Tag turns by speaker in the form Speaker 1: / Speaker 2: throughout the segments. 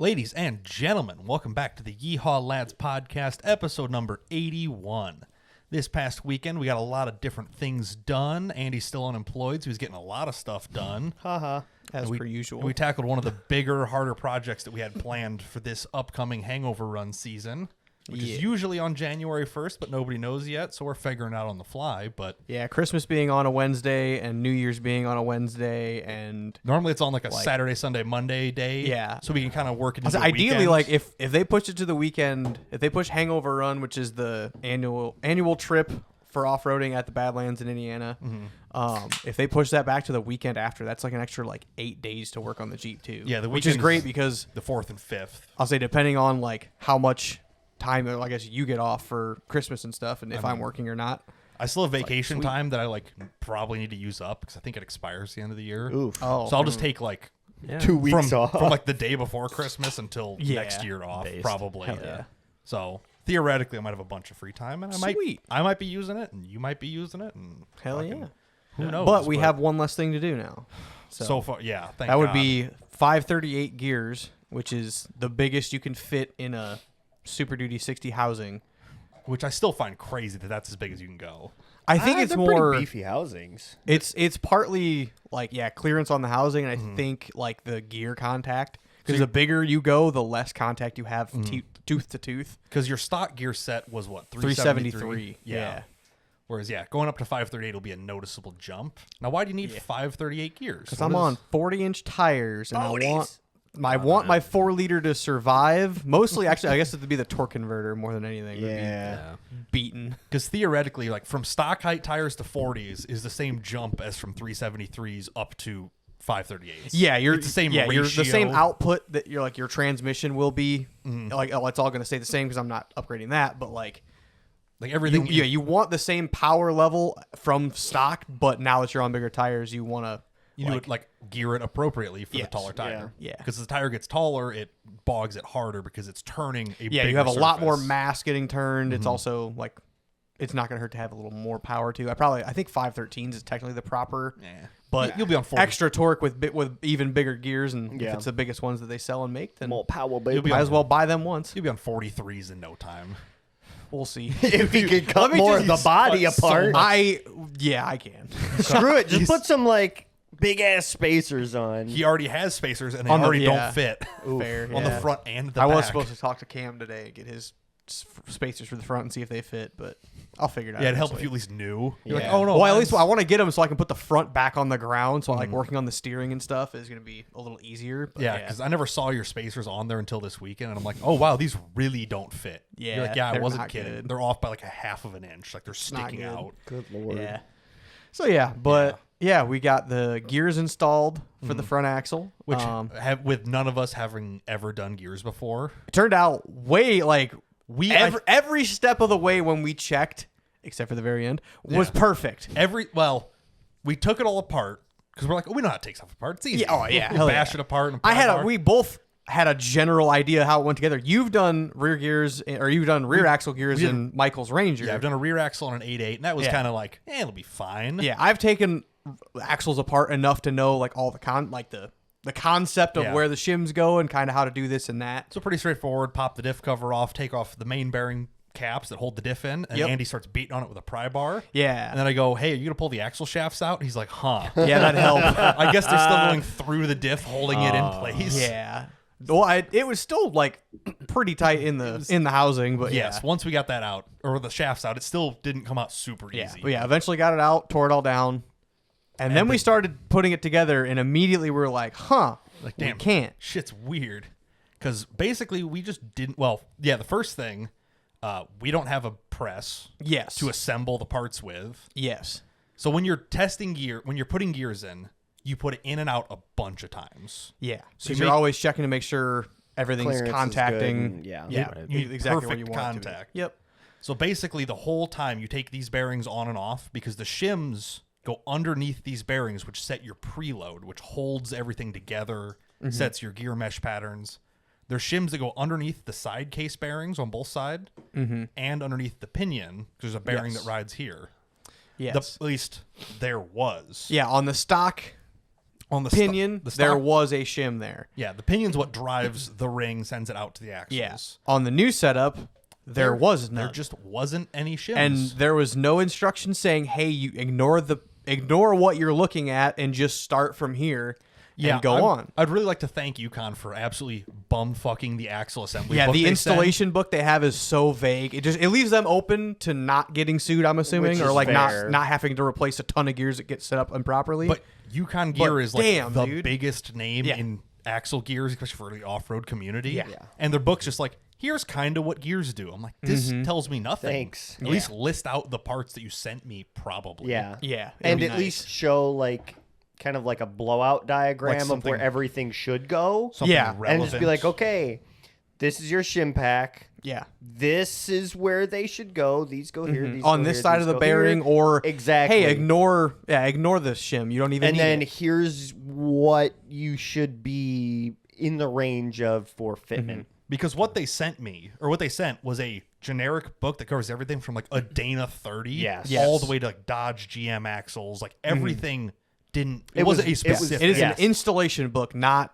Speaker 1: Ladies and gentlemen, welcome back to the Yeehaw Lads podcast, episode number 81. This past weekend, we got a lot of different things done. Andy's still unemployed, so he's getting a lot of stuff done.
Speaker 2: As per usual.
Speaker 1: We tackled one of the bigger, harder projects that we had planned for this upcoming Hangover Run season, which is usually on January 1st, but nobody knows yet, so we're figuring it out on the fly. But
Speaker 2: yeah, Christmas being on a Wednesday and New Year's being on a Wednesday, and
Speaker 1: normally it's on like a Saturday, Sunday, Monday day.
Speaker 2: Yeah,
Speaker 1: so we can kind of work it into the
Speaker 2: ideally,
Speaker 1: weekend.
Speaker 2: like if they push it to the weekend, if they push Hangover Run, which is the annual trip for off-roading at the Badlands in Indiana, if they push that back to the weekend after, that's like an extra 8 days to work on the Jeep too.
Speaker 1: Yeah,
Speaker 2: which is great because
Speaker 1: the 4th and 5th.
Speaker 2: I'll say depending on how much time I guess you get off for Christmas and stuff, and if I'm working or not.
Speaker 1: I still have vacation time that I probably need to use up because I think it expires at the end of the year.
Speaker 3: Oof.
Speaker 2: Oh,
Speaker 1: so I'll just take
Speaker 3: 2 weeks off
Speaker 1: from the day before Christmas until next year off, probably.
Speaker 2: Hell yeah.
Speaker 1: So theoretically, I might have a bunch of free time, and I might be using it, and you might be using it, and
Speaker 2: hell yeah.
Speaker 1: Who knows?
Speaker 2: But we have one less thing to do now.
Speaker 1: So far, yeah. Thank
Speaker 2: that would
Speaker 1: God.
Speaker 2: be 538 gears, which is the biggest you can fit in a Superduty 60 housing.
Speaker 1: Which I still find crazy that that's as big as you can go.
Speaker 2: I think it's
Speaker 3: they're
Speaker 2: more
Speaker 3: pretty beefy housings.
Speaker 2: It's partly clearance on the housing, and I think the gear contact, because the bigger you go, the less contact you have tooth to tooth.
Speaker 1: Because your stock gear set was what,
Speaker 2: 373?
Speaker 1: Yeah. Whereas going up to 538 will be a noticeable jump. Now, why do you need 538 gears?
Speaker 2: Because I'm on 40-inch tires, and I want my 4-liter to survive. Mostly, actually, I guess it would be the torque converter more than anything.
Speaker 3: Yeah.
Speaker 2: Beaten.
Speaker 1: Because theoretically, from stock height tires to 40s is the same jump as from 373s up to 538s.
Speaker 2: Yeah,
Speaker 1: it's the same ratio.
Speaker 2: You're the same output that your transmission will be. It's all going to stay the same because I'm not upgrading that. But
Speaker 1: everything.
Speaker 2: You want the same power level from stock, but now that you're on bigger tires, you want to.
Speaker 1: You do it gear it appropriately for the taller tire.
Speaker 2: Yeah.
Speaker 1: Because as the tire gets taller, it bogs it harder because it's turning a
Speaker 2: you have a lot
Speaker 1: surface.
Speaker 2: more mass getting turned. It's also it's not going to hurt to have a little more power too. I think 513s is technically the proper.
Speaker 1: Yeah.
Speaker 2: But
Speaker 1: you'll be on 40.
Speaker 2: Extra torque with even bigger gears, and if it's the biggest ones that they sell and make, then
Speaker 3: more power, baby.
Speaker 2: Might as well buy them once.
Speaker 1: You'll be on 43s in no time.
Speaker 2: We'll see.
Speaker 3: If you can cut more of the body apart.
Speaker 2: I can.
Speaker 3: Screw it. Just put some big ass spacers on.
Speaker 1: He already has spacers, and they already don't fit
Speaker 2: Fair,
Speaker 1: on the front and the back.
Speaker 2: I was supposed to talk to Cam today and get his spacers for the front and see if they fit, but I'll figure it out.
Speaker 1: Yeah, it'd help if you at least knew. You're
Speaker 2: like,
Speaker 1: oh no.
Speaker 2: Well, at least I want to get them so I can put the front back on the ground. So working on the steering and stuff is going to be a little easier. But
Speaker 1: yeah, because I never saw your spacers on there until this weekend, and I'm like, oh wow, these really don't fit.
Speaker 2: Yeah,
Speaker 1: you're like, I wasn't kidding.
Speaker 2: Good.
Speaker 1: They're off by a half of an inch. They're sticking out.
Speaker 3: Good lord.
Speaker 2: Yeah. So but we got the gears installed for the front axle,
Speaker 1: which with none of us having ever done gears before,
Speaker 2: it turned out every step of the way when we checked, except for the very end, was perfect.
Speaker 1: We took it all apart because we're like, we know how to take stuff apart. It's easy.
Speaker 2: Yeah,
Speaker 1: We'll bash it apart. And
Speaker 2: we both had a general idea how it went together. You've done rear gears, or you've done rear axle gears in Michael's Ranger.
Speaker 1: Yeah, I've done a rear axle on an 8.8, and that was kind of it'll be fine.
Speaker 2: Yeah, I've taken axles apart enough to know all the concept of where the shims go and kind of how to do this and that.
Speaker 1: So pretty straightforward. Pop the diff cover off, take off the main bearing caps that hold the diff in, and Andy starts beating on it with a pry bar.
Speaker 2: Yeah.
Speaker 1: And then I go, hey, are you going to pull the axle shafts out? And he's like, huh.
Speaker 2: Yeah, that'd help.
Speaker 1: I guess they're still going through the diff, holding it in place.
Speaker 2: Yeah. Well, it was still pretty tight in the housing, but
Speaker 1: yes, once we got that out, or the shafts out, it still didn't come out super easy.
Speaker 2: But eventually got it out, tore it all down, and then we started putting it together, and immediately we were like, huh, damn, we can't.
Speaker 1: Shit's weird. Because basically we just didn't, the first thing, we don't have a press to assemble the parts with.
Speaker 2: Yes.
Speaker 1: So when you're testing gear, when you're putting gears in, you put it in and out a bunch of times.
Speaker 2: Yeah. So you're always checking to make sure everything's
Speaker 3: clearance
Speaker 2: contacting.
Speaker 1: You need
Speaker 2: exactly where
Speaker 1: perfect
Speaker 2: you want
Speaker 1: contact.
Speaker 2: It to. Yep.
Speaker 1: So basically the whole time you take these bearings on and off because the shims go underneath these bearings, which set your preload, which holds everything together, sets your gear mesh patterns. There's shims that go underneath the side case bearings on both sides and underneath the pinion. There's a bearing that rides here.
Speaker 2: Yes.
Speaker 1: At least there was.
Speaker 2: Yeah, on the stock
Speaker 1: On the
Speaker 2: pinion,
Speaker 1: the stock,
Speaker 2: there was a shim there.
Speaker 1: Yeah, the pinion's what drives the ring, sends it out to the axles.
Speaker 2: Yeah. On the new setup, there was none.
Speaker 1: There just wasn't any shims.
Speaker 2: And there was no instruction saying, "Hey, you ignore what you're looking at and just start from here and go on."
Speaker 1: I'd really like to thank UConn for absolutely bumfucking the axle assembly.
Speaker 2: Yeah,
Speaker 1: book
Speaker 2: the
Speaker 1: they
Speaker 2: installation book they have is so vague. It leaves them open to not getting sued, I'm assuming,
Speaker 3: Which
Speaker 2: or
Speaker 3: is
Speaker 2: like
Speaker 3: fair.
Speaker 2: not having to replace a ton of gears that get set up improperly.
Speaker 1: But UConn gear
Speaker 2: But
Speaker 1: is like
Speaker 2: damn,
Speaker 1: the
Speaker 2: dude.
Speaker 1: biggest name
Speaker 2: Yeah.
Speaker 1: in axle gears, especially for the off-road community.
Speaker 2: Yeah.
Speaker 1: And their book's just like, here's kind of what gears do. I'm like, this tells me nothing.
Speaker 3: Thanks.
Speaker 1: At least list out the parts that you sent me, probably.
Speaker 3: Yeah.
Speaker 2: yeah, it'd
Speaker 3: And
Speaker 2: be
Speaker 3: at
Speaker 2: nice.
Speaker 3: least show like kind of like a blowout diagram of
Speaker 1: something-
Speaker 3: where everything should go.
Speaker 1: Something
Speaker 2: Yeah. And
Speaker 3: And just be like,
Speaker 1: relevant.
Speaker 3: okay, this is your shim pack.
Speaker 2: yeah.
Speaker 3: This is where they should go. These go here. These
Speaker 2: On
Speaker 3: go
Speaker 2: this
Speaker 3: here,
Speaker 2: side
Speaker 3: these
Speaker 2: of the
Speaker 3: go here.
Speaker 2: bearing, or
Speaker 3: Exactly.
Speaker 2: hey, ignore the shim. You don't even
Speaker 3: And
Speaker 2: need
Speaker 3: then
Speaker 2: it.
Speaker 3: here's what you should be in the range of for fitment.
Speaker 1: Because what they sent me, or what they sent, was a generic book that covers everything from like a Dana 30
Speaker 3: Yes.
Speaker 1: all
Speaker 2: Yes.
Speaker 1: the way to like Dodge GM axles. Like everything didn't.
Speaker 3: It
Speaker 1: It wasn't
Speaker 3: was-
Speaker 1: a
Speaker 3: it was-
Speaker 1: specific.
Speaker 2: It is
Speaker 3: Yes.
Speaker 2: an installation book, not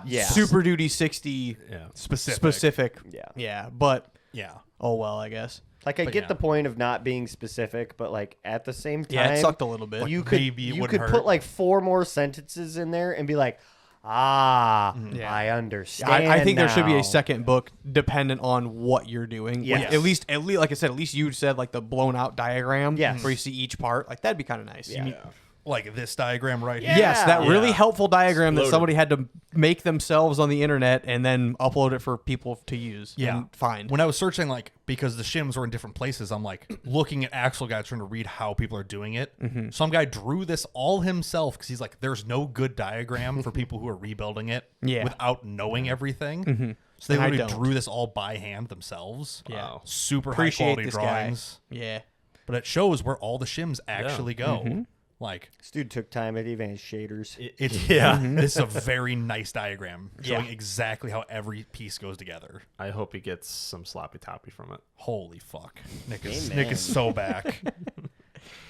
Speaker 3: yes.
Speaker 2: Super Duty 60 specific.
Speaker 3: Yeah.
Speaker 2: Yeah, but
Speaker 1: Yeah.
Speaker 2: oh well, I guess.
Speaker 3: Like I
Speaker 1: But
Speaker 3: get
Speaker 1: yeah.
Speaker 3: the point of not being specific, but like at the same time,
Speaker 2: Yeah, it sucked a little bit.
Speaker 3: You could
Speaker 1: maybe it
Speaker 3: you
Speaker 1: wouldn't
Speaker 3: could
Speaker 1: hurt.
Speaker 3: put like 4 more sentences in there and be like,
Speaker 2: Yeah.
Speaker 3: I understand.
Speaker 2: I think there should be
Speaker 3: now.
Speaker 2: a second book dependent on what you're doing.
Speaker 3: Yes.
Speaker 2: Like, at least, like I said, at least you said like the blown out diagram.
Speaker 3: Yes.
Speaker 2: Where you see each part. Like that'd be kind of nice.
Speaker 3: Yeah.
Speaker 1: Like this diagram right
Speaker 3: Yeah.
Speaker 1: here.
Speaker 2: Yes, that really
Speaker 4: Yeah.
Speaker 2: helpful diagram that
Speaker 4: Loaded.
Speaker 2: somebody had to make themselves on the internet and then upload it for people to use.
Speaker 1: Yeah.
Speaker 2: and find.
Speaker 1: When I was searching, like, because the shims were in different places, I'm like looking at axle guides trying to read how people are doing it. Some guy drew this all himself because he's like, there's no good diagram for people who are rebuilding it
Speaker 2: Yeah.
Speaker 1: without knowing everything. So they
Speaker 2: And I
Speaker 1: literally
Speaker 2: don't.
Speaker 1: drew this all by hand themselves.
Speaker 2: Yeah.
Speaker 4: Wow.
Speaker 1: Super
Speaker 2: Appreciate
Speaker 1: high quality
Speaker 2: this
Speaker 1: drawings.
Speaker 2: guy. Yeah.
Speaker 1: But it shows where all the shims actually go. Like,
Speaker 3: This dude took time at even his shaders.
Speaker 1: it's
Speaker 4: Yeah.
Speaker 1: this is a very nice diagram showing
Speaker 2: Yeah.
Speaker 1: exactly how every piece goes together.
Speaker 4: I hope he gets some sloppy toppy from it.
Speaker 1: Holy fuck. Nick is
Speaker 3: Amen.
Speaker 1: so back.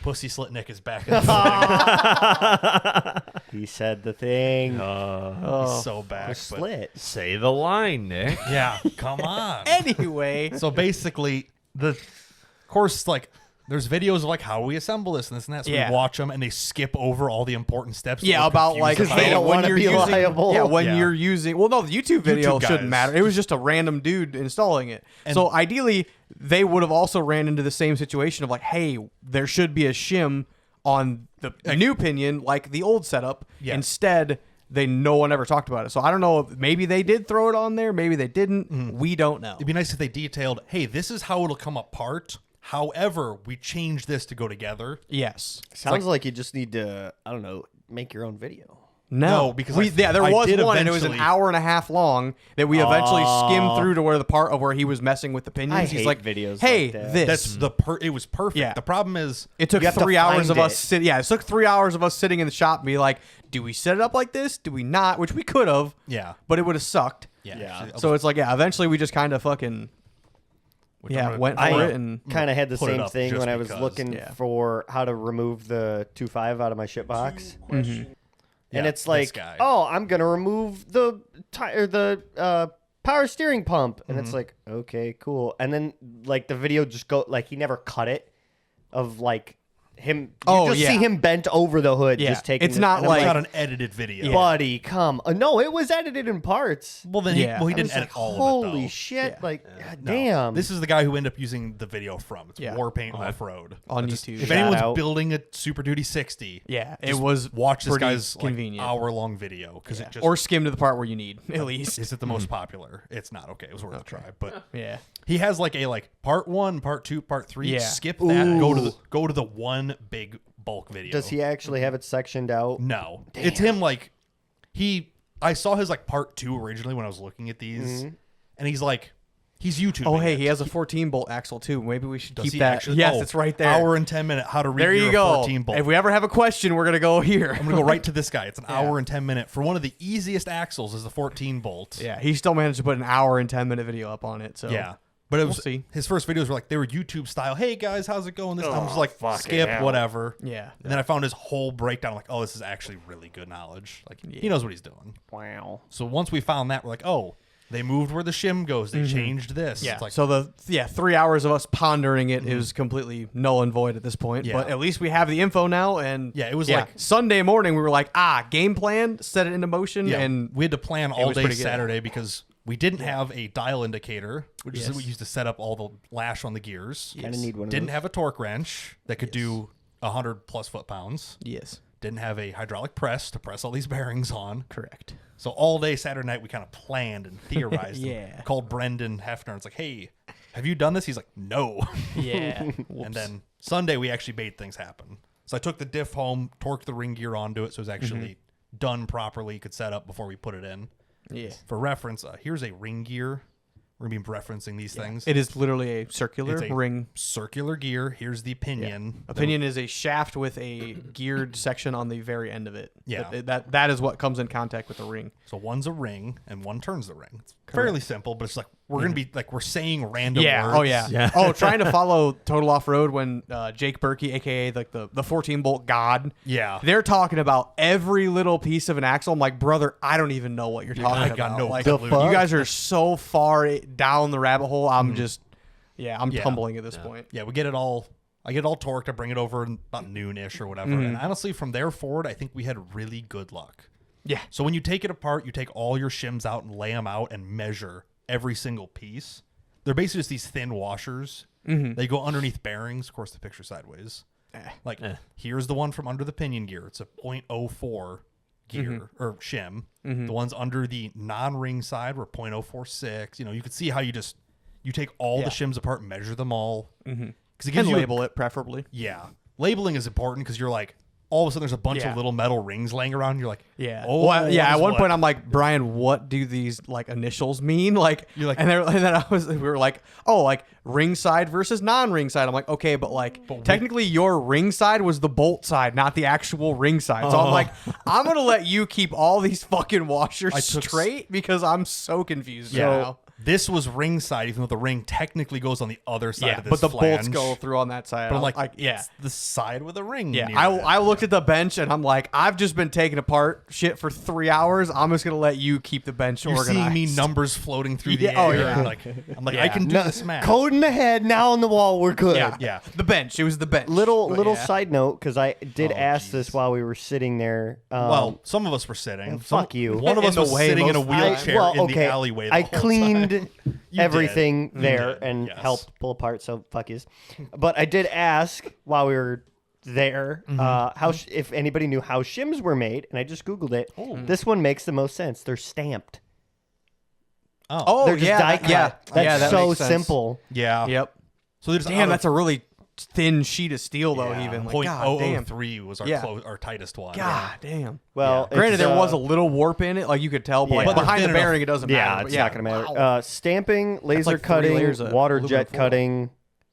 Speaker 1: Pussy slit Nick is back in the thing.
Speaker 3: He said the thing.
Speaker 1: He's so back.
Speaker 3: We're
Speaker 1: But
Speaker 3: slit.
Speaker 4: Say the line, Nick.
Speaker 1: yeah, come on.
Speaker 2: Anyway.
Speaker 1: So basically, of course, like, there's videos of like how we assemble this and this and that. So
Speaker 2: Yeah.
Speaker 1: we watch them and they skip over all the important steps. that
Speaker 2: Yeah,
Speaker 1: we're
Speaker 2: about like
Speaker 1: confused
Speaker 3: they
Speaker 1: about.
Speaker 3: don't
Speaker 2: when
Speaker 3: wanna
Speaker 2: you're
Speaker 3: be
Speaker 2: using,
Speaker 3: liable.
Speaker 2: Yeah, when
Speaker 1: Yeah.
Speaker 2: you're using. Well, no, the YouTube video
Speaker 1: YouTube
Speaker 2: shouldn't
Speaker 1: guys.
Speaker 2: matter. It was just a random dude installing it. So ideally, they would have also ran into the same situation of like, hey, there should be a shim on the new pinion like the old setup.
Speaker 1: Yeah.
Speaker 2: Instead, no one ever talked about it. So I don't know if maybe they did throw it on there, maybe they didn't. We don't know.
Speaker 1: It'd be nice if they detailed, hey, this is how it'll come apart. However, we changed this to go together.
Speaker 2: Yes.
Speaker 3: Sounds like you just need to, I don't know, make your own video.
Speaker 2: No,
Speaker 1: because
Speaker 2: there
Speaker 1: I
Speaker 2: was
Speaker 1: did
Speaker 2: one, and it was an
Speaker 1: eventually-
Speaker 2: hour and a half long that we eventually skimmed through to where the part of where he was messing with the pinions.
Speaker 3: I
Speaker 2: He's
Speaker 3: hate
Speaker 2: like,
Speaker 3: videos
Speaker 2: "Hey,
Speaker 3: like that.
Speaker 2: this."
Speaker 1: That's it was perfect.
Speaker 2: Yeah.
Speaker 1: The problem is
Speaker 2: It took
Speaker 3: You have to
Speaker 2: 3 hours of
Speaker 3: find
Speaker 2: us
Speaker 3: it.
Speaker 2: sitting. Yeah, it took 3 hours of us sitting in the shop and be like, "Do we set it up like this? Do we not?" Which we could have.
Speaker 1: Yeah.
Speaker 2: but it would have sucked.
Speaker 3: Yeah.
Speaker 2: So it's like, yeah, eventually we just kind of fucking
Speaker 1: I'm gonna-
Speaker 2: went for
Speaker 3: I
Speaker 2: it and
Speaker 3: kind of had the
Speaker 1: put it
Speaker 3: same
Speaker 1: up
Speaker 3: thing
Speaker 1: just
Speaker 3: when I was
Speaker 1: because.
Speaker 3: looking
Speaker 2: Yeah.
Speaker 3: for how to remove the 2.5 out of my shit box. And
Speaker 1: Yeah,
Speaker 3: it's
Speaker 1: this
Speaker 3: like,
Speaker 1: guy.
Speaker 3: oh, I'm gonna remove the power steering pump, and it's like, okay, cool. And then like the video just like he never cut it of like him. You just see him bent over the hood,
Speaker 2: Yeah.
Speaker 3: just taking.
Speaker 2: It's not
Speaker 3: and I'm
Speaker 2: like-
Speaker 1: It's not an edited video.
Speaker 3: buddy, come. No, it was edited in parts.
Speaker 1: Well, then
Speaker 2: Yeah.
Speaker 1: he
Speaker 3: I
Speaker 1: didn't
Speaker 3: was
Speaker 1: edit
Speaker 3: like,
Speaker 1: all of it.
Speaker 3: holy
Speaker 1: though.
Speaker 3: shit!
Speaker 2: Yeah.
Speaker 3: Like, God
Speaker 1: No.
Speaker 3: damn.
Speaker 1: This is the guy who ended up using the video from. It's
Speaker 2: Yeah.
Speaker 1: Warpaint Off-Road.
Speaker 2: on
Speaker 1: Just-
Speaker 2: YouTube.
Speaker 1: If
Speaker 3: Shout
Speaker 1: anyone's
Speaker 3: out.
Speaker 1: building a Super Duty 60,
Speaker 2: Yeah, it
Speaker 1: just
Speaker 2: was
Speaker 1: watch this
Speaker 2: pretty
Speaker 1: guy's like,
Speaker 2: convenient.
Speaker 1: hour-long video because it just
Speaker 2: or skim to the part where you need at least.
Speaker 1: is it the most popular. It's not okay. It was worth a try, but
Speaker 2: Yeah.
Speaker 1: he has like a part 1, part 2, part 3.
Speaker 2: Yeah.
Speaker 1: Skip that. Go to the one big bulk video.
Speaker 3: Does he actually have it sectioned out?
Speaker 1: No, it's him. Like I saw his like part 2 originally when I was looking at these, and he's YouTube.
Speaker 2: Oh, hey, he has a 14 bolt axle too. Maybe we should
Speaker 1: Does
Speaker 2: keep
Speaker 1: he
Speaker 2: that.
Speaker 1: actually?
Speaker 2: Yes,
Speaker 1: Oh,
Speaker 2: it's right there.
Speaker 1: Hour and 10 minute. How to read
Speaker 2: There you
Speaker 1: a
Speaker 2: go.
Speaker 1: 14 bolt.
Speaker 2: If we ever have a question, we're gonna go here.
Speaker 1: I'm gonna go right to this guy. It's an hour and 10 minute for one of the easiest axles is the 14 bolt.
Speaker 2: Yeah, he still managed to put an hour and 10-minute video up on it. So
Speaker 1: Yeah. But it
Speaker 2: We'll
Speaker 1: was
Speaker 2: see.
Speaker 1: his first videos were like they were YouTube style. Hey guys, how's it going? This I'm just like
Speaker 3: fucking
Speaker 1: skip
Speaker 3: hell.
Speaker 1: whatever.
Speaker 2: Yeah.
Speaker 1: And then I found his whole breakdown. I'm like, oh, this is actually really good knowledge. Like he knows what he's doing.
Speaker 3: Wow.
Speaker 1: So once we found that, we're like, oh, they moved where the shim goes. They changed this.
Speaker 2: Yeah.
Speaker 1: It's like,
Speaker 2: So 3 hours of us pondering it is completely null and void at this point.
Speaker 1: Yeah.
Speaker 2: But at least we have the info now. And
Speaker 1: Yeah, it was like-
Speaker 2: Sunday morning we were like, game plan, set it into motion,
Speaker 1: yeah,
Speaker 2: and
Speaker 1: we had to plan all
Speaker 2: was
Speaker 1: day
Speaker 2: pretty good.
Speaker 1: Saturday because we didn't have a dial indicator, which is what we used to set up all the lash on the gears.
Speaker 3: Kind of need one of
Speaker 1: Didn't
Speaker 3: those.
Speaker 1: have a torque wrench that could do 100 plus foot-pounds.
Speaker 2: yes,
Speaker 1: Didn't have a hydraulic press to press all these bearings on.
Speaker 2: correct.
Speaker 1: So all day Saturday night, we kind of planned and theorized.
Speaker 2: Yeah.
Speaker 1: And called Brendan Hefner. It's like, hey, have you done this? He's like, no.
Speaker 2: Yeah.
Speaker 1: And then Sunday, we actually made things happen. So I took the diff home, torqued the ring gear onto it, so it was actually done properly, could set up before we put it in.
Speaker 2: Yeah.
Speaker 1: For reference, here's a ring gear. We're going to be referencing these things.
Speaker 2: It is literally a circular
Speaker 1: It's a
Speaker 2: ring.
Speaker 1: circular gear. Here's the pinion.
Speaker 2: Opinion is a shaft with a geared section on the very end of it.
Speaker 1: Yeah.
Speaker 2: That is what comes in contact with the ring.
Speaker 1: So one's a ring and one turns the ring. It's fairly simple, but it's like we're going to be like we're saying random words.
Speaker 2: Oh yeah. Oh, trying to follow Total Off Road when Jake Berkey, aka the 14 bolt god.
Speaker 1: Yeah.
Speaker 2: They're talking about every little piece of an axle. I'm like, brother, I don't even know what you're talking
Speaker 1: I
Speaker 2: about.
Speaker 1: got no
Speaker 2: like,
Speaker 1: clue.
Speaker 3: The fuck?
Speaker 2: you guys are so far down the rabbit hole. I'm just, I'm
Speaker 1: Yeah.
Speaker 2: tumbling at this point.
Speaker 1: Yeah, we get it all. I get it all torqued. I bring it over about noon-ish or whatever. And honestly, from there forward, I think we had really good luck.
Speaker 2: Yeah.
Speaker 1: So when you take it apart, you take all your shims out and lay them out and measure every single piece. They're basically just these thin washers. They go underneath bearings. Of course, the picture sideways. Like, here's the one from under the pinion gear. It's a .04 gear or shim. The ones under the non-ring side were .046. You know, you could see how you take all the shims apart and measure them all. Because it gives
Speaker 2: And
Speaker 1: you
Speaker 2: label it preferably.
Speaker 1: Yeah. Labeling is important because you're like, all of a sudden there's a bunch
Speaker 2: Yeah.
Speaker 1: of little metal rings laying around. You're like,
Speaker 2: Yeah.
Speaker 1: oh,
Speaker 2: Well, yeah.
Speaker 1: what
Speaker 2: At
Speaker 1: is
Speaker 2: one
Speaker 1: what?
Speaker 2: point, I'm like, Brian, what do these like initials mean? Like,
Speaker 1: You're like-
Speaker 2: and then we were like, oh, like ring side versus non-ring side. I'm like, okay, but like technically your ring side was the bolt side, not the actual ring side. So I'm like, I'm gonna let you keep all these fucking washers
Speaker 1: took
Speaker 2: straight because I'm so confused
Speaker 1: Yeah.
Speaker 2: right now.
Speaker 1: This was ring side, even though the ring technically goes on the other side
Speaker 2: Yeah,
Speaker 1: of this
Speaker 2: but the bolts
Speaker 1: flange.
Speaker 2: go through on that side.
Speaker 1: But I'm like,
Speaker 2: yeah.
Speaker 1: it's the side with a ring.
Speaker 2: Yeah,
Speaker 1: near
Speaker 2: I,
Speaker 1: it.
Speaker 2: I looked at the bench and I'm like, I've just been taking apart shit for 3 hours. I'm just gonna let you keep the bench
Speaker 1: You're
Speaker 2: organized.
Speaker 1: seeing me numbers floating through the
Speaker 2: Yeah, oh,
Speaker 1: air.
Speaker 2: yeah.
Speaker 1: Like, I'm like, I can do this math.
Speaker 3: Code in the head, now on the wall, we're good.
Speaker 2: Yeah,
Speaker 1: Yeah.
Speaker 2: The bench. It was the bench.
Speaker 3: Little
Speaker 2: But
Speaker 3: little
Speaker 2: yeah.
Speaker 3: side note, because I did
Speaker 1: Oh,
Speaker 3: ask
Speaker 1: jeez.
Speaker 3: this while we were sitting there.
Speaker 1: Well, some of us were sitting.
Speaker 3: fuck you.
Speaker 1: One of
Speaker 2: In
Speaker 1: us
Speaker 2: the
Speaker 1: was
Speaker 2: way
Speaker 1: sitting in a
Speaker 2: most- I-
Speaker 1: wheelchair in the alleyway. The
Speaker 3: I
Speaker 1: whole
Speaker 3: cleaned
Speaker 1: time.
Speaker 3: everything
Speaker 1: You
Speaker 3: there
Speaker 1: did,
Speaker 3: and
Speaker 1: yes.
Speaker 3: helped pull apart. So fuck yous. But I did ask while we were there if anybody knew how shims were made, and I just googled it. This one makes the most sense. They're stamped.
Speaker 1: Oh,
Speaker 3: They're just
Speaker 2: yeah,
Speaker 3: die
Speaker 2: that-
Speaker 3: cut.
Speaker 2: yeah,
Speaker 3: That's
Speaker 2: yeah, that
Speaker 3: so
Speaker 2: makes sense.
Speaker 3: simple.
Speaker 1: yeah.
Speaker 2: Yep.
Speaker 1: So there's
Speaker 2: Damn, that's a really thin sheet of steel though.
Speaker 1: yeah,
Speaker 2: Even like, God damn.
Speaker 1: .003 was our
Speaker 2: Yeah.
Speaker 1: our tightest one.
Speaker 2: God damn.
Speaker 3: Well,
Speaker 2: Granted,
Speaker 3: it's,
Speaker 2: there was a little warp in it, like you could tell, but
Speaker 3: Yeah.
Speaker 2: like
Speaker 3: But
Speaker 2: behind
Speaker 1: they're
Speaker 2: the
Speaker 1: thin
Speaker 2: bearing, it doesn't matter.
Speaker 3: yeah,
Speaker 2: But
Speaker 3: it's not gonna matter.
Speaker 2: wow.
Speaker 3: Stamping, laser
Speaker 2: like 3
Speaker 3: cutting,
Speaker 2: layers of
Speaker 3: water
Speaker 2: aluminum
Speaker 3: jet
Speaker 2: foil.
Speaker 3: cutting,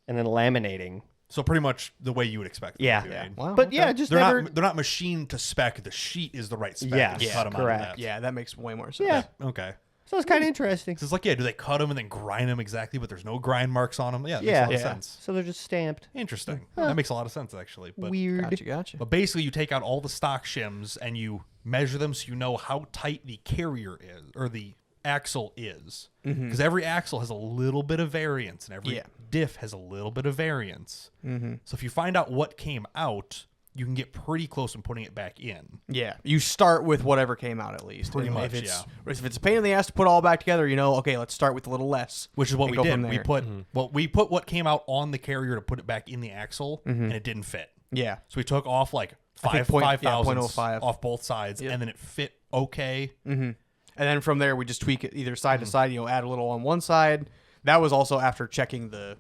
Speaker 3: and then laminating.
Speaker 1: So pretty much the way you would expect. them
Speaker 3: Yeah.
Speaker 1: to be
Speaker 3: Yeah.
Speaker 1: made.
Speaker 2: Wow,
Speaker 3: But
Speaker 2: okay.
Speaker 3: yeah, just
Speaker 1: They're
Speaker 3: never.
Speaker 1: not. They're not machined to spec. The sheet is the right spec.
Speaker 3: Yes,
Speaker 1: You cut 'em out of
Speaker 3: correct.
Speaker 1: that.
Speaker 2: Yeah, that makes way more sense.
Speaker 3: Yeah,
Speaker 1: Okay.
Speaker 3: so it's kind of interesting.
Speaker 1: So it's like, yeah, do they cut them and then grind them exactly, but there's no grind marks on them? Yeah, it makes
Speaker 3: Yeah.
Speaker 1: a lot of
Speaker 2: Yeah.
Speaker 1: sense.
Speaker 3: So they're just stamped.
Speaker 1: Interesting. That makes a lot of sense, actually. But,
Speaker 3: Weird.
Speaker 2: Gotcha.
Speaker 1: but basically, you take out all the stock shims and you measure them so you know how tight the carrier is, or the axle is. Because every axle has a little bit of variance, and every
Speaker 2: Yeah.
Speaker 1: diff has a little bit of variance. So if you find out what came out, you can get pretty close in putting it back in.
Speaker 2: Yeah, you start with whatever came out at least.
Speaker 1: Pretty
Speaker 2: And
Speaker 1: much,
Speaker 2: If it's a pain in the ass to put all back together, okay, let's start with a little less.
Speaker 1: Which is what
Speaker 2: and
Speaker 1: we
Speaker 2: go
Speaker 1: did.
Speaker 2: from
Speaker 1: We
Speaker 2: there.
Speaker 1: put we put what came out on the carrier to put it back in the axle, and it didn't fit.
Speaker 2: Yeah.
Speaker 1: So we took off like
Speaker 2: I think
Speaker 1: 5
Speaker 2: yeah,
Speaker 1: thousandths
Speaker 2: 0.05.
Speaker 1: off both sides, and then it fit okay.
Speaker 2: And then from there, we just tweak it either side to side. Add a little on one side. That was also after checking the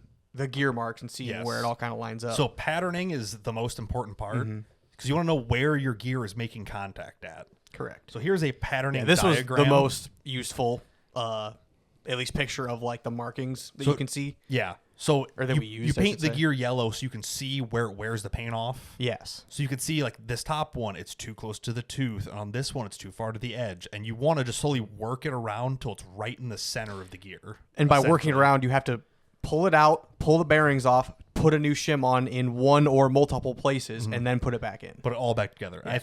Speaker 2: gear marks and seeing
Speaker 1: Yes.
Speaker 2: where it all kind of lines up.
Speaker 1: So patterning is the most important part because you want to know where your gear is making contact at.
Speaker 2: correct.
Speaker 1: So here's a patterning
Speaker 2: Yeah, this
Speaker 1: diagram.
Speaker 2: was the most useful, at least picture of like the markings that
Speaker 1: So-
Speaker 2: you can see.
Speaker 1: Yeah. So
Speaker 2: Or that
Speaker 1: you,
Speaker 2: we
Speaker 1: you
Speaker 2: used, I
Speaker 1: paint
Speaker 2: should
Speaker 1: the
Speaker 2: say.
Speaker 1: gear yellow so you can see where it wears the paint off.
Speaker 2: Yes.
Speaker 1: So you can see like this top one, it's too close to the tooth, and on this one, it's too far to the edge, and you want to just slowly work it around till it's right in the center of the gear.
Speaker 2: And by working it
Speaker 1: essentially.
Speaker 2: around, you have to pull it out, pull the bearings off, put a new shim on in one or multiple places, and then put it back in.
Speaker 1: Put it all back together. Yeah.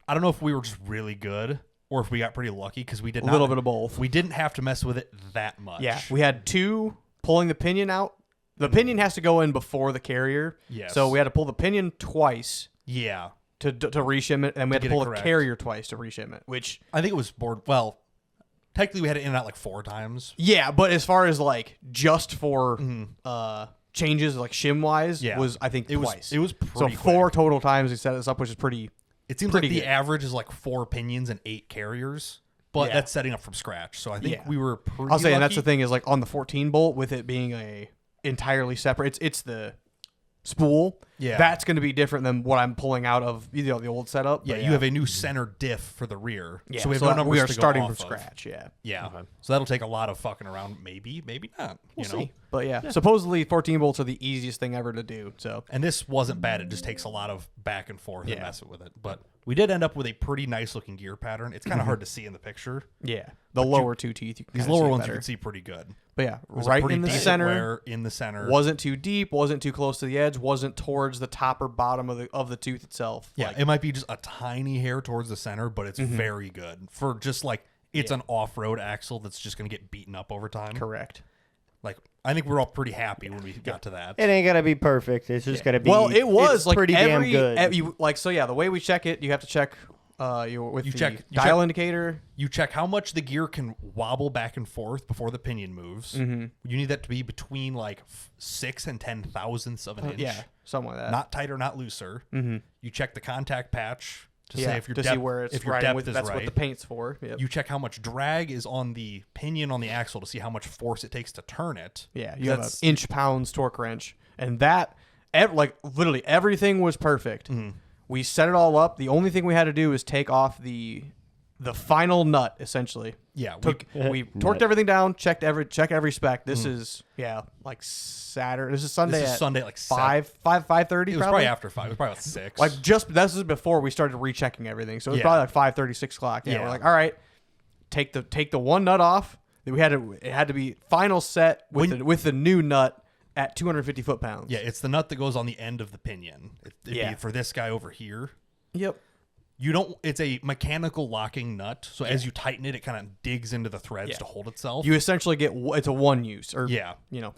Speaker 1: I don't know if we were just really good or if we got pretty lucky because we did
Speaker 2: a little bit of both.
Speaker 1: We didn't have to mess with it that much.
Speaker 2: Yeah, we had 2 pulling the pinion out. The pinion has to go in before the carrier.
Speaker 1: Yes.
Speaker 2: So we had to pull the pinion twice.
Speaker 1: Yeah.
Speaker 2: To reshim it, and we had to pull the
Speaker 1: correct.
Speaker 2: carrier twice to reshim it, which
Speaker 1: I think it was well, technically we had it in and out like 4 times.
Speaker 2: Yeah, but as far as like just for changes like shim wise, was I think twice.
Speaker 1: It was pretty
Speaker 2: so 4 total times we set this up, which is pretty.
Speaker 1: It seems like the average is like 4 pinions and 8 carriers, but that's setting up from scratch. So I think we were pretty
Speaker 2: I'll say,
Speaker 1: lucky.
Speaker 2: and that's the thing is like on the 14 bolt with it being a entirely separate. It's the spool.
Speaker 1: Yeah,
Speaker 2: that's going to be different than what I'm pulling out of the old setup.
Speaker 1: Yeah, you have a new center diff for the rear.
Speaker 2: Yeah,
Speaker 1: so we have no numbers
Speaker 2: we are
Speaker 1: to
Speaker 2: starting
Speaker 1: go
Speaker 2: from
Speaker 1: off
Speaker 2: scratch.
Speaker 1: Of.
Speaker 2: Yeah.
Speaker 1: Okay. So that'll take a lot of fucking around. Maybe not.
Speaker 2: We'll
Speaker 1: you know?
Speaker 2: see. But yeah, supposedly 14 bolts are the easiest thing ever to do. So
Speaker 1: and this wasn't bad. It just takes a lot of back and forth and messing with it. But we did end up with a pretty nice looking gear pattern. It's kind of hard to see in the picture.
Speaker 2: Yeah, the lower 2 teeth. You can
Speaker 1: these lower ones you can see pretty good.
Speaker 2: But yeah, right in the center.
Speaker 1: In the center,
Speaker 2: wasn't too deep, wasn't too close to the edge, wasn't towards the top or bottom of the tooth itself.
Speaker 1: Yeah, it might be just a tiny hair towards the center, but it's very good for just like it's an off-road axle that's just going to get beaten up over time.
Speaker 2: Correct.
Speaker 1: Like I think we're all pretty happy when we got to that.
Speaker 3: It ain't gotta be perfect. It's just gotta be.
Speaker 2: Well, it was like
Speaker 3: pretty damn good.
Speaker 2: The way we check it, you have to check. Dial indicator.
Speaker 1: You check how much the gear can wobble back and forth before the pinion moves. You need that to be between like 6 and 10 thousandths of an inch.
Speaker 2: Yeah, something like that.
Speaker 1: Not tighter, not looser. You check the contact patch to say if your
Speaker 2: see where it's
Speaker 1: if your
Speaker 2: riding
Speaker 1: depth
Speaker 2: with.
Speaker 1: is
Speaker 2: That's
Speaker 1: right.
Speaker 2: what the paint's for. Yep.
Speaker 1: You check how much drag is on the pinion on the axle to see how much force it takes to turn it.
Speaker 2: Yeah, you have an inch-pounds torque wrench, and that literally everything was perfect. We set it all up. The only thing we had to do is take off the final nut, essentially.
Speaker 1: Yeah,
Speaker 2: we torqued everything down, checked every spec. This is like Saturday. This is Sunday.
Speaker 1: This is Sunday at like
Speaker 2: 5:30.
Speaker 1: It was probably after 5. It was probably about 6.
Speaker 2: Like this is before we started rechecking everything. So it was probably like 5:30, 6 o'clock. Yeah, we're like, all right, take the one nut off. It had to be final set with the new nut at 250 foot-pounds.
Speaker 1: Yeah, it's the nut that goes on the end of the pinion. It'd be for this guy over here.
Speaker 2: Yep.
Speaker 1: It's a mechanical locking nut, so as you tighten it, it kind of digs into the threads to hold itself.
Speaker 2: You essentially get it's a one use, or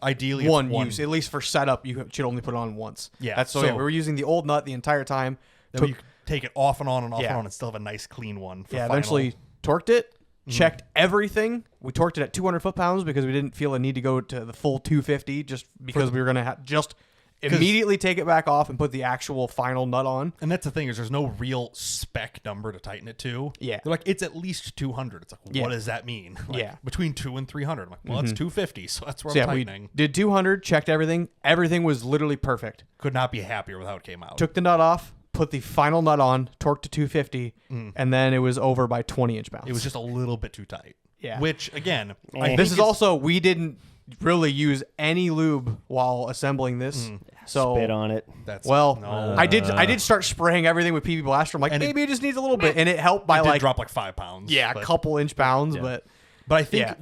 Speaker 1: ideally
Speaker 2: one use. At least for setup, you should only put it on once.
Speaker 1: Yeah,
Speaker 2: we were using the old nut the entire time.
Speaker 1: You can take it off and on and off and on, and still have a nice clean one. For final.
Speaker 2: Eventually torqued it, checked everything. We torqued it at 200 foot-pounds because we didn't feel a need to go to the full 250, just because we were going to just immediately take it back off and put the actual final nut on.
Speaker 1: And that's the thing is there's no real spec number to tighten it to.
Speaker 2: Yeah.
Speaker 1: They're like, it's at least 200. It's like, what does that mean? Like, between 200 and 300. I'm like, well, it's 250, so that's where I'm tightening.
Speaker 2: We did 200, checked everything. Everything was literally perfect.
Speaker 1: Could not be happier with how it came out.
Speaker 2: Took the nut off, put the final nut on, torqued to 250, and then it was over by 20 inch-pounds.
Speaker 1: It was just a little bit too tight.
Speaker 2: Yeah.
Speaker 1: Which, again,
Speaker 2: this is also, we didn't really use any lube while assembling this. So
Speaker 3: spit on it.
Speaker 2: I did start spraying everything with PB Blaster. I'm like, maybe it just needs a little bit, and it helped by
Speaker 1: like drop like 5 pounds.
Speaker 2: Yeah, a couple inch pounds, but
Speaker 1: I think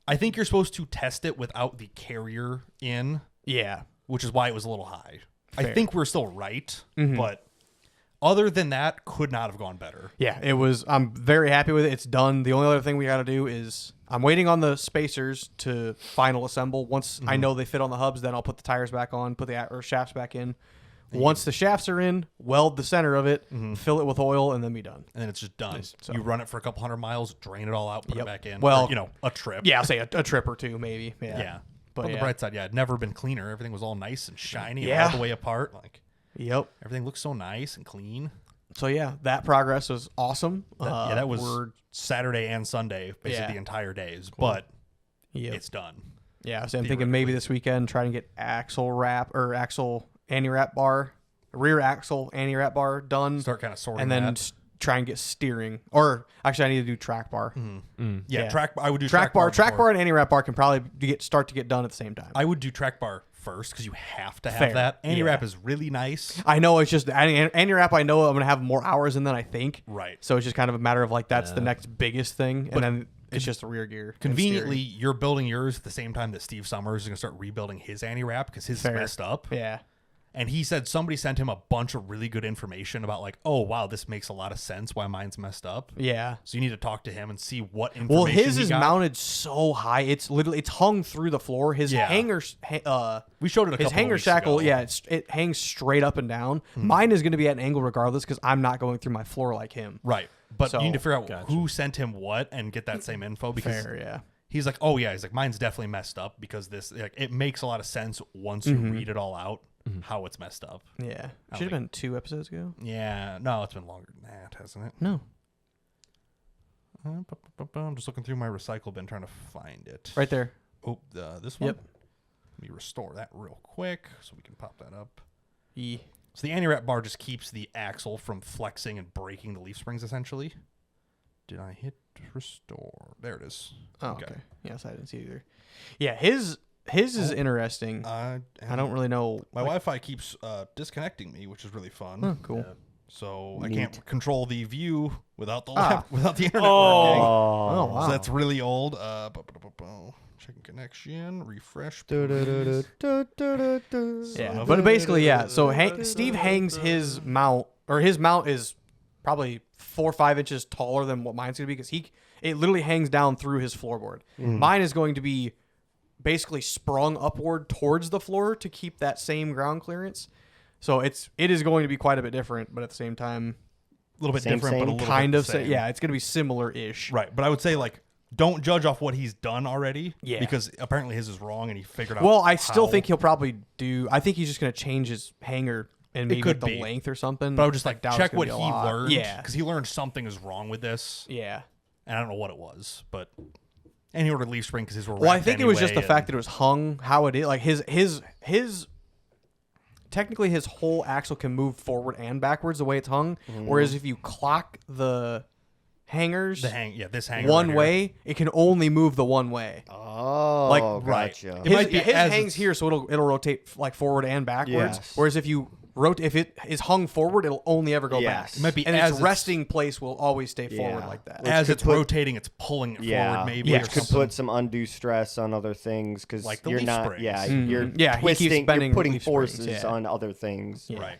Speaker 1: I think you're supposed to test it without the carrier in.
Speaker 2: Yeah,
Speaker 1: which is why it was a little high. Fair. I think we're still right, but other than that, could not have gone better.
Speaker 2: Yeah, it was. I'm very happy with it. It's done. The only other thing we got to do is I'm waiting on the spacers to final assemble. Once I know they fit on the hubs, then I'll put the tires back on, put the shafts back in. Once the shafts are in, weld the center of it, fill it with oil, and then be done.
Speaker 1: And then it's just done.
Speaker 2: Nice. So,
Speaker 1: you run it for a couple hundred miles, drain it all out, put it back in.
Speaker 2: Well,
Speaker 1: or, a trip.
Speaker 2: Yeah, I'll say a trip or two, maybe. Yeah.
Speaker 1: But on the bright side, it'd never been cleaner. Everything was all nice and shiny,
Speaker 2: all
Speaker 1: the way apart. Like, everything looks so nice and clean.
Speaker 2: So that progress was awesome.
Speaker 1: That was Saturday and Sunday, basically the entire days. Cool. But it's done.
Speaker 2: Yeah, so I'm thinking maybe this weekend try and get axle anti-wrap bar, rear axle anti-wrap bar done.
Speaker 1: Start kind of sorting
Speaker 2: and then try and get steering. Or actually, I need to do track bar.
Speaker 1: Yeah, track. I would do
Speaker 2: track bar. Track bar and anti-wrap bar can probably start to get done at the same time.
Speaker 1: I would do track bar first because you have to have that. Anti-wrap is really nice.
Speaker 2: I know, it's just anti-wrap. I know I'm gonna have more hours in than I think.
Speaker 1: Right.
Speaker 2: So it's just kind of a matter of like that's the next biggest thing, and then It's just the rear gear. and
Speaker 1: Conveniently, you're building yours at the same time that Steve Summers is going to start rebuilding his anti-wrap because his is messed up.
Speaker 2: steering. Yeah.
Speaker 1: And he said somebody sent him a bunch of really good information about like, oh, wow, this makes a lot of sense why mine's messed up.
Speaker 2: Yeah.
Speaker 1: So you need to talk to him and see what information
Speaker 2: Well, his
Speaker 1: he
Speaker 2: is
Speaker 1: got.
Speaker 2: mounted so high. It's hung through the floor. His
Speaker 1: Yeah.
Speaker 2: hanger
Speaker 1: We showed it a couple
Speaker 2: his
Speaker 1: of
Speaker 2: hanger
Speaker 1: weeks
Speaker 2: shackle,
Speaker 1: ago.
Speaker 2: yeah, it hangs straight up and down. Mine is going to be at an angle regardless because I'm not going through my floor like him.
Speaker 1: Right. But
Speaker 2: So-
Speaker 1: you need to figure out
Speaker 4: Gotcha.
Speaker 1: who sent him what and get that same info because
Speaker 2: Fair, yeah.
Speaker 1: he's like, oh, yeah. He's like, mine's definitely messed up because this, like, it makes a lot of sense once you read it all out how it's messed up.
Speaker 2: Yeah. Should have been 2 episodes ago.
Speaker 1: Yeah. No, it's been longer than that, hasn't it?
Speaker 2: No.
Speaker 1: I'm just looking through my recycle bin trying to find it.
Speaker 2: Right there.
Speaker 1: Oh, this one?
Speaker 2: Yep.
Speaker 1: Let me restore that real quick so we can pop that up.
Speaker 2: E.
Speaker 1: So the anti-wrap bar just keeps the axle from flexing and breaking the leaf springs, essentially. Did I hit restore? There it is.
Speaker 2: Oh, okay. Yes, I didn't see it either. Yeah, his is interesting. I don't really know.
Speaker 1: My Wi-Fi keeps disconnecting me, which is really fun.
Speaker 2: Oh, cool.
Speaker 1: So
Speaker 3: Neat.
Speaker 1: I can't control the view without the
Speaker 2: Ah.
Speaker 1: without the internet
Speaker 3: Oh,
Speaker 1: working.
Speaker 2: Oh, wow.
Speaker 1: So that's really old. Checking connection. Refresh.
Speaker 2: Yeah,
Speaker 1: of
Speaker 2: but
Speaker 1: a-
Speaker 2: basically, yeah. So Steve hangs his mount, or his mount is probably 4 or 5 inches taller than what mine's gonna be because it literally hangs down through his floorboard. Mine is going to be basically sprung upward towards the floor to keep that same ground clearance. So it is going to be quite a bit different, but at the same time,
Speaker 1: A little bit
Speaker 3: Same,
Speaker 1: different, but a
Speaker 3: same.
Speaker 1: little
Speaker 2: kind
Speaker 1: bit
Speaker 2: of
Speaker 1: the same.
Speaker 2: yeah, it's gonna be similar-ish.
Speaker 1: Right, but I would say like don't judge off what he's done already.
Speaker 2: Yeah.
Speaker 1: Because apparently his is wrong and he figured out.
Speaker 2: Well, I still
Speaker 1: how.
Speaker 2: think he'll probably do. I think he's just gonna change his hanger and maybe
Speaker 1: could
Speaker 2: the
Speaker 1: be.
Speaker 2: length or something.
Speaker 1: But I would just like
Speaker 2: doubt it's
Speaker 1: check
Speaker 2: gonna
Speaker 1: what
Speaker 2: be
Speaker 1: he
Speaker 2: a lot.
Speaker 1: learned.
Speaker 2: Yeah,
Speaker 1: Because he learned something is wrong with this,
Speaker 2: yeah.
Speaker 1: and I don't know what it was, but and he ordered leaf spring because his were.
Speaker 2: Well, I
Speaker 1: wrapped
Speaker 2: think it was just the
Speaker 1: anyway,
Speaker 2: fact that it was hung how it is. Like his technically his whole axle can move forward and backwards the way it's hung. Whereas if you clock the hangers
Speaker 1: this hanger
Speaker 2: one
Speaker 1: right here.
Speaker 2: way, it can only move the one way.
Speaker 3: Oh,
Speaker 2: Like,
Speaker 1: right.
Speaker 3: gotcha.
Speaker 1: It might be
Speaker 2: his
Speaker 1: as
Speaker 2: hangs
Speaker 1: it's-
Speaker 2: here, so it'll rotate like forward and backwards.
Speaker 3: Yes.
Speaker 2: Whereas if you if it is hung forward, it'll only ever go
Speaker 3: Yes.
Speaker 2: back.
Speaker 3: It
Speaker 1: might be
Speaker 2: and
Speaker 1: as
Speaker 2: its
Speaker 1: it's-
Speaker 2: resting place will always stay forward
Speaker 3: Yeah.
Speaker 2: like that.
Speaker 3: Which
Speaker 1: As
Speaker 3: could
Speaker 1: it's
Speaker 3: put-
Speaker 1: rotating, it's pulling it forward. Maybe
Speaker 2: Yeah.
Speaker 1: or
Speaker 3: Which could
Speaker 1: something.
Speaker 3: put some undue stress on other things because
Speaker 1: Like the
Speaker 3: you're
Speaker 1: leaf
Speaker 3: not.
Speaker 1: springs.
Speaker 3: Yeah,
Speaker 2: Mhm.
Speaker 3: you're
Speaker 2: Yeah, he keeps
Speaker 3: twisting.
Speaker 2: bending
Speaker 3: You're putting
Speaker 2: leaf springs,
Speaker 3: forces
Speaker 2: yeah.
Speaker 3: on other things.
Speaker 2: Yeah.
Speaker 1: Right.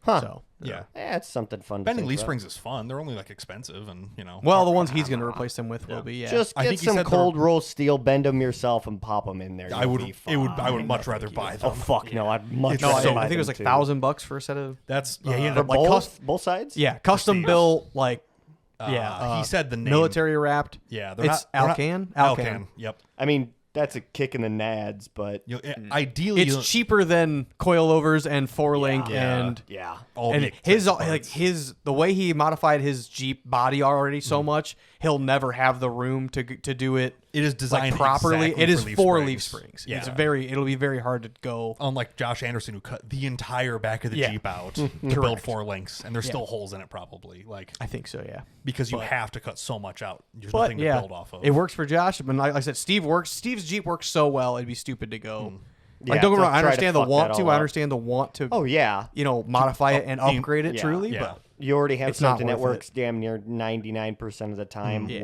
Speaker 3: Huh.
Speaker 2: So
Speaker 1: Yeah.
Speaker 3: Yeah, it's something fun.
Speaker 1: Bending
Speaker 3: to
Speaker 1: leaf
Speaker 3: think
Speaker 1: springs is fun. They're only like expensive and
Speaker 2: well, the ones he's going to replace them with will be yeah.
Speaker 3: Just
Speaker 1: I
Speaker 3: get
Speaker 1: think he
Speaker 3: some
Speaker 1: said
Speaker 3: cold roll steel, bend them yourself, and pop them in there.
Speaker 1: I
Speaker 3: You'll
Speaker 1: would.
Speaker 3: be
Speaker 1: It would. I would
Speaker 3: fine.
Speaker 1: much rather buy them.
Speaker 3: Oh fuck no! I'd much
Speaker 1: It's
Speaker 2: no,
Speaker 3: rather
Speaker 1: so-
Speaker 3: buy
Speaker 2: I think it was
Speaker 3: them,
Speaker 2: like
Speaker 3: too.
Speaker 2: $1,000 for a set of
Speaker 1: That's yeah. He ended up
Speaker 2: like
Speaker 3: both sides.
Speaker 2: yeah, custom
Speaker 1: Steve.
Speaker 2: built like
Speaker 1: he said the name.
Speaker 2: military wrapped.
Speaker 1: Yeah, they're
Speaker 2: It's
Speaker 1: not,
Speaker 2: Alcan?
Speaker 1: Alcan.
Speaker 2: Alcan.
Speaker 1: Yep.
Speaker 3: I mean, that's a kick in the nads, but
Speaker 1: Ideally,
Speaker 2: It's cheaper than coilovers and 4-link
Speaker 1: Yeah.
Speaker 2: and
Speaker 3: yeah.
Speaker 1: all
Speaker 2: and
Speaker 1: the
Speaker 2: his
Speaker 1: expensive
Speaker 2: like
Speaker 1: parts.
Speaker 2: the way he modified his Jeep body already so much, he'll never have the room to do it
Speaker 1: It is
Speaker 2: like
Speaker 1: designed
Speaker 2: properly.
Speaker 1: exactly
Speaker 2: It is
Speaker 1: for
Speaker 2: for
Speaker 1: leaf
Speaker 2: leaf
Speaker 1: springs.
Speaker 2: springs.
Speaker 1: Yeah.
Speaker 2: It'll be very hard to go.
Speaker 1: Unlike Josh Anderson, who cut the entire back of the
Speaker 2: Yeah.
Speaker 1: Jeep out to build
Speaker 2: Correct.
Speaker 1: 4 links, and there's still holes in it probably, like
Speaker 2: I think so, yeah.
Speaker 1: because you have to cut so much out. There's
Speaker 2: But
Speaker 1: nothing to
Speaker 2: yeah,
Speaker 1: build off of.
Speaker 2: it works for Josh. But like I said, Steve's Jeep works so well. It'd be stupid to go.
Speaker 3: Yeah,
Speaker 2: Like don't get me
Speaker 3: to
Speaker 2: wrong, I
Speaker 3: try to
Speaker 2: understand the
Speaker 3: fuck
Speaker 2: want
Speaker 3: that
Speaker 2: to.
Speaker 3: all
Speaker 2: I
Speaker 3: up.
Speaker 2: understand the want to.
Speaker 3: Oh yeah.
Speaker 2: Modify it and upgrade it
Speaker 3: yeah,
Speaker 2: truly.
Speaker 1: yeah.
Speaker 2: But
Speaker 3: You already have
Speaker 2: It's not
Speaker 3: something that
Speaker 2: worth
Speaker 3: works damn near 99% of the time.
Speaker 2: Yeah.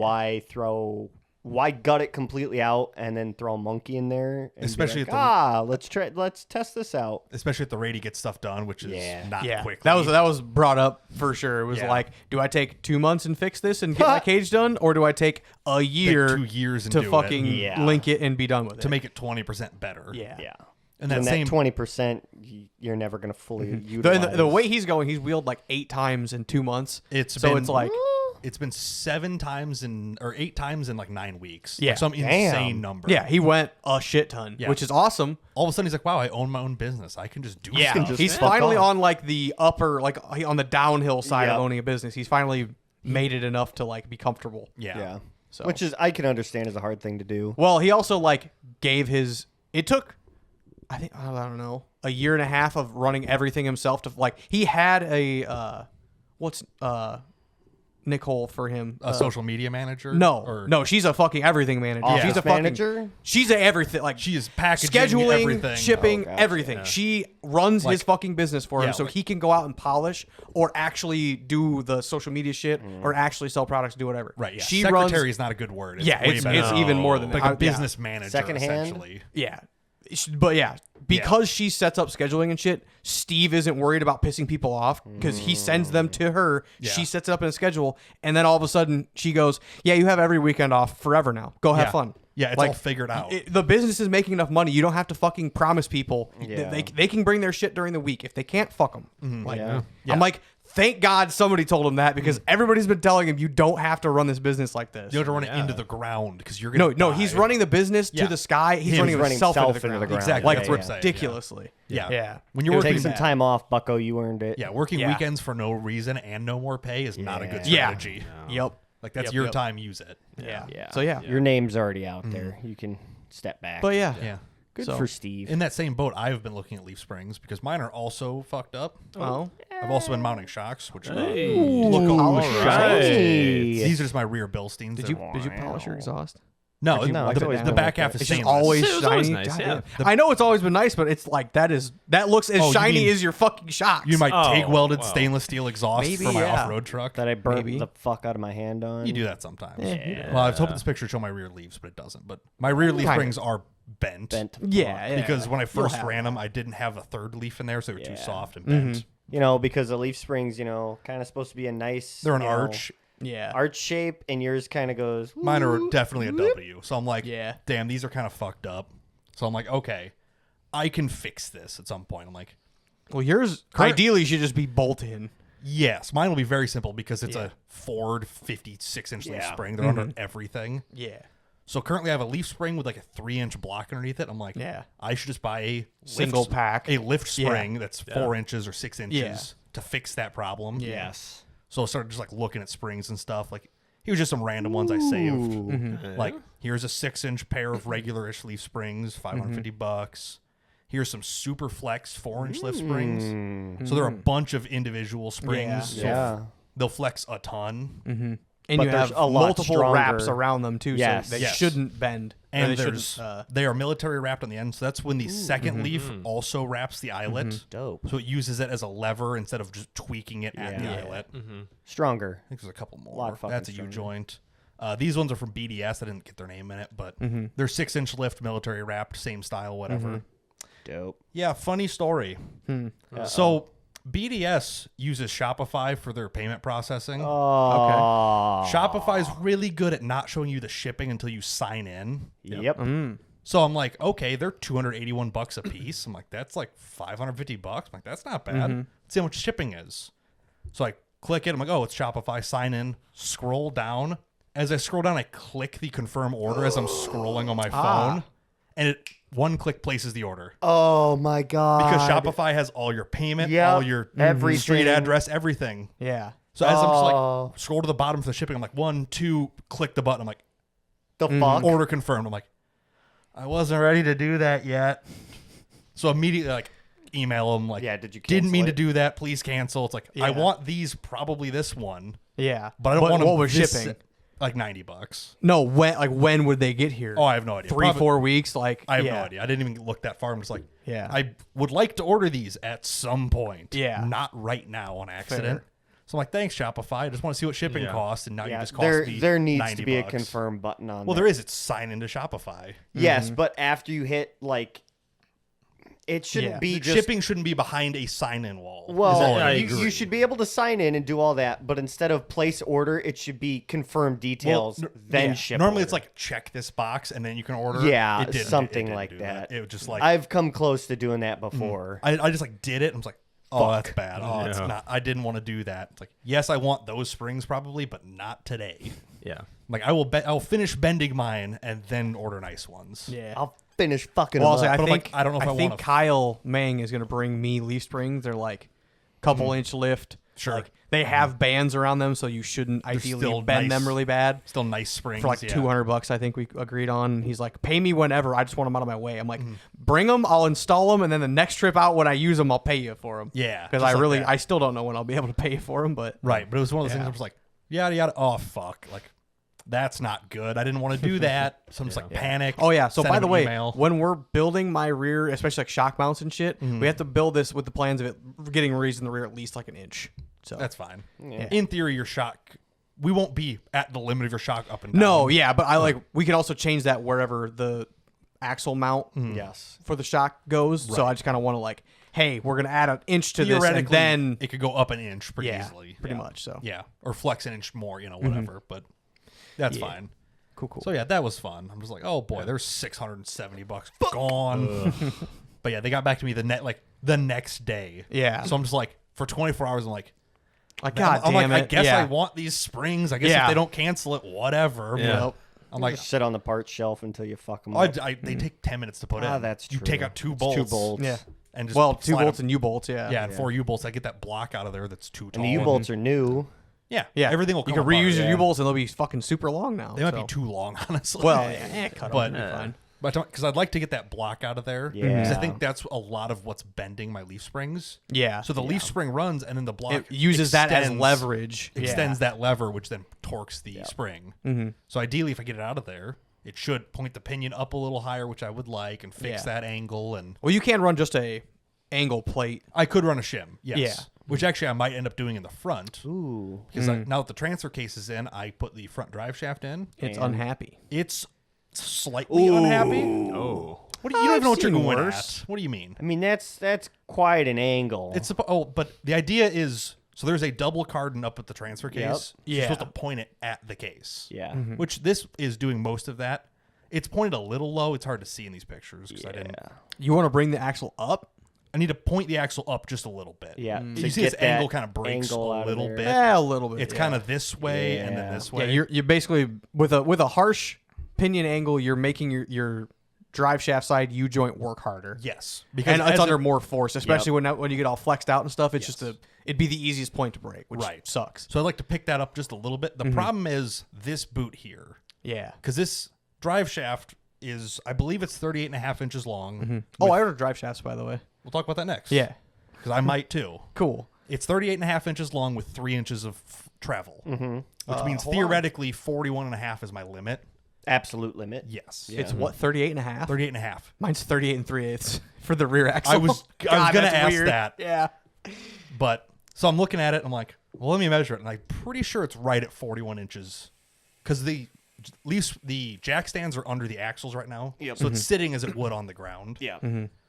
Speaker 3: Why gut it completely out and then throw a monkey in there? And
Speaker 1: Especially
Speaker 3: be
Speaker 1: at
Speaker 3: like,
Speaker 1: the-
Speaker 3: let's test this out.
Speaker 1: Especially at the rate he gets stuff done, which is
Speaker 3: Yeah.
Speaker 1: not
Speaker 2: yeah,
Speaker 1: quickly.
Speaker 2: that was brought up for sure. It was
Speaker 1: Yeah.
Speaker 2: like, do I take 2 months and fix this and get my cage done, or do I take a year
Speaker 1: 2 years and
Speaker 2: to
Speaker 1: do
Speaker 2: fucking
Speaker 1: it
Speaker 3: Yeah.
Speaker 2: link it and be done with it?
Speaker 1: to make it 20% better.
Speaker 2: yeah.
Speaker 3: Yeah.
Speaker 1: And that
Speaker 3: And
Speaker 1: same
Speaker 3: 20%, you're never going to fully
Speaker 2: The,
Speaker 3: utilize.
Speaker 2: the way he's going, he's wheeled like 8 times in 2 months.
Speaker 1: It's
Speaker 2: so
Speaker 1: been-
Speaker 2: it's like
Speaker 1: it's been 8 times in like 9 weeks.
Speaker 2: Yeah.
Speaker 1: Like some
Speaker 3: Damn.
Speaker 1: insane number.
Speaker 2: yeah, he went a shit ton,
Speaker 1: Yeah.
Speaker 2: which is awesome.
Speaker 1: All of a sudden he's like, wow, I own my own business. I can just do
Speaker 2: Yeah,
Speaker 1: stuff.
Speaker 3: just
Speaker 2: he's
Speaker 3: fuck
Speaker 2: finally
Speaker 3: off.
Speaker 2: on like the upper, like on the downhill side
Speaker 3: Yep.
Speaker 2: of owning a business. He's finally made it enough to like be comfortable.
Speaker 1: Yeah.
Speaker 3: yeah.
Speaker 2: So.
Speaker 3: Which is, I can understand, is a hard thing to do.
Speaker 2: Well, he also like gave his. It took, I think I don't know, a year and a half of running everything himself to like. He had a Nicole for him.
Speaker 1: A social media manager?
Speaker 2: No, she's a fucking everything manager.
Speaker 3: Office
Speaker 2: She's a fucking
Speaker 3: manager?
Speaker 2: She's a everything. Like
Speaker 1: She is packaging
Speaker 2: scheduling,
Speaker 1: everything.
Speaker 2: shipping,
Speaker 3: gotcha.
Speaker 2: everything. She runs his fucking business for him,
Speaker 1: Yeah,
Speaker 2: so
Speaker 1: like-
Speaker 2: he can go out and polish or actually do the social media shit or actually sell products, do whatever.
Speaker 1: Right, yeah.
Speaker 2: She
Speaker 1: Secretary
Speaker 2: runs.
Speaker 1: is not a good word. It's
Speaker 2: Yeah,
Speaker 1: way
Speaker 2: it's
Speaker 1: better.
Speaker 2: even more than
Speaker 1: like
Speaker 2: that.
Speaker 1: a business manager,
Speaker 3: Secondhand?
Speaker 1: essentially.
Speaker 2: Yeah. But yeah, because she sets up scheduling and shit, Steve isn't worried about pissing people off because he sends them to her.
Speaker 1: Yeah.
Speaker 2: She sets it up in a schedule, and then all of a sudden she goes, "Yeah, you have every weekend off forever now. Go have
Speaker 1: Yeah.
Speaker 2: fun."
Speaker 1: Yeah, it's
Speaker 2: Like,
Speaker 1: all figured out.
Speaker 2: The business is making enough money. You don't have to fucking promise people.
Speaker 3: Yeah.
Speaker 2: They can bring their shit during the week. If they can't, fuck them. Like,
Speaker 3: Yeah.
Speaker 2: I'm like, thank God somebody told him that because everybody's been telling him you don't have to run this business like this.
Speaker 1: You have to run it into the ground because you're gonna
Speaker 2: No, he's
Speaker 1: die.
Speaker 2: running the business
Speaker 1: Yeah.
Speaker 2: to the sky. He's
Speaker 1: He's
Speaker 2: running
Speaker 3: running
Speaker 2: himself into
Speaker 3: himself
Speaker 2: the ground.
Speaker 1: Exactly.
Speaker 2: Like
Speaker 1: That's what I'm saying,
Speaker 2: ridiculously.
Speaker 1: Yeah.
Speaker 2: Yeah.
Speaker 1: When you're
Speaker 3: Take
Speaker 1: working
Speaker 3: some time off, Bucko. You earned it.
Speaker 1: Yeah, working
Speaker 2: Yeah.
Speaker 1: weekends for no reason and no more pay is not a good
Speaker 2: Yeah.
Speaker 1: strategy.
Speaker 2: Yep.
Speaker 1: Like that's
Speaker 2: Yep,
Speaker 1: your
Speaker 2: yep.
Speaker 1: time, use it.
Speaker 2: Yeah.
Speaker 3: Yeah.
Speaker 2: So yeah.
Speaker 3: Your name's already out there. You can step back.
Speaker 2: But yeah.
Speaker 1: Yeah.
Speaker 3: Good
Speaker 2: So-
Speaker 3: for Steve.
Speaker 1: In that same boat, I've been looking at leaf springs because mine are also fucked up.
Speaker 2: Oh.
Speaker 1: I've also been mounting shocks, which
Speaker 4: Hey.
Speaker 1: look
Speaker 2: All
Speaker 3: Shiny.
Speaker 1: These are just my rear Bilsteins.
Speaker 2: Did you polish your exhaust?
Speaker 1: No,
Speaker 3: No, it's always
Speaker 1: the
Speaker 3: been
Speaker 1: back
Speaker 3: like
Speaker 1: half
Speaker 3: that.
Speaker 1: is
Speaker 2: It's just
Speaker 1: stainless.
Speaker 2: always
Speaker 4: It was
Speaker 2: shiny.
Speaker 4: always nice,
Speaker 2: God
Speaker 4: yeah.
Speaker 2: damn. I know it's always been nice, but it's like that looks as
Speaker 1: Oh, you
Speaker 2: shiny
Speaker 1: mean-
Speaker 2: as your fucking shocks.
Speaker 1: You might
Speaker 4: Oh,
Speaker 1: TIG welded
Speaker 4: wow.
Speaker 1: stainless steel exhaust
Speaker 2: Maybe,
Speaker 1: for my
Speaker 2: yeah.
Speaker 1: off-road truck.
Speaker 3: That I burnt
Speaker 2: Maybe.
Speaker 3: the fuck out of my hand on.
Speaker 1: You do that sometimes.
Speaker 2: Yeah.
Speaker 1: Well, I was hoping this picture would show my rear leaves, but it doesn't. But my rear leaf
Speaker 2: Kinda.
Speaker 1: springs are bent.
Speaker 3: Bent. to
Speaker 2: Yeah,
Speaker 3: fuck.
Speaker 1: Because when I first
Speaker 2: have
Speaker 1: ran them, I didn't have a third leaf in there, so they were too
Speaker 3: Yeah.
Speaker 1: soft and bent.
Speaker 3: You know, because the leaf springs, kind of supposed to be a nice.
Speaker 1: They're an
Speaker 3: you know,
Speaker 1: arch.
Speaker 2: Yeah.
Speaker 3: arch shape, and yours kind of goes.
Speaker 1: Mine are definitely a W. So I'm like,
Speaker 2: Yeah.
Speaker 1: damn, these are kind of fucked up. So I'm like, okay, I can fix this at some point. I'm like,
Speaker 2: Well, yours ideally should just be bolt in.
Speaker 1: yes, mine will be very simple because it's
Speaker 2: Yeah.
Speaker 1: a Ford 56-inch leaf
Speaker 3: Yeah.
Speaker 1: spring. They're under everything.
Speaker 2: Yeah.
Speaker 1: So currently I have a leaf spring with like a 3-inch block underneath it. I'm like,
Speaker 2: Yeah.
Speaker 1: I should just buy a
Speaker 2: Single
Speaker 1: lift,
Speaker 2: pack.
Speaker 1: a lift
Speaker 2: Yeah.
Speaker 1: spring that's 4 inches or 6 inches
Speaker 2: Yeah.
Speaker 1: to fix that problem.
Speaker 3: Yes.
Speaker 1: So I started just like looking at springs and stuff. Like here's just some random ones I saved. Like here's a 6-inch pair of regular-ish leaf springs, $550. Here's some super flex 4-inch lift springs. So there are a bunch of individual springs.
Speaker 2: Yeah.
Speaker 1: So
Speaker 3: Yeah.
Speaker 1: they'll flex a ton.
Speaker 2: And
Speaker 3: But
Speaker 2: you
Speaker 3: there's
Speaker 2: have
Speaker 3: a lot
Speaker 2: multiple
Speaker 3: stronger.
Speaker 2: wraps around them too,
Speaker 3: Yes.
Speaker 2: so they
Speaker 1: Yes.
Speaker 2: shouldn't bend. Or
Speaker 1: And
Speaker 2: they
Speaker 1: there's
Speaker 2: shouldn't,
Speaker 1: they are military wrapped on the end. So that's when the second leaf also wraps the eyelet.
Speaker 3: Dope.
Speaker 1: So it uses it as a lever instead of just tweaking it at the
Speaker 3: Yeah.
Speaker 1: eyelet.
Speaker 3: Stronger.
Speaker 1: I think there's a couple more.
Speaker 3: lot fucking
Speaker 1: That's a
Speaker 3: stronger.
Speaker 1: U-joint. These ones are from BDS. I didn't get their name in it, but they're 6-inch lift, military wrapped, same style, whatever.
Speaker 3: Dope.
Speaker 1: Yeah, funny story. So BDS uses Shopify for their payment processing.
Speaker 3: Oh.
Speaker 1: Shopify's really good at not showing you the shipping until you sign in.
Speaker 3: Yep.
Speaker 1: So I'm like, okay, they're $281 a piece. I'm like, that's like $550. I'm like, that's not bad. Let's see how much shipping is. So I click it. I'm like, oh, it's Shopify. Sign in. Scroll down. As I scroll down, I click the confirm order as I'm scrolling on my phone, and it one click places the order
Speaker 3: Oh my god.
Speaker 1: because Shopify has all your payment,
Speaker 3: Yep.
Speaker 1: all your
Speaker 3: Everything.
Speaker 1: street address, everything.
Speaker 2: yeah.
Speaker 1: So as I'm just
Speaker 3: Oh.
Speaker 1: like scroll to the bottom for the shipping, I'm like 1, 2, click the button. I'm like,
Speaker 3: The fuck.
Speaker 1: order confirmed. I'm like, I wasn't ready to do that yet. So immediately like email them like,
Speaker 3: Yeah, did you
Speaker 1: didn't mean
Speaker 3: cancel
Speaker 1: to
Speaker 3: it?
Speaker 1: do that. Please cancel. It's like, I
Speaker 2: Yeah.
Speaker 1: want these, probably this one,
Speaker 2: Yeah.
Speaker 1: but I don't want them
Speaker 2: what was
Speaker 1: this-
Speaker 2: shipping?
Speaker 1: Like $90.
Speaker 2: No, when would they get here?
Speaker 1: Oh, I have no idea.
Speaker 2: 3-4 weeks? Like
Speaker 1: I have
Speaker 2: yeah.
Speaker 1: no idea. I didn't even look that far. I'm just like,
Speaker 2: Yeah.
Speaker 1: I would like to order these at some point.
Speaker 2: Yeah.
Speaker 1: Not right now on accident. So I'm like, thanks, Shopify. I just want to see what shipping
Speaker 4: Yeah.
Speaker 1: costs, and now you
Speaker 3: Yeah,
Speaker 1: just cost
Speaker 3: there
Speaker 1: me
Speaker 3: there needs to be a
Speaker 1: $90.
Speaker 3: confirm button on.
Speaker 1: Well,
Speaker 3: that.
Speaker 1: there is. It's sign into Shopify.
Speaker 3: Yes, but after you hit like, it shouldn't
Speaker 2: Yeah.
Speaker 3: be just.
Speaker 1: Shipping shouldn't be behind a sign-in wall. is all
Speaker 3: Well,
Speaker 1: I
Speaker 3: you,
Speaker 1: agree.
Speaker 3: you should be able to sign in and do all that, but instead of place order, it should be confirm details, then
Speaker 1: yeah.
Speaker 3: ship.
Speaker 1: Normally,
Speaker 3: order.
Speaker 1: it's like check this box and then you can order.
Speaker 3: Yeah,
Speaker 1: It didn't-
Speaker 3: something
Speaker 1: it didn't
Speaker 3: like
Speaker 1: do
Speaker 3: that.
Speaker 1: It was just like
Speaker 3: I've come close to doing that before.
Speaker 1: I just like did it. And was like, oh, that's bad. Oh, it's
Speaker 4: Yeah.
Speaker 1: not. I didn't want to do that. It's like, yes, I want those springs probably, but not today.
Speaker 4: Yeah.
Speaker 1: Like I will finish bending mine and then order nice ones.
Speaker 2: Yeah.
Speaker 3: I'll finish fucking.
Speaker 2: Well, I'll
Speaker 3: them
Speaker 2: say,
Speaker 3: up.
Speaker 2: I
Speaker 1: But I'm
Speaker 2: think
Speaker 1: like, I don't know if I
Speaker 2: think
Speaker 1: wanna-
Speaker 2: Kyle Mang is going to bring me leaf springs. They're like couple inch lift.
Speaker 1: Sure.
Speaker 2: Like, they have bands around them, so you shouldn't ideally
Speaker 1: still
Speaker 2: bend
Speaker 1: nice.
Speaker 2: them really bad.
Speaker 1: Still nice springs
Speaker 2: For like
Speaker 1: yeah.
Speaker 2: $200, I think we agreed on. He's like, pay me whenever. I just want them out of my way. I'm like, bring them. I'll install them, and then the next trip out when I use them, I'll pay you for them.
Speaker 1: Yeah,
Speaker 2: because
Speaker 1: just like that.
Speaker 2: I still don't know when I'll be able to pay you for them. But
Speaker 1: Right, but it was one of those things
Speaker 2: Yeah.
Speaker 1: I was like, yada yada. Oh fuck, like that's not good. I didn't want to do that. So I'm just like panic.
Speaker 2: Oh yeah. So
Speaker 1: send
Speaker 2: by
Speaker 1: him
Speaker 2: the
Speaker 1: an
Speaker 2: way,
Speaker 1: email.
Speaker 2: when we're building my rear, especially like shock mounts and shit, we have to build this with the plans of it getting raised in the rear at least like an inch. So
Speaker 1: That's fine.
Speaker 3: Yeah.
Speaker 1: In theory, your shock, we won't be at the limit of your shock up and down.
Speaker 2: no, yeah, but I like we can also change that wherever the axle mount
Speaker 3: Yes.
Speaker 2: for the shock goes. So
Speaker 1: Right.
Speaker 2: I just kind of want to like, hey, we're gonna add an inch to this, and
Speaker 1: Theoretically,
Speaker 2: then
Speaker 1: it could go up an inch pretty easily.
Speaker 2: pretty much. So
Speaker 1: Yeah, or flex an inch more, whatever. But that's fine.
Speaker 2: cool.
Speaker 1: So yeah, that was fun. I'm just like, oh boy, there's $670 gone. But yeah, they got back to me the next day.
Speaker 2: Yeah.
Speaker 1: So I'm just like, for 24 hours, I'm like,
Speaker 2: God
Speaker 1: I'm
Speaker 2: damn
Speaker 1: like,
Speaker 2: it.
Speaker 1: I guess
Speaker 2: yeah.
Speaker 1: I want these springs. I guess
Speaker 2: Yeah.
Speaker 1: if they don't cancel it, whatever.
Speaker 4: Yeah.
Speaker 1: But I'm like,
Speaker 3: Just sit on the parts shelf until you fuck them
Speaker 1: oh,
Speaker 3: up.
Speaker 1: they take 10 minutes to put in.
Speaker 3: That's
Speaker 1: You
Speaker 3: true.
Speaker 1: take out two
Speaker 3: It's
Speaker 1: bolts.
Speaker 3: 2 bolts.
Speaker 2: Yeah.
Speaker 1: And just
Speaker 2: Well, 2
Speaker 1: slide
Speaker 2: bolts
Speaker 1: them-
Speaker 2: and U-bolts. Yeah.
Speaker 1: Yeah, and 4 U-bolts. I get that block out of there that's too tall.
Speaker 3: And the U-bolts are new.
Speaker 1: Yeah,
Speaker 2: Yeah.
Speaker 1: everything will come
Speaker 2: You can
Speaker 1: apart.
Speaker 2: reuse your
Speaker 3: yeah.
Speaker 2: U-bolts and they'll be fucking super long now.
Speaker 1: They might
Speaker 2: so.
Speaker 1: be too long, honestly.
Speaker 2: Well, cut
Speaker 1: but
Speaker 2: them. Fine.
Speaker 1: because I'd like to get that block out of there.
Speaker 3: Yeah.
Speaker 1: Because I think that's a lot of what's bending my leaf springs.
Speaker 2: Yeah.
Speaker 1: So the leaf spring runs, and then the block
Speaker 2: it uses that as
Speaker 1: extends-
Speaker 2: leverage.
Speaker 1: Extends that lever, which then torques the spring.
Speaker 2: Mm-hmm.
Speaker 1: So ideally, if I get it out of there, it should point the pinion up a little higher, which I would like, and fix
Speaker 2: Yeah.
Speaker 1: that angle. And
Speaker 2: Well, you can run just a angle plate.
Speaker 1: I could run a shim, yes.
Speaker 2: Yeah.
Speaker 1: Which actually I might end up doing in the front.
Speaker 3: Ooh.
Speaker 1: Because now that the transfer case is in, I put the front drive shaft in.
Speaker 2: It's
Speaker 3: And-
Speaker 2: unhappy.
Speaker 1: It's slightly unhappy.
Speaker 4: Oh.
Speaker 1: What do you don't even know what you're
Speaker 2: seen
Speaker 1: going
Speaker 2: worse.
Speaker 1: at. What do you mean?
Speaker 3: I mean, that's quite an angle.
Speaker 1: It's but the idea is so there's a double cardan up at the transfer case.
Speaker 3: Yep.
Speaker 1: So you're
Speaker 2: Yeah.
Speaker 1: supposed to point it at the case.
Speaker 3: yeah.
Speaker 1: Which this is doing most of that. It's pointed a little low. It's hard to see in these pictures because I didn't.
Speaker 2: You want to bring the axle up?
Speaker 1: I need to point the axle up just a little bit.
Speaker 3: Yeah.
Speaker 1: You
Speaker 3: to
Speaker 1: see
Speaker 3: get
Speaker 1: this angle
Speaker 3: that
Speaker 1: kind of breaks a
Speaker 3: angle out of
Speaker 1: little
Speaker 3: there.
Speaker 1: bit.
Speaker 2: Yeah, a little bit.
Speaker 1: It's
Speaker 2: yeah.
Speaker 1: kind of this way and then
Speaker 3: Yeah.
Speaker 1: this
Speaker 2: Yeah,
Speaker 1: way.
Speaker 2: you're basically with a harsh pinion angle. You're making your drive shaft side U joint work harder.
Speaker 1: Yes, because
Speaker 2: And it's
Speaker 1: as
Speaker 2: under
Speaker 1: it-
Speaker 2: more force, especially when you get all flexed out and stuff. It's just it'd be the easiest point to break, which
Speaker 1: Right.
Speaker 2: sucks.
Speaker 1: So I'd like to pick that up just a little bit. The problem is this boot here.
Speaker 2: Yeah.
Speaker 1: Because this drive shaft is, I believe it's 38.5 inches long.
Speaker 2: Oh, I ordered drive shafts, by the way.
Speaker 1: We'll talk about that next.
Speaker 2: Yeah.
Speaker 1: Because I might too.
Speaker 2: Cool.
Speaker 1: It's 38.5 inches long with 3 inches of travel, which means
Speaker 2: hold on.
Speaker 1: theoretically 41.5 is my limit.
Speaker 3: Absolute limit.
Speaker 1: Yes.
Speaker 2: It's what, 38 and a half?
Speaker 1: 38.5.
Speaker 2: Mine's 38 and 3/8 for the rear axle.
Speaker 1: I was
Speaker 2: God,
Speaker 1: gonna
Speaker 2: that's
Speaker 1: ask
Speaker 2: weird.
Speaker 1: that.
Speaker 2: Yeah.
Speaker 1: But, so I'm looking at it and I'm like, well, let me measure it. And I'm pretty sure it's right at 41 inches. Because the jack stands are under the axles right now.
Speaker 3: Yep.
Speaker 1: So it's sitting as it would on the ground.
Speaker 3: Yeah.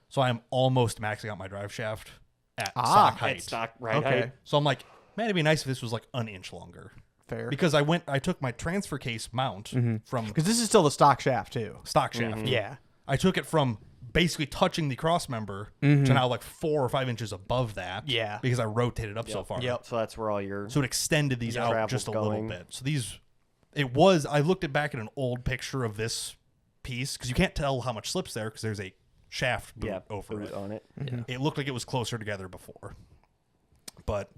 Speaker 1: So I'm almost maxing out my drive shaft at
Speaker 2: Ah,
Speaker 1: stock height.
Speaker 3: It's not right.
Speaker 2: Okay.
Speaker 3: height.
Speaker 1: So I'm like, man, it'd be nice if this was like an inch longer.
Speaker 2: Fair.
Speaker 1: Because I took my transfer case mount from
Speaker 2: Because this is still the stock shaft, too.
Speaker 1: stock shaft.
Speaker 2: Yeah.
Speaker 1: I took it from basically touching the cross member to now like 4 or 5 inches above that.
Speaker 2: Yeah.
Speaker 1: Because I rotated up so far.
Speaker 2: Yep.
Speaker 3: So that's where all your
Speaker 1: So it extended these out
Speaker 3: travel's
Speaker 1: just a
Speaker 3: going.
Speaker 1: little bit. So I looked at back at an old picture of this piece because you can't tell how much slips there because there's a shaft boot over
Speaker 3: boot
Speaker 1: it.
Speaker 3: on it.
Speaker 1: It looked like it was closer together before. But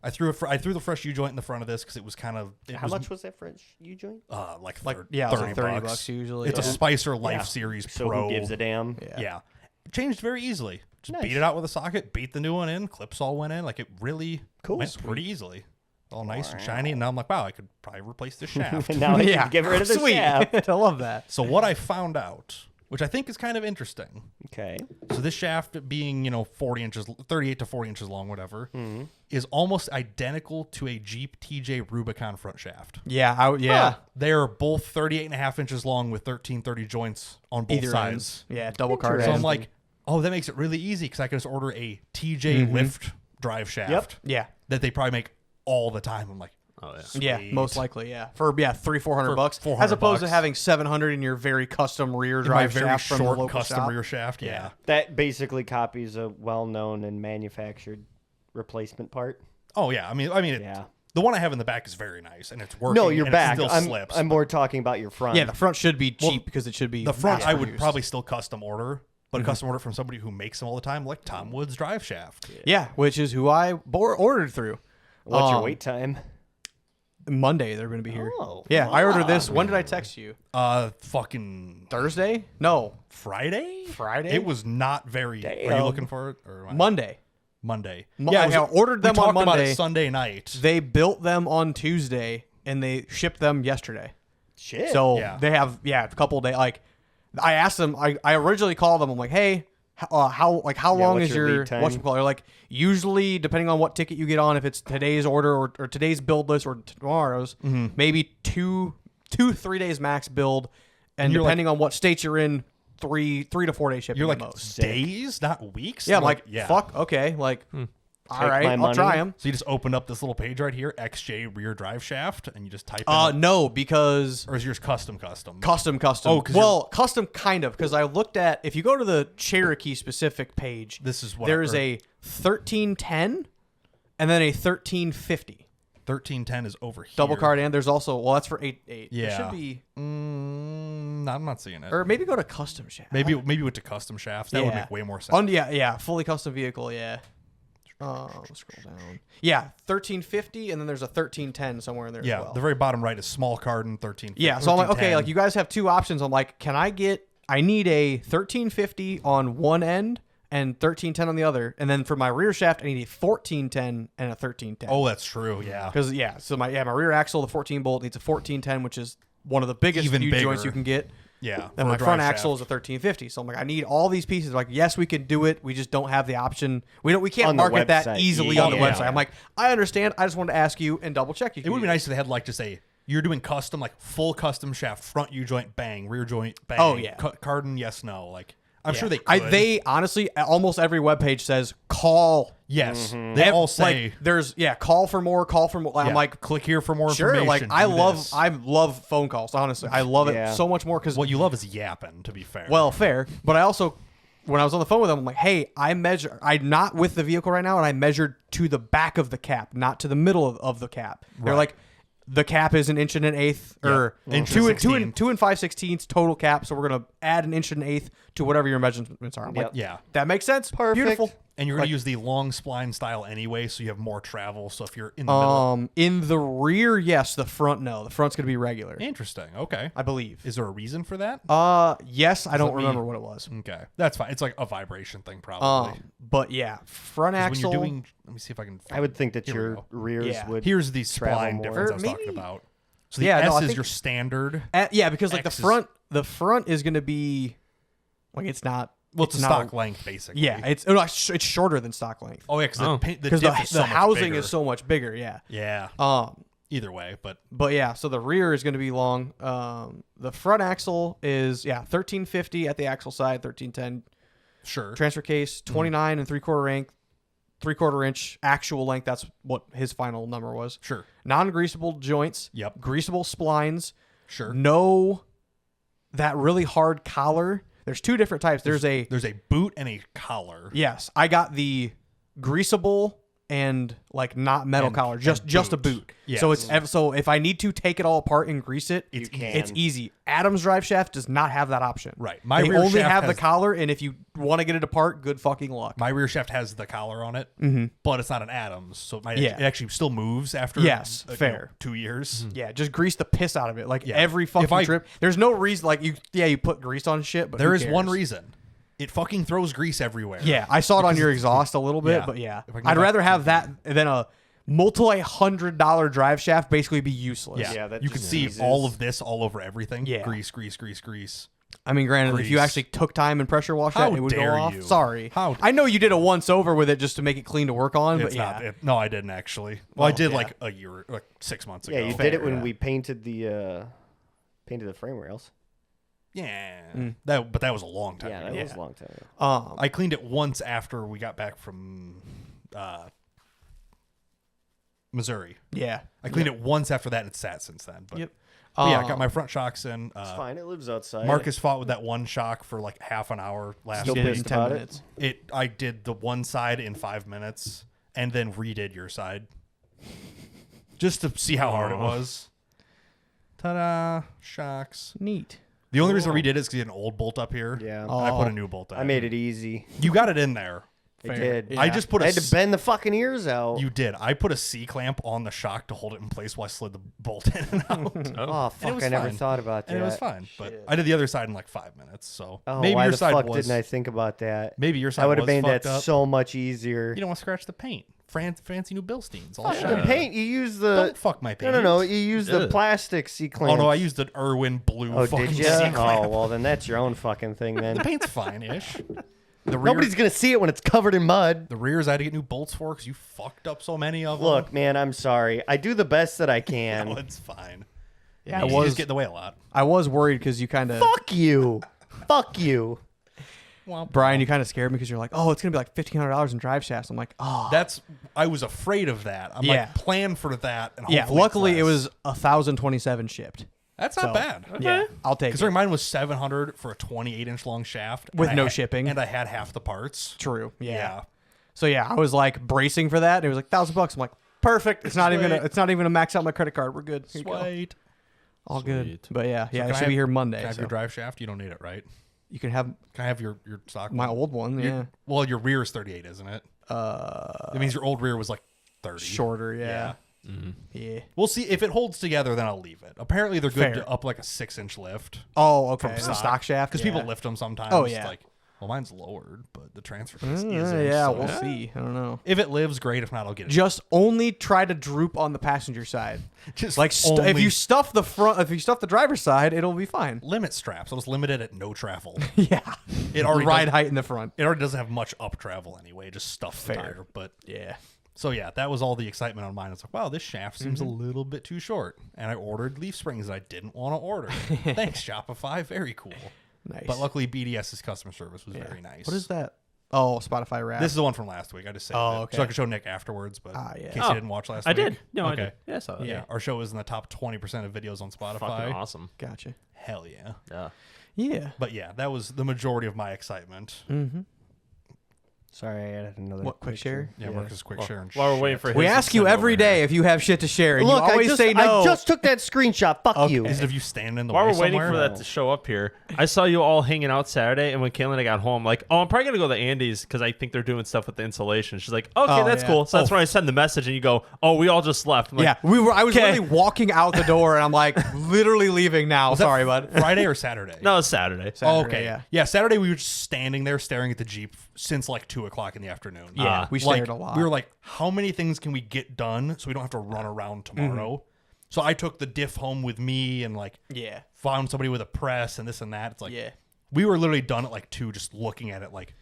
Speaker 1: I threw the fresh U joint in the front of this because it was kind of
Speaker 3: How much was that French U joint?
Speaker 1: like
Speaker 2: Yeah, it was like
Speaker 1: 30
Speaker 2: $30 usually.
Speaker 1: It's a
Speaker 2: Yeah.
Speaker 1: Spicer Life
Speaker 3: Yeah.
Speaker 1: Series
Speaker 3: So
Speaker 1: Pro.
Speaker 3: who gives a damn?
Speaker 1: Yeah. It changed very easily. Just
Speaker 3: Nice.
Speaker 1: beat it out with a socket, beat the new one in, clips all went in. Like it really
Speaker 3: Cool.
Speaker 1: went pretty easily. All nice and shiny. And now I'm like, wow, I could probably replace this shaft.
Speaker 3: And now I
Speaker 2: Yeah.
Speaker 3: can get rid of the
Speaker 2: Sweet.
Speaker 3: shaft.
Speaker 2: I love that.
Speaker 1: So what I found out, which I think is kind of interesting.
Speaker 3: Okay.
Speaker 1: So this shaft being, 38 to 40 inches long, whatever,
Speaker 3: Mm-hmm.
Speaker 1: is almost identical to a Jeep TJ Rubicon front shaft.
Speaker 2: Yeah. Yeah.
Speaker 1: They're both 38.5 inches long with 1330 joints on both
Speaker 2: Either
Speaker 1: sides.
Speaker 2: ends. Yeah. Double card.
Speaker 1: So I'm
Speaker 2: ends.
Speaker 1: like, oh, that makes it really easy because I can just order a TJ lift drive shaft
Speaker 2: yeah.
Speaker 1: that they probably make all the time. I'm like,
Speaker 4: Oh, yeah.
Speaker 2: Yeah,
Speaker 1: sweet.
Speaker 2: most likely, yeah. For $300-400
Speaker 1: For
Speaker 2: bucks,
Speaker 1: 400
Speaker 2: as opposed to
Speaker 1: bucks.
Speaker 2: having $700 in your very custom rear
Speaker 1: In my
Speaker 2: drive
Speaker 1: very
Speaker 2: shaft from the
Speaker 1: short
Speaker 2: local
Speaker 1: custom
Speaker 2: shop.
Speaker 1: rear shaft. Yeah.
Speaker 3: That basically copies a well-known and manufactured replacement part.
Speaker 1: Oh yeah. I mean,
Speaker 3: Yeah.
Speaker 1: the one I have in the back is very nice and it's working.
Speaker 3: No, your
Speaker 1: and
Speaker 3: back.
Speaker 1: It still
Speaker 3: I'm,
Speaker 1: slips.
Speaker 3: I'm more talking about your front.
Speaker 2: Yeah, the front should be cheap
Speaker 1: Well,
Speaker 2: because it should be
Speaker 1: the front I would
Speaker 2: mass-produced.
Speaker 1: probably still custom order, but custom order from somebody who makes them all the time, like Tom Wood's drive shaft.
Speaker 2: Yeah, which is who I ordered through.
Speaker 3: What's your wait time?
Speaker 2: Monday they're going to be here.
Speaker 3: Oh,
Speaker 2: Yeah, I ordered this. When did I text you?
Speaker 1: Fucking
Speaker 2: Thursday? No,
Speaker 1: Friday.
Speaker 2: Friday?
Speaker 1: It was not very. Were you
Speaker 3: Damn.
Speaker 1: looking for it or am I-
Speaker 2: Monday.
Speaker 1: Monday.
Speaker 2: I ordered them
Speaker 1: we
Speaker 2: on
Speaker 1: talked about
Speaker 2: Monday.
Speaker 1: it Sunday night.
Speaker 2: They built them on Tuesday and they shipped them yesterday.
Speaker 3: Shit.
Speaker 2: So
Speaker 1: Yeah.
Speaker 2: they have a couple of days. Like I asked them, I originally called them. I'm like, hey, how long
Speaker 3: what's
Speaker 2: is
Speaker 3: your
Speaker 2: your
Speaker 3: lead time?
Speaker 2: whatchamacallit? They're like, usually depending on what ticket you get on, if it's today's order or today's build list or tomorrow's, maybe 3 days max build, and
Speaker 1: you're
Speaker 2: depending on what state you're in, 3 to 4 day shipping.
Speaker 1: You're
Speaker 2: at
Speaker 1: like
Speaker 2: most.
Speaker 1: days, not weeks.
Speaker 2: Yeah, I'm like,
Speaker 1: yeah.
Speaker 2: fuck, okay, like, all
Speaker 3: Take
Speaker 2: right,
Speaker 3: my
Speaker 2: I'll
Speaker 3: money.
Speaker 2: try them.
Speaker 1: So you just open up this little page right here, XJ rear drive shaft, and you just type in.
Speaker 2: No, because
Speaker 1: Or is yours custom?
Speaker 2: custom.
Speaker 1: Oh, 'cause
Speaker 2: well, custom kind of, because I looked at, if you go to the Cherokee specific page,
Speaker 1: This is what
Speaker 2: there's
Speaker 1: I
Speaker 2: a 1310 and then a 1350
Speaker 1: 1310 is over here.
Speaker 2: double card, and there's also, well, that's for 8.8.
Speaker 1: Yeah.
Speaker 2: It should be,
Speaker 1: No, I'm not seeing it.
Speaker 2: or maybe go to custom shaft.
Speaker 1: Maybe went to custom shafts. That would make way more sense.
Speaker 2: Yeah, fully custom vehicle, yeah. Scroll down. Yeah, 1350, and then there's a 1310 somewhere in there as well.
Speaker 1: The very bottom right is small carton 1350.
Speaker 2: Yeah, so I'm like, okay, like you guys have two options. I'm like, I need a 1350 on one end and 1310 on the other, and then for my rear shaft, I need a 1410 and a 1310.
Speaker 1: Oh, that's true. Yeah.
Speaker 2: Because so my rear axle, the 14 bolt needs a 1410, which is one of the biggest
Speaker 1: Even
Speaker 2: fuse joints
Speaker 1: bigger.
Speaker 2: you can get.
Speaker 1: Yeah.
Speaker 2: And
Speaker 1: for
Speaker 2: my
Speaker 1: a
Speaker 2: front
Speaker 1: drive
Speaker 2: axle is
Speaker 1: shaft.
Speaker 2: a 1350. So I'm like, I need all these pieces. Like, yes, we can do it. We just don't have the option. We can't
Speaker 3: On the
Speaker 2: market that
Speaker 3: website.
Speaker 2: easily on the
Speaker 1: Yeah.
Speaker 2: website. I'm like, I understand. I just wanted to ask you and double check you.
Speaker 1: It would be nice if they had like just a you're doing custom, like full custom shaft, front U joint, bang, rear joint, bang.
Speaker 2: Oh, yeah.
Speaker 1: Carton, yes, no. Like I'm sure they could.
Speaker 2: They honestly, almost every webpage says call.
Speaker 1: Yes.
Speaker 3: Mm-hmm.
Speaker 1: They all say
Speaker 2: like, there's call for more, call for more. I'm
Speaker 1: yeah,
Speaker 2: like,
Speaker 1: click here for more
Speaker 2: sure.
Speaker 1: information.
Speaker 2: Like
Speaker 1: do
Speaker 2: I
Speaker 1: this.
Speaker 2: love phone calls. Honestly, I love it
Speaker 3: Yeah.
Speaker 2: so much more because
Speaker 1: What you love is yapping, to be fair.
Speaker 2: well, fair. But I also, when I was on the phone with them, I'm like, hey, I'm not with the vehicle right now, and I measured to the back of the cap, not to the middle of the cap. They're
Speaker 1: Right.
Speaker 2: like, the cap is an inch and an eighth, or
Speaker 1: Inch
Speaker 2: two
Speaker 1: and
Speaker 2: and 5/16 total cap. So we're gonna add an inch and an eighth to whatever your measurements are. I'm like,
Speaker 1: yeah.
Speaker 2: that makes sense.
Speaker 3: Perfect.
Speaker 2: Beautiful.
Speaker 1: And you're going to use the long spline style anyway, so you have more travel. So if you're in the middle.
Speaker 2: In the rear, yes. The front, no. The front's gonna be regular,
Speaker 1: Interesting. Okay.
Speaker 2: I believe.
Speaker 1: Is there a reason for that?
Speaker 2: Yes. I don't
Speaker 1: let me-
Speaker 2: remember what it was.
Speaker 1: Okay. That's fine. It's like a vibration thing, probably.
Speaker 2: But yeah, front
Speaker 1: 'Cause
Speaker 2: axle.
Speaker 1: when you're doing, let me see if I can.
Speaker 3: I would think that
Speaker 1: Here we
Speaker 3: your
Speaker 1: go.
Speaker 3: rears
Speaker 2: Yeah.
Speaker 3: would.
Speaker 1: Here's the
Speaker 3: travel
Speaker 1: spline
Speaker 3: more.
Speaker 1: difference I was
Speaker 2: Or
Speaker 1: talking
Speaker 2: maybe-
Speaker 1: about. So the
Speaker 2: Yeah,
Speaker 1: S
Speaker 2: no, I
Speaker 1: is
Speaker 2: think-
Speaker 1: your standard.
Speaker 2: Yeah, because like
Speaker 1: X is-
Speaker 2: the front is gonna be like it's not.
Speaker 1: Well, it's a
Speaker 2: not
Speaker 1: stock length, basically.
Speaker 2: Yeah, it's shorter than stock length
Speaker 1: Oh, yeah, because the
Speaker 2: because
Speaker 1: diff is so
Speaker 2: the
Speaker 1: much
Speaker 2: housing
Speaker 1: bigger.
Speaker 2: is so much bigger. Yeah.
Speaker 1: Yeah. Either way, but
Speaker 2: But yeah, so the rear is going to be long. The front axle is 1350 at the axle side, 1310
Speaker 1: sure.
Speaker 2: transfer case, 29 and 3/4 inch actual length. That's what his final number was.
Speaker 1: Sure.
Speaker 2: Non-greasable joints.
Speaker 1: Yep.
Speaker 2: Greasable splines.
Speaker 1: Sure.
Speaker 2: No, that really hard collar. There's two different types. There's a
Speaker 1: boot and a collar.
Speaker 2: yes. I got the greasable and like not metal
Speaker 1: And-
Speaker 2: collar, just
Speaker 1: and
Speaker 2: a
Speaker 1: boot.
Speaker 2: boot.
Speaker 1: Yes.
Speaker 2: So if I need to take it all apart and grease it,
Speaker 1: It's
Speaker 3: You can.
Speaker 2: it's easy. Adam's drive shaft does not have that option.
Speaker 1: Right. My
Speaker 2: They
Speaker 1: rear
Speaker 2: only
Speaker 1: shaft
Speaker 2: have the
Speaker 1: has-
Speaker 2: collar, and if you want to get it apart, good fucking luck.
Speaker 1: My rear shaft has the collar on it, but it's not an Adams, so
Speaker 2: Yeah.
Speaker 1: it actually still moves after
Speaker 2: Yes, fair.
Speaker 1: 2 years.
Speaker 2: Yeah, just grease the piss out of it. Like
Speaker 1: Yeah.
Speaker 2: every
Speaker 1: If
Speaker 2: fucking
Speaker 1: I-
Speaker 2: trip. There's no reason like you put grease on shit, but
Speaker 1: There
Speaker 2: who
Speaker 1: is one
Speaker 2: cares?
Speaker 1: reason. It fucking throws grease everywhere.
Speaker 2: Yeah, I saw it on your exhaust a little bit,
Speaker 1: Yeah.
Speaker 2: but yeah.
Speaker 1: If I can
Speaker 2: I'd
Speaker 1: go
Speaker 2: rather
Speaker 1: back-
Speaker 2: have that than a multi-$100 drive shaft basically be useless.
Speaker 1: Yeah.
Speaker 3: Yeah, that
Speaker 1: You can
Speaker 3: just
Speaker 1: see
Speaker 3: seizes.
Speaker 1: all of this all over everything.
Speaker 2: Yeah.
Speaker 1: Grease, grease, grease, grease.
Speaker 2: I mean, granted, if you
Speaker 1: Grease.
Speaker 2: actually took time and pressure wash
Speaker 1: How
Speaker 2: that, it would go
Speaker 1: dare
Speaker 2: off.
Speaker 1: you.
Speaker 2: Sorry.
Speaker 1: How-
Speaker 2: I know you did a once over with it just to make it clean to work on, but
Speaker 1: It's
Speaker 2: yeah.
Speaker 1: not. No, I didn't actually. Well, I
Speaker 2: Oh,
Speaker 1: did
Speaker 2: yeah.
Speaker 1: like a year, like 6 months ago.
Speaker 3: Yeah, you did it when
Speaker 1: Yeah.
Speaker 3: we painted the frame rails.
Speaker 1: Yeah. But that was a long time
Speaker 3: Yeah,
Speaker 1: ago.
Speaker 3: that was a long time ago.
Speaker 1: I cleaned it once after we got back from Missouri.
Speaker 2: Yeah.
Speaker 1: I cleaned it once after that, and it's sat since then. But,
Speaker 2: Yep.
Speaker 1: but yeah, I got my front shocks in.
Speaker 3: It's fine. It lives outside.
Speaker 1: Marcus fought with that one shock for like half an hour last
Speaker 3: Still
Speaker 2: You did it
Speaker 1: week.
Speaker 2: in
Speaker 3: pissed
Speaker 2: 10
Speaker 3: about it?
Speaker 2: minutes.
Speaker 1: I did the one side in 5 minutes, and then redid your side, just to see how hard it was. Ta-da! Shocks.
Speaker 2: Neat.
Speaker 1: The only reason I redid it is because you had an old bolt up here.
Speaker 3: Yeah.
Speaker 1: And I put
Speaker 2: Oh.
Speaker 1: a new bolt in.
Speaker 3: I made it easy.
Speaker 1: You got it in there.
Speaker 3: I did.
Speaker 2: Yeah.
Speaker 1: I just put
Speaker 3: I had to bend the fucking ears out.
Speaker 1: You did. I put a C clamp on the shock to hold it in place while I slid the bolt in and out.
Speaker 3: Oh
Speaker 1: And it
Speaker 3: fuck!
Speaker 1: was
Speaker 3: I never
Speaker 1: fine.
Speaker 3: thought about that.
Speaker 1: And it was fine. But I did the other side in like 5 minutes. So
Speaker 3: Oh,
Speaker 1: maybe
Speaker 3: why
Speaker 1: your
Speaker 3: the
Speaker 1: side
Speaker 3: fuck
Speaker 1: was.
Speaker 3: didn't I think about that?
Speaker 1: Maybe your side
Speaker 3: I would have
Speaker 1: was
Speaker 3: made that
Speaker 1: fucked up.
Speaker 3: so much easier.
Speaker 1: You don't want to scratch the paint. Fancy new Bilsteins. All
Speaker 3: The
Speaker 1: shiny.
Speaker 3: paint, you use the.
Speaker 1: Don't fuck my paint.
Speaker 3: No. You use the
Speaker 4: Ugh.
Speaker 3: plastic C clamp.
Speaker 1: Oh no, I used an Irwin blue
Speaker 3: Oh,
Speaker 1: fucking
Speaker 3: did you?
Speaker 1: C
Speaker 3: Oh
Speaker 1: clamp.
Speaker 3: well, then that's your own fucking thing. Then
Speaker 1: The paint's fine-ish. The rear,
Speaker 3: nobody's gonna see it when it's covered in mud.
Speaker 1: the rears I had to get new bolts for because you fucked up so many of them.
Speaker 3: Look, man, I'm sorry. I do the best that I
Speaker 1: no,
Speaker 3: can.
Speaker 1: it's fine.
Speaker 2: Yeah,
Speaker 1: You just get in the way a lot.
Speaker 2: I was worried because you kind of
Speaker 3: Fuck you. Fuck you.
Speaker 2: Brian, you kind of scared me because you're like, oh, it's gonna be like $1,500 in drive shafts. I'm like, oh,
Speaker 1: I was afraid of that. I'm
Speaker 2: Yeah.
Speaker 1: like, plan for that. And
Speaker 2: yeah.
Speaker 1: hopefully
Speaker 2: Luckily,
Speaker 1: it's
Speaker 2: it
Speaker 1: less.
Speaker 2: was 1,027 shipped.
Speaker 1: That's not
Speaker 2: So,
Speaker 1: bad.
Speaker 2: Yeah, I'll take it.
Speaker 1: Considering mine was 700 for a 28-inch long shaft
Speaker 2: With
Speaker 1: and
Speaker 2: no
Speaker 1: I
Speaker 2: shipping.
Speaker 1: and I had half the parts.
Speaker 2: True. Yeah.
Speaker 1: Yeah.
Speaker 2: So yeah, I was like bracing for that. And it was like $1,000. I'm like, perfect. It's not even. It's not even a max out my credit card. We're good. Here you go.
Speaker 1: Sweet.
Speaker 2: All good.
Speaker 4: Sweet.
Speaker 2: But yeah,
Speaker 1: So
Speaker 2: yeah.
Speaker 1: can
Speaker 2: It
Speaker 1: I
Speaker 2: should be
Speaker 1: have-
Speaker 2: here Monday.
Speaker 1: Can I have
Speaker 2: so.
Speaker 1: your drive shaft? You don't need it, right?
Speaker 2: You can have
Speaker 1: Can I have your stock
Speaker 2: my
Speaker 1: one?
Speaker 2: old one. Yeah.
Speaker 1: Well, your rear is 38, isn't it? That means your old rear was like 30.
Speaker 2: Shorter. Yeah.
Speaker 1: Yeah.
Speaker 2: Yeah.
Speaker 1: We'll see if it holds together. Then I'll leave it. Apparently, they're good
Speaker 2: Fair.
Speaker 1: to up like a 6-inch lift
Speaker 2: Oh, okay.
Speaker 1: from
Speaker 2: The stock shaft.
Speaker 1: because
Speaker 2: yeah.
Speaker 1: people lift them sometimes.
Speaker 2: Oh,
Speaker 1: It's
Speaker 2: yeah.
Speaker 1: like, well, mine's lowered, but the transfer case isn't.
Speaker 2: Yeah,
Speaker 1: so
Speaker 2: we'll see. I don't know.
Speaker 1: if it lives, great. If not, I'll get it.
Speaker 2: Just only try to droop on the passenger side.
Speaker 1: Just
Speaker 2: Like if
Speaker 1: only
Speaker 2: you stuff the front, if you stuff the driver's side, it'll be fine.
Speaker 1: limit straps. I'll just limit it at no travel.
Speaker 2: Yeah.
Speaker 1: It already
Speaker 2: Ride
Speaker 1: does,
Speaker 2: height in the front.
Speaker 1: it already doesn't have much up travel anyway. Just stuff the
Speaker 2: Fair.
Speaker 1: tire. But
Speaker 2: Yeah.
Speaker 1: so yeah, that was all the excitement on mine. It's like, wow, this shaft seems
Speaker 2: Mm-hmm.
Speaker 1: a little bit too short, and I ordered leaf springs that I didn't want to order. Thanks, Shopify. Very cool.
Speaker 2: Nice.
Speaker 1: But luckily, BDS's customer service was very nice.
Speaker 2: What is that? Oh, Spotify rap.
Speaker 1: This is the one from last week. I just saved
Speaker 2: Oh,
Speaker 1: it
Speaker 2: okay.
Speaker 1: so I could show Nick afterwards. But
Speaker 2: Ah, yeah.
Speaker 1: in case
Speaker 4: Oh,
Speaker 1: you didn't watch last
Speaker 4: I
Speaker 1: week,
Speaker 4: did. No, I
Speaker 1: okay.
Speaker 4: did. Yeah, I saw that.
Speaker 1: Yeah, our show is in the top 20% of videos on Spotify.
Speaker 4: Fucking awesome.
Speaker 2: Gotcha.
Speaker 1: Hell yeah.
Speaker 4: Yeah.
Speaker 2: Yeah.
Speaker 1: But yeah, that was the majority of my excitement.
Speaker 2: Mm-hmm.
Speaker 3: Sorry, I had another.
Speaker 2: What, quick share?
Speaker 1: Yeah, Marcus, quick share and
Speaker 4: While we're waiting
Speaker 1: shit.
Speaker 4: for
Speaker 2: We
Speaker 4: his
Speaker 2: ask
Speaker 4: to
Speaker 2: you
Speaker 4: send
Speaker 2: every
Speaker 4: over
Speaker 2: day
Speaker 4: here.
Speaker 2: if you have shit to share, and
Speaker 3: Look,
Speaker 2: you always say no.
Speaker 3: I just took that screenshot. Fuck you.
Speaker 1: Is it if you stand in the
Speaker 4: While
Speaker 1: way
Speaker 4: we're waiting
Speaker 1: somewhere?
Speaker 4: for that to show up here, I saw you all hanging out Saturday, and when Kaylin and I got home, like, oh, I'm probably gonna go to Andy's because I think they're doing stuff with the insulation. She's like, okay,
Speaker 2: Oh,
Speaker 4: that's
Speaker 2: yeah.
Speaker 4: cool. So that's
Speaker 2: Oh.
Speaker 4: when I send the message, and you go, oh, we all just left. I'm like,
Speaker 2: Yeah, I was
Speaker 4: Okay.
Speaker 2: literally walking out the door, and I'm like, literally leaving now.
Speaker 1: Was that
Speaker 2: Sorry, bud.
Speaker 1: Friday or Saturday?
Speaker 4: no, it's Saturday.
Speaker 1: Oh,
Speaker 2: Saturday,
Speaker 1: okay.
Speaker 2: yeah.
Speaker 1: Yeah, Saturday we were just standing there staring at the Jeep since like 2:00 in the afternoon.
Speaker 2: Yeah, we
Speaker 1: like,
Speaker 2: stared a lot.
Speaker 1: We were like, how many things can we get done so we don't have to run around tomorrow? So I took the diff home with me and like
Speaker 2: Yeah.
Speaker 1: found somebody with a press and this and that. It's like
Speaker 2: Yeah.
Speaker 1: we were literally done at like 2 just looking at it like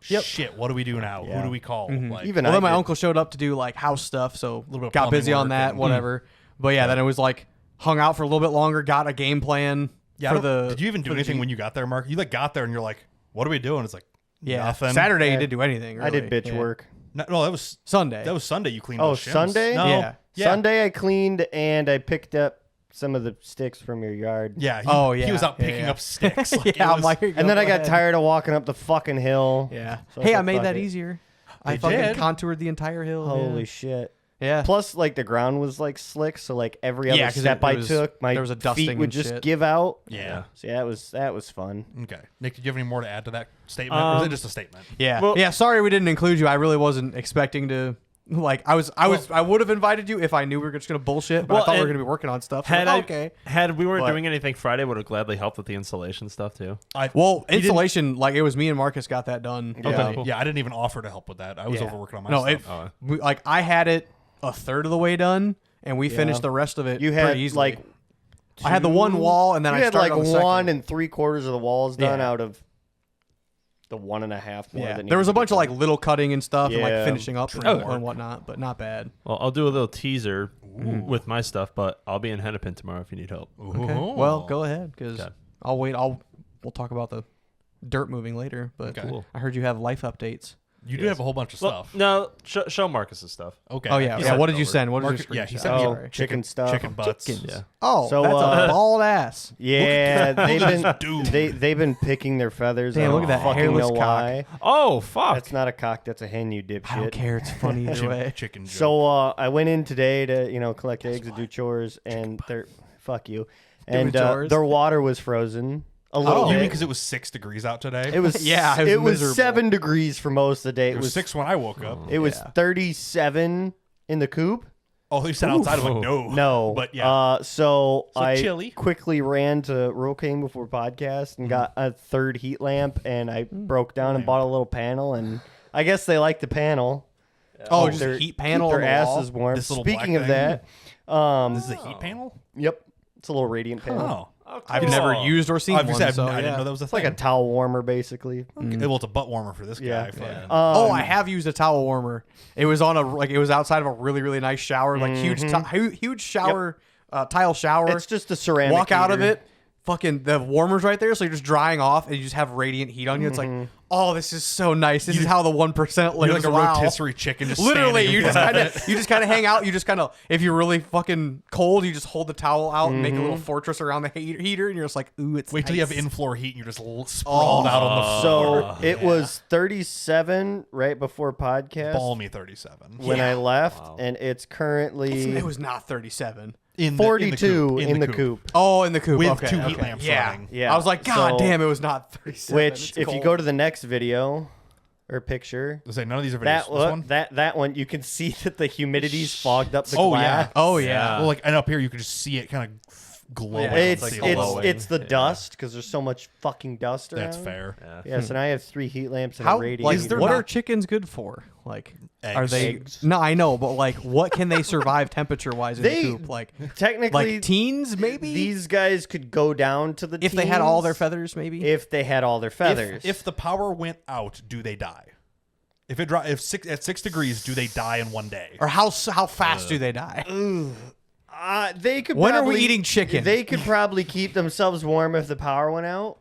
Speaker 2: Yep.
Speaker 1: shit, what do we do now?
Speaker 3: Yeah.
Speaker 1: Who do we call? Like
Speaker 3: Even
Speaker 2: Well,
Speaker 3: I
Speaker 2: then my
Speaker 3: did.
Speaker 2: uncle showed up to do like house stuff, so
Speaker 1: little bit of
Speaker 2: got
Speaker 1: plumbing
Speaker 2: busy on
Speaker 1: work
Speaker 2: that,
Speaker 1: and-
Speaker 2: whatever. But yeah, then it was like hung out for a little bit longer, got a game plan
Speaker 1: yeah, I
Speaker 2: for
Speaker 1: don't-
Speaker 2: the.
Speaker 1: did you even do
Speaker 2: for the
Speaker 1: anything
Speaker 2: Jeep.
Speaker 1: when you got there, Mark? You like got there and you're like, what are we doing? It's like
Speaker 2: Yeah,
Speaker 1: nothing.
Speaker 2: Saturday
Speaker 3: Yeah.
Speaker 2: you didn't do anything.
Speaker 3: I did
Speaker 2: really.
Speaker 3: bitch
Speaker 2: Yeah.
Speaker 3: work.
Speaker 1: No, that was
Speaker 2: Sunday.
Speaker 1: Sunday. You cleaned.
Speaker 3: Oh,
Speaker 1: those shims.
Speaker 3: Sunday?
Speaker 1: No,
Speaker 2: Yeah.
Speaker 3: Sunday I cleaned and I picked up some of the sticks from your yard.
Speaker 1: Yeah.
Speaker 2: Oh,
Speaker 1: He was
Speaker 2: yeah,
Speaker 1: out
Speaker 2: yeah,
Speaker 1: picking
Speaker 2: yeah.
Speaker 1: up sticks. Like, it
Speaker 2: yeah, I'm
Speaker 1: was-
Speaker 2: like, here you
Speaker 3: And then
Speaker 2: go,
Speaker 3: I got
Speaker 2: ahead.
Speaker 3: tired of walking up the fucking hill.
Speaker 2: Yeah.
Speaker 3: So
Speaker 2: Hey, I
Speaker 3: said,
Speaker 2: made
Speaker 3: "Fuck
Speaker 2: that
Speaker 3: it."
Speaker 2: easier. I
Speaker 1: They
Speaker 2: fucking
Speaker 1: did.
Speaker 2: contoured the entire hill.
Speaker 3: Holy
Speaker 2: yeah.
Speaker 3: shit.
Speaker 2: Yeah.
Speaker 3: Plus, like the ground was like slick, so like every
Speaker 2: Yeah,
Speaker 3: other
Speaker 2: 'cause
Speaker 3: step
Speaker 2: there
Speaker 3: I
Speaker 2: was-
Speaker 3: took, my
Speaker 2: there was a dusting
Speaker 3: feet would
Speaker 2: and
Speaker 3: just
Speaker 2: shit.
Speaker 3: give out.
Speaker 1: Yeah.
Speaker 3: So yeah, that was fun.
Speaker 1: Okay. Nick, did you have any more to add to that statement? Or was it just a statement?
Speaker 2: Yeah.
Speaker 4: Well-
Speaker 2: yeah. Sorry we didn't include you. I really wasn't expecting to. Like I would have invited you if I knew we were just gonna bullshit, but
Speaker 4: Well,
Speaker 2: I thought we were
Speaker 4: and
Speaker 2: gonna be working on stuff. So
Speaker 4: Had
Speaker 2: I'm
Speaker 4: I
Speaker 2: like, okay.
Speaker 4: had we weren't
Speaker 2: But-
Speaker 4: doing anything Friday, would have gladly helped with the installation stuff too.
Speaker 2: Well,
Speaker 1: He didn't-
Speaker 2: insulation, like it was me and Marcus got that done.
Speaker 3: Okay.
Speaker 2: Cool.
Speaker 1: Yeah, I didn't even offer to help with that. I was
Speaker 2: Yeah.
Speaker 1: overworking on my
Speaker 2: No,
Speaker 1: stuff.
Speaker 2: like I had it a third of the way done, and we finished the rest of it.
Speaker 3: You had
Speaker 2: pretty easily.
Speaker 3: like
Speaker 2: I had the one wall, and then
Speaker 3: you
Speaker 2: I
Speaker 3: had
Speaker 2: started
Speaker 3: like
Speaker 2: on the
Speaker 3: 1
Speaker 2: second.
Speaker 3: 3/4 of the walls done
Speaker 2: Yeah.
Speaker 3: out of the 1.5 more.
Speaker 2: Yeah,
Speaker 3: that
Speaker 2: there was a
Speaker 3: needed to
Speaker 2: bunch
Speaker 3: be
Speaker 2: of like
Speaker 3: done.
Speaker 2: little cutting and stuff, and
Speaker 3: Yeah.
Speaker 2: like finishing up and,
Speaker 4: Oh.
Speaker 2: and whatnot, but not bad.
Speaker 4: Well, I'll do a little teaser with my stuff, but I'll be in Hennepin tomorrow if you need help.
Speaker 2: Okay.
Speaker 1: Ooh.
Speaker 2: Well, go ahead because
Speaker 4: Okay.
Speaker 2: I'll wait. We'll talk about the dirt moving later. But
Speaker 1: Okay.
Speaker 4: Cool.
Speaker 2: I heard you have life updates.
Speaker 1: You do have a whole bunch of
Speaker 4: Well,
Speaker 1: stuff.
Speaker 4: no, show Marcus's stuff.
Speaker 1: Okay.
Speaker 2: Oh yeah,
Speaker 1: He
Speaker 2: yeah.
Speaker 1: sent
Speaker 2: What
Speaker 1: it
Speaker 2: did you
Speaker 1: over.
Speaker 2: send? What
Speaker 1: Marcus-
Speaker 2: is your
Speaker 1: Yeah, he
Speaker 2: screenshot?
Speaker 1: sent me
Speaker 3: Oh,
Speaker 1: chicken
Speaker 3: chicken stuff.
Speaker 1: Chicken butts.
Speaker 4: Yeah.
Speaker 2: Oh,
Speaker 3: So,
Speaker 2: that's a
Speaker 3: uh,
Speaker 2: bald ass.
Speaker 3: Yeah,
Speaker 1: Dude.
Speaker 3: they've been picking their feathers.
Speaker 2: Damn,
Speaker 3: I
Speaker 2: look
Speaker 3: don't
Speaker 2: at that
Speaker 3: fucking
Speaker 2: hairless
Speaker 3: know
Speaker 2: cock.
Speaker 3: why.
Speaker 4: Oh fuck!
Speaker 3: That's not a cock. That's a hen. You
Speaker 2: I don't
Speaker 3: dipshit.
Speaker 2: care. It's funny either way.
Speaker 1: Chicken joke.
Speaker 3: So I went in today to collect eggs and do chores, and they're fuck you, and
Speaker 2: chores?
Speaker 3: their water was frozen. A little
Speaker 1: You mean
Speaker 3: bit.
Speaker 1: because it was 6 degrees out today?
Speaker 3: It was
Speaker 2: Yeah, it was
Speaker 3: it was
Speaker 2: miserable.
Speaker 3: 7 degrees for most of the day.
Speaker 1: It was 6 when I woke up.
Speaker 3: It was 37 in the coop.
Speaker 1: Oh, you said outside. I'm like, no.
Speaker 3: No,
Speaker 1: But yeah.
Speaker 3: So I
Speaker 1: chilly.
Speaker 3: quickly ran to Rural King before podcast and got a third heat lamp, and I broke down and bought a little panel, and I guess they like the panel.
Speaker 2: Oh, just
Speaker 3: Their-
Speaker 2: a heat panel
Speaker 3: keep
Speaker 2: on
Speaker 3: their
Speaker 2: the wall?
Speaker 3: asses warm.
Speaker 1: This little
Speaker 3: Speaking
Speaker 1: black
Speaker 3: of
Speaker 1: thing?
Speaker 3: that,
Speaker 1: This is a heat panel?
Speaker 3: yep, it's a little radiant panel.
Speaker 1: Oh.
Speaker 2: I've never used or seen
Speaker 1: I
Speaker 2: one.
Speaker 1: didn't
Speaker 2: So,
Speaker 1: know
Speaker 2: yeah.
Speaker 1: that was a
Speaker 3: It's like
Speaker 1: thing.
Speaker 3: a towel warmer, basically.
Speaker 1: Well, it's a butt warmer for this
Speaker 3: Yeah.
Speaker 1: guy. fucking-
Speaker 2: Oh, I have used a towel warmer. It was on it was outside of a really really nice shower, like huge shower, tile shower.
Speaker 3: It's just a ceramic.
Speaker 2: Walk out of
Speaker 3: heater.
Speaker 2: it, fucking the warmer's right there, so you're just drying off, and you just have radiant heat on you. It's like, oh, this is so nice. This is how the 1% lives.
Speaker 1: You're like a
Speaker 2: wow.
Speaker 1: rotisserie chicken. Just
Speaker 2: Literally,
Speaker 1: standing
Speaker 2: you
Speaker 1: in
Speaker 2: just
Speaker 1: front
Speaker 2: kind
Speaker 1: of
Speaker 2: of you just kind of hang out. You just kind of, if you're really fucking cold, you just hold the towel out and make a little fortress around the heater, and you're just like, ooh, it's
Speaker 1: Wait till you have
Speaker 2: nice.
Speaker 1: in-floor heat and you're just sprawled out on the floor.
Speaker 3: So it was 37 right before podcast
Speaker 1: Balmy 37.
Speaker 3: when I left, and it's currently
Speaker 2: It was not 37.
Speaker 1: In
Speaker 3: 42 in the coop.
Speaker 2: Oh, in the coop.
Speaker 1: With
Speaker 2: okay,
Speaker 1: 2
Speaker 2: okay.
Speaker 1: heat lamps
Speaker 2: Yeah.
Speaker 1: running.
Speaker 3: Yeah.
Speaker 2: I was like, God
Speaker 3: So-
Speaker 2: damn, it was not 37.
Speaker 3: Which,
Speaker 2: It's
Speaker 3: if you
Speaker 2: cold.
Speaker 3: go to the next video or picture,
Speaker 1: I say none of these are videos.
Speaker 3: that
Speaker 1: This one?
Speaker 3: that one, you can see that the humidity's fogged up the
Speaker 1: Oh,
Speaker 3: glass.
Speaker 1: yeah.
Speaker 2: Oh yeah.
Speaker 1: Well, like, and up here you can just see it kind of glowing.
Speaker 2: Yeah,
Speaker 3: It's
Speaker 1: like
Speaker 3: it's
Speaker 1: glowing.
Speaker 3: it's the dust because there's so much fucking dust around.
Speaker 1: That's fair.
Speaker 3: Yeah, so now I have 3 heat lamps and
Speaker 2: How
Speaker 3: a radiator.
Speaker 2: like
Speaker 1: Is there
Speaker 2: what
Speaker 1: not-
Speaker 2: are chickens good for? Like, are
Speaker 1: Eggs.
Speaker 2: they?
Speaker 3: Eggs.
Speaker 2: No, I know, but like, what can they survive temperature wise in
Speaker 3: They-
Speaker 2: the coop? Like
Speaker 3: Technically,
Speaker 2: teens maybe.
Speaker 3: these guys could go down to the
Speaker 2: if they had all their
Speaker 3: teens
Speaker 2: feathers, maybe.
Speaker 3: if they had all their feathers.
Speaker 1: If the power went out, do they die? If at 6 degrees, do they die in one day?
Speaker 2: or how fast do they die?
Speaker 3: they could.
Speaker 2: When are we
Speaker 3: probably-
Speaker 2: eating chicken?
Speaker 3: They could probably keep themselves warm if the power went out.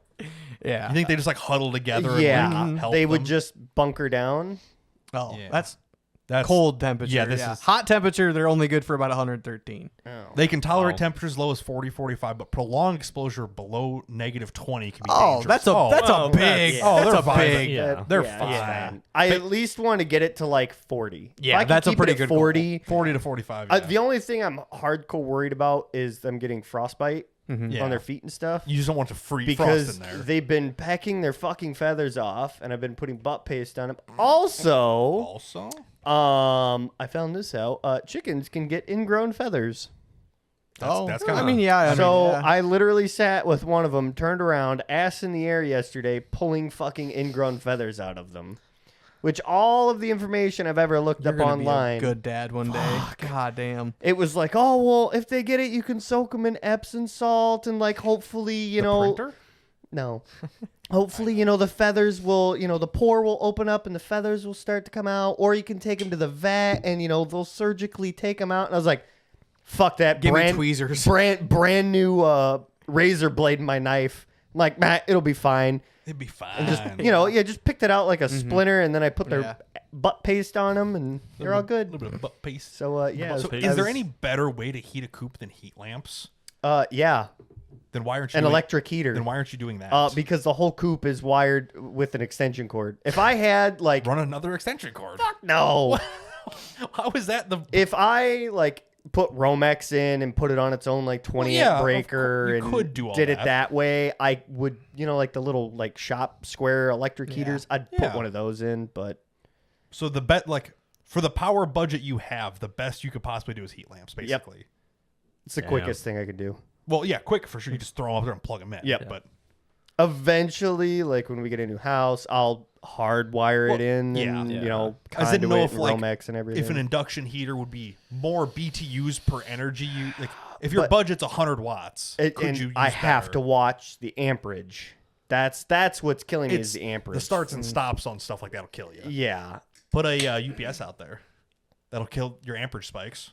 Speaker 2: Yeah.
Speaker 1: You think they just like huddle together?
Speaker 3: Yeah,
Speaker 1: and help
Speaker 3: they would
Speaker 1: them?
Speaker 3: just bunker down.
Speaker 2: Oh,
Speaker 1: Yeah.
Speaker 2: that's
Speaker 1: That's
Speaker 2: cold temperature.
Speaker 1: Yeah, this is
Speaker 2: hot temperature. They're only good for about 113.
Speaker 1: They can tolerate temperatures low as 40, 45, but prolonged exposure below -20 can be
Speaker 2: Oh,
Speaker 1: dangerous.
Speaker 2: that's a
Speaker 4: well,
Speaker 2: big.
Speaker 3: yeah.
Speaker 1: Oh,
Speaker 2: that's
Speaker 1: they're
Speaker 2: a
Speaker 1: fine.
Speaker 2: big.
Speaker 4: Yeah.
Speaker 1: They're
Speaker 3: it's
Speaker 1: fine.
Speaker 3: I at least want to get it to like 40.
Speaker 2: Yeah,
Speaker 3: if I can
Speaker 2: that's a
Speaker 3: keep
Speaker 2: pretty
Speaker 3: it at
Speaker 2: good goal.
Speaker 3: 40.
Speaker 1: 40 to 45.
Speaker 3: The only thing I'm hardcore worried about is them getting frostbite
Speaker 1: Yeah.
Speaker 3: on their feet and stuff.
Speaker 1: You just don't want to frost
Speaker 3: Because
Speaker 1: in there.
Speaker 3: they've been pecking their fucking feathers off, and I've been putting butt paste on them. Also,
Speaker 1: Also,
Speaker 3: I found this out. Chickens can get ingrown feathers.
Speaker 1: that's kind
Speaker 2: I
Speaker 1: of.
Speaker 2: mean, yeah.
Speaker 3: So
Speaker 2: yeah.
Speaker 3: I literally sat with one of them, turned around, ass in the air yesterday, pulling fucking ingrown feathers out of them. Which all of the information I've ever looked
Speaker 2: You're
Speaker 3: up
Speaker 2: gonna be a
Speaker 3: online,
Speaker 2: good dad one day. God damn.
Speaker 3: it was like, oh well, if they get it, you can soak them in Epsom salt, and like hopefully, you know,
Speaker 1: printer?
Speaker 3: no, hopefully, you know, the feathers will, you know, the pore will open up and the feathers will start to come out, or you can take them to the vet and you know they'll surgically take them out. And I was like, fuck that,
Speaker 2: Give me
Speaker 3: brand
Speaker 2: tweezers.
Speaker 3: brand new razor blade in my knife. I'm like, Matt, it'll be fine.
Speaker 1: It'd be fine.
Speaker 3: And just you know, yeah, just picked it out like a splinter, and then I put their
Speaker 2: Yeah.
Speaker 3: butt paste on them, and they're all
Speaker 1: a
Speaker 3: good.
Speaker 1: little bit of butt paste.
Speaker 3: So yeah,
Speaker 1: So
Speaker 3: I
Speaker 1: is there
Speaker 3: was-
Speaker 1: any better way to heat a coop than heat lamps?
Speaker 3: Yeah,
Speaker 1: Then why aren't you
Speaker 3: an
Speaker 1: doing,
Speaker 3: electric heater.
Speaker 1: Then why aren't you doing that?
Speaker 3: Because the whole coop is wired with an extension cord. If I had like
Speaker 1: Run another extension cord.
Speaker 3: no,
Speaker 1: How is that the?
Speaker 3: if I like put Romex in and put it on its own like 20
Speaker 1: yeah,
Speaker 3: amp
Speaker 1: of
Speaker 3: breaker
Speaker 1: course. You
Speaker 3: and
Speaker 1: could do all
Speaker 3: did it
Speaker 1: that.
Speaker 3: that way, I would, you know, like the little like shop square electric heaters, I'd
Speaker 1: Yeah.
Speaker 3: put one of those in, but
Speaker 1: So the like for the power budget you have, the best you could possibly do is heat lamps, basically.
Speaker 3: it's the
Speaker 4: Damn.
Speaker 3: quickest thing I could do.
Speaker 1: Well, yeah, quick for sure. You just throw them up there and plug them in.
Speaker 3: Yep.
Speaker 1: But
Speaker 3: Eventually, like when we get a new house, I'll hardwire it in,
Speaker 1: yeah.
Speaker 3: and
Speaker 1: Yeah.
Speaker 3: you know,
Speaker 1: I didn't know
Speaker 3: conduit
Speaker 1: if
Speaker 3: and
Speaker 1: like
Speaker 3: Romex and everything.
Speaker 1: if an induction heater would be more BTUs per energy. You like if your
Speaker 3: But-
Speaker 1: budget's 100 watts,
Speaker 3: It-
Speaker 1: could
Speaker 3: and
Speaker 1: you? Use
Speaker 3: I have
Speaker 1: better?
Speaker 3: to watch the amperage. That's what's killing me is the amperage.
Speaker 1: The starts and stops on stuff like that'll kill you.
Speaker 3: Yeah.
Speaker 1: Put a UPS out there. That'll kill your amperage spikes.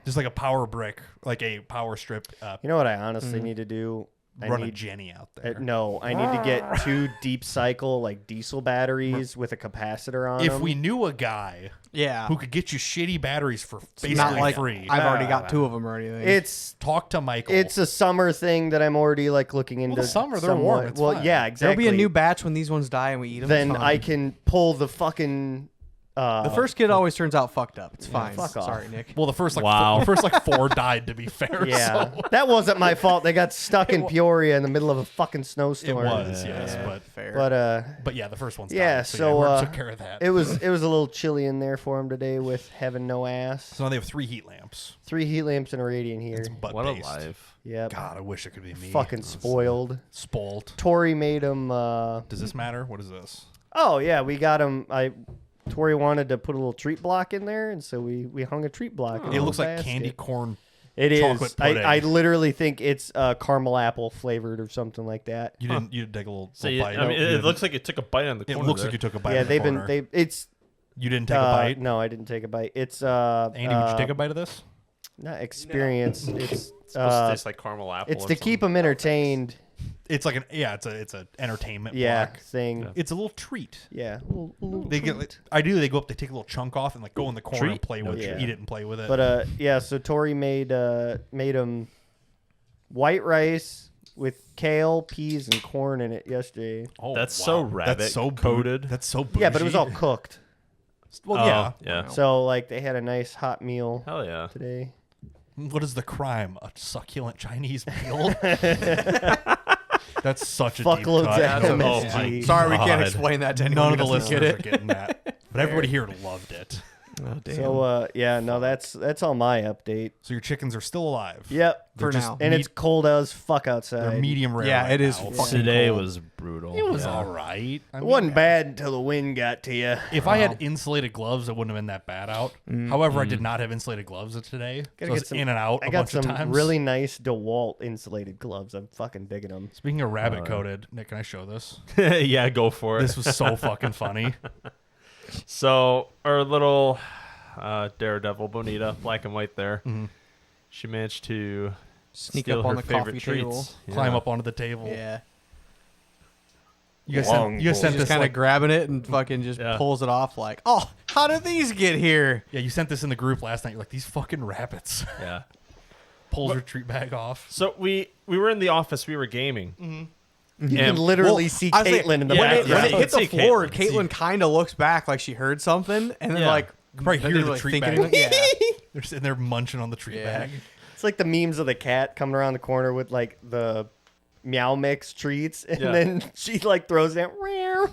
Speaker 1: Just like a power brick, like a power strip.
Speaker 3: You know what I honestly need to do? I
Speaker 1: Run a
Speaker 3: need,
Speaker 1: Jenny out there.
Speaker 3: no, I need to get 2 deep cycle like diesel batteries with a capacitor on
Speaker 1: If
Speaker 3: them.
Speaker 1: we knew a guy
Speaker 2: Yeah.
Speaker 1: who could get you shitty batteries for basically
Speaker 2: Not like
Speaker 1: free,
Speaker 2: I've already got 2 of them or anything.
Speaker 3: it's
Speaker 1: talk to Michael.
Speaker 3: it's a summer thing that I'm already like looking into.
Speaker 1: the summer, they're
Speaker 3: somewhat.
Speaker 1: warm, it's
Speaker 3: Well,
Speaker 1: fine.
Speaker 3: yeah,
Speaker 2: There'll
Speaker 3: exactly.
Speaker 2: be a new batch when these ones die and we eat them.
Speaker 3: Then I can pull the fucking
Speaker 2: The first kid always turns out fucked up. It's fine.
Speaker 3: fuck off.
Speaker 2: Sorry, Nick.
Speaker 1: Well, the first like
Speaker 4: Wow.
Speaker 1: the first like 4 died. To be fair,
Speaker 3: Yeah,
Speaker 1: so
Speaker 3: that wasn't my fault. They got stuck in Peoria in the middle of a fucking
Speaker 1: it
Speaker 3: snowstorm.
Speaker 1: was yes,
Speaker 2: Fair.
Speaker 3: But
Speaker 1: yeah, the first one's
Speaker 3: Yeah,
Speaker 1: died,
Speaker 3: so,
Speaker 1: we
Speaker 3: uh,
Speaker 1: took care of that.
Speaker 3: it was a little chilly in there for him today with having no ass.
Speaker 1: So now they have 3 heat lamps.
Speaker 3: 3 heat lamps and a radiant here.
Speaker 1: It's butt
Speaker 4: What a
Speaker 1: based.
Speaker 4: life.
Speaker 3: Yep.
Speaker 1: God, I wish it could be me.
Speaker 3: Fucking spoiled.
Speaker 1: spoiled.
Speaker 3: Tori made him.
Speaker 1: Does this matter? What is this?
Speaker 3: Oh yeah, we got him. Tori wanted to put a little treat block in there, and so we hung a treat block. in
Speaker 1: It
Speaker 3: the
Speaker 1: looks like
Speaker 3: basket.
Speaker 1: candy corn.
Speaker 3: It
Speaker 1: chocolate
Speaker 3: is.
Speaker 1: pudding.
Speaker 3: I literally think it's caramel apple flavored or something like that.
Speaker 1: You didn't take a little,
Speaker 4: So
Speaker 1: little bite.
Speaker 4: I mean,
Speaker 1: You
Speaker 4: it
Speaker 1: didn't-
Speaker 4: looks like you took a bite on the
Speaker 1: It
Speaker 4: corner.
Speaker 1: looks
Speaker 4: there.
Speaker 1: like you took a bite.
Speaker 3: Yeah,
Speaker 1: in the corner.
Speaker 3: it's.
Speaker 1: You didn't take a bite.
Speaker 3: No, I didn't take a bite. It's
Speaker 1: Andy, would you take a bite of this?
Speaker 3: not experience. It's
Speaker 4: It's supposed to taste like caramel apple.
Speaker 3: it's
Speaker 4: or
Speaker 3: to keep
Speaker 4: something.
Speaker 3: them entertained.
Speaker 1: It's like it's an entertainment
Speaker 3: Yeah,
Speaker 1: block.
Speaker 3: thing.
Speaker 1: It's a little treat.
Speaker 3: Yeah. Little
Speaker 1: They get
Speaker 3: treat.
Speaker 1: they go up, they take a little chunk off and like go in the corner and
Speaker 4: Treat?
Speaker 1: play with
Speaker 3: Yeah.
Speaker 1: it, eat it and play with it.
Speaker 3: But yeah. So Tori made him white rice with kale, peas, and corn in it yesterday.
Speaker 1: oh,
Speaker 4: That's so rabbit
Speaker 1: That's so
Speaker 4: coated.
Speaker 1: That's so bougie.
Speaker 3: Yeah, but it was all cooked.
Speaker 1: well,
Speaker 4: Oh,
Speaker 1: yeah.
Speaker 4: yeah.
Speaker 3: So like they had a nice hot meal
Speaker 4: Hell yeah.
Speaker 3: today.
Speaker 1: What is the crime? A succulent Chinese meal? That's such a deep
Speaker 3: Fuckloads
Speaker 1: cut.
Speaker 3: of
Speaker 4: Oh
Speaker 3: MSG.
Speaker 4: my
Speaker 2: Sorry, we can't
Speaker 4: God.
Speaker 2: explain that to anyone
Speaker 1: None of
Speaker 2: who
Speaker 1: the
Speaker 2: doesn't
Speaker 1: listeners
Speaker 2: get
Speaker 1: are
Speaker 2: it.
Speaker 1: getting that, but everybody here loved it.
Speaker 2: Oh, damn.
Speaker 3: So yeah, no, that's all my update.
Speaker 1: So your chickens are still alive.
Speaker 3: Yep.
Speaker 1: They're
Speaker 2: For
Speaker 1: just
Speaker 2: now.
Speaker 3: And it's cold as fuck outside.
Speaker 1: They're medium rare.
Speaker 2: Yeah,
Speaker 1: right
Speaker 2: it is
Speaker 1: now.
Speaker 2: fucking
Speaker 4: Today
Speaker 2: cold.
Speaker 4: was brutal.
Speaker 1: It was
Speaker 4: Yeah.
Speaker 1: all right. I
Speaker 3: It
Speaker 1: mean,
Speaker 3: wasn't bad until the wind got to you.
Speaker 1: If I had insulated gloves, it wouldn't have been that bad out. However, I did not have insulated gloves today. So I was in and out
Speaker 3: I
Speaker 1: a
Speaker 3: got
Speaker 1: bunch of
Speaker 3: some
Speaker 1: times.
Speaker 3: really nice DeWalt insulated gloves. I'm fucking digging them.
Speaker 1: Speaking of rabbit coated, Nick, can I show this?
Speaker 4: Yeah, go for it.
Speaker 1: This was so fucking funny.
Speaker 4: So our little daredevil Bonita, black and white there, she managed to
Speaker 2: Sneak
Speaker 4: steal
Speaker 2: up on
Speaker 4: her
Speaker 2: the
Speaker 4: favorite
Speaker 2: coffee
Speaker 4: treats.
Speaker 2: table.
Speaker 1: Climb up onto the table.
Speaker 2: Yeah.
Speaker 1: You guys
Speaker 3: Long
Speaker 1: sent, you guys
Speaker 3: pole.
Speaker 1: sent
Speaker 2: Just
Speaker 1: this
Speaker 2: kind of
Speaker 1: like,
Speaker 2: grabbing it and fucking just
Speaker 4: Yeah.
Speaker 2: pulls it off like, oh, how did these get here?
Speaker 1: yeah, you sent this in the group last night. You're like, these fucking rabbits.
Speaker 4: Yeah.
Speaker 1: Pulls your treat bag off.
Speaker 4: So we were in the office. We were gaming.
Speaker 3: You
Speaker 4: And-
Speaker 3: can literally
Speaker 2: Well,
Speaker 3: see
Speaker 2: I was
Speaker 3: Caitlin
Speaker 2: saying,
Speaker 3: in the
Speaker 4: yeah,
Speaker 2: when it
Speaker 3: background.
Speaker 2: hit the
Speaker 4: See
Speaker 2: floor,
Speaker 4: Caitlin.
Speaker 2: Caitlin kind of looks back like she heard something, and then
Speaker 4: Yeah.
Speaker 2: like
Speaker 1: Probably
Speaker 2: doesn't
Speaker 1: hear the
Speaker 2: really
Speaker 1: treat
Speaker 2: think
Speaker 1: bag.
Speaker 2: anything. Yeah.
Speaker 1: They're sitting there munching on the treat
Speaker 2: Yeah.
Speaker 1: bag.
Speaker 3: It's like the memes of the cat coming around the corner with like the Meow Mix treats, and
Speaker 4: Yeah.
Speaker 3: then she like throws it. Meow.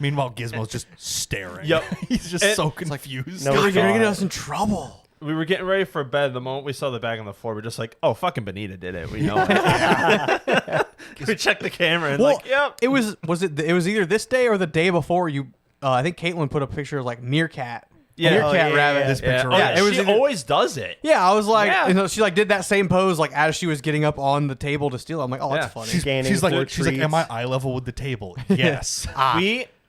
Speaker 1: Meanwhile, Gizmo's just staring.
Speaker 4: Yep.
Speaker 1: He's just
Speaker 4: And-
Speaker 1: so confused.
Speaker 3: No,
Speaker 2: You're
Speaker 3: God.
Speaker 2: gonna get us in trouble.
Speaker 4: We were getting ready for bed. The moment we saw the bag on the floor, we're just like, "Oh, fucking Bonita did it. We know it." We checked the camera and
Speaker 2: Well,
Speaker 4: like, "Yep."
Speaker 2: it was either this day or the day before. I think Caitlin put a picture of like meerkat.
Speaker 4: Yeah.
Speaker 2: Meerkat
Speaker 3: Oh, yeah,
Speaker 2: rabbit.
Speaker 3: yeah.
Speaker 1: This
Speaker 4: Yeah.
Speaker 1: picture.
Speaker 4: Oh,
Speaker 2: Yeah, it was
Speaker 4: she
Speaker 2: either-
Speaker 4: always does it.
Speaker 2: Yeah, I was like,
Speaker 4: Yeah.
Speaker 2: you know, she like did that same pose like as she was getting up on the table to steal. I'm like, oh, that's
Speaker 4: Yeah.
Speaker 2: funny.
Speaker 3: Scanning
Speaker 1: She's
Speaker 3: for
Speaker 1: like, am I
Speaker 3: treats.
Speaker 1: eye level with the table? Yes.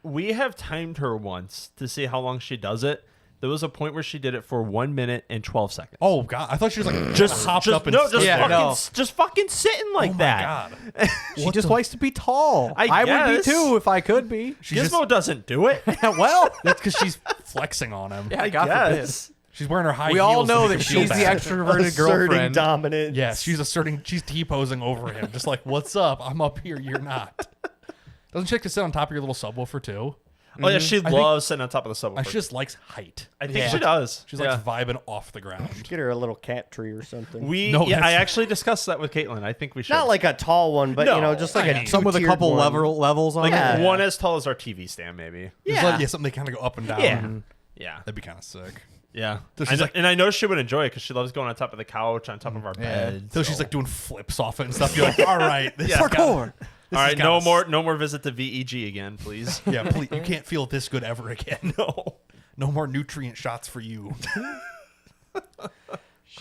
Speaker 4: We have timed her once to see how long she does it. There was a point where she did it for 1 minute and 12 seconds.
Speaker 1: Oh god, I thought she was like just hopped up and
Speaker 4: no, just
Speaker 2: Yeah,
Speaker 4: fucking,
Speaker 2: no.
Speaker 4: just fucking sitting like
Speaker 1: oh my
Speaker 4: that.
Speaker 1: god.
Speaker 2: She just likes to be tall.
Speaker 4: I
Speaker 2: would be
Speaker 4: guess.
Speaker 2: too if I could be.
Speaker 1: She's just,
Speaker 4: Gizmo doesn't do it.
Speaker 2: Well,
Speaker 1: that's because she's flexing on him.
Speaker 2: yeah,
Speaker 4: I
Speaker 2: God forbid.
Speaker 4: guess.
Speaker 1: She's wearing her high
Speaker 2: We
Speaker 1: heels.
Speaker 2: all
Speaker 1: to
Speaker 2: know
Speaker 1: make
Speaker 2: that
Speaker 1: him feel
Speaker 2: she's the
Speaker 1: bad.
Speaker 2: extroverted
Speaker 3: Asserting
Speaker 2: girlfriend.
Speaker 3: dominance.
Speaker 1: Yeah, she's T-posing over him, just like, "What's up? I'm up here. You're not." Doesn't she like to sit on top of your little subwoofer too?
Speaker 4: Oh yeah, she
Speaker 1: think-
Speaker 4: loves sitting on top of the subwoofer.
Speaker 1: She just likes height.
Speaker 4: I think
Speaker 2: Yeah.
Speaker 4: she does.
Speaker 1: She's
Speaker 4: yeah.
Speaker 1: like vibing off the ground.
Speaker 3: Get her a little cat tree or something.
Speaker 1: No,
Speaker 4: I
Speaker 1: that's-
Speaker 4: actually discussed that with Caitlin. I think we should.
Speaker 3: Not like a tall one, but
Speaker 4: No,
Speaker 3: you know, just like
Speaker 1: I
Speaker 3: a
Speaker 1: mean,
Speaker 2: Some with a
Speaker 3: two-tiered
Speaker 2: couple
Speaker 3: one.
Speaker 2: levels on
Speaker 4: like
Speaker 2: it.
Speaker 3: Yeah.
Speaker 4: one as tall as our TV stand, maybe.
Speaker 1: Just
Speaker 3: Yeah.
Speaker 1: like, something they kind of go up and down.
Speaker 4: Yeah. Yeah.
Speaker 1: That'd be kind of sick.
Speaker 4: Yeah.
Speaker 1: So she's
Speaker 4: And I know she would enjoy it because she loves going on top of the couch, on top of our
Speaker 2: Yeah.
Speaker 4: bed.
Speaker 1: So she's like doing flips off it and stuff. You're like, all right, this
Speaker 4: Yeah.
Speaker 1: has gotta- this
Speaker 4: all
Speaker 1: has
Speaker 4: right, no
Speaker 1: gotta
Speaker 4: more visit to VEG again, please.
Speaker 1: Yeah, please, you can't feel this good ever again.
Speaker 4: No.
Speaker 1: No more nutrient shots for you.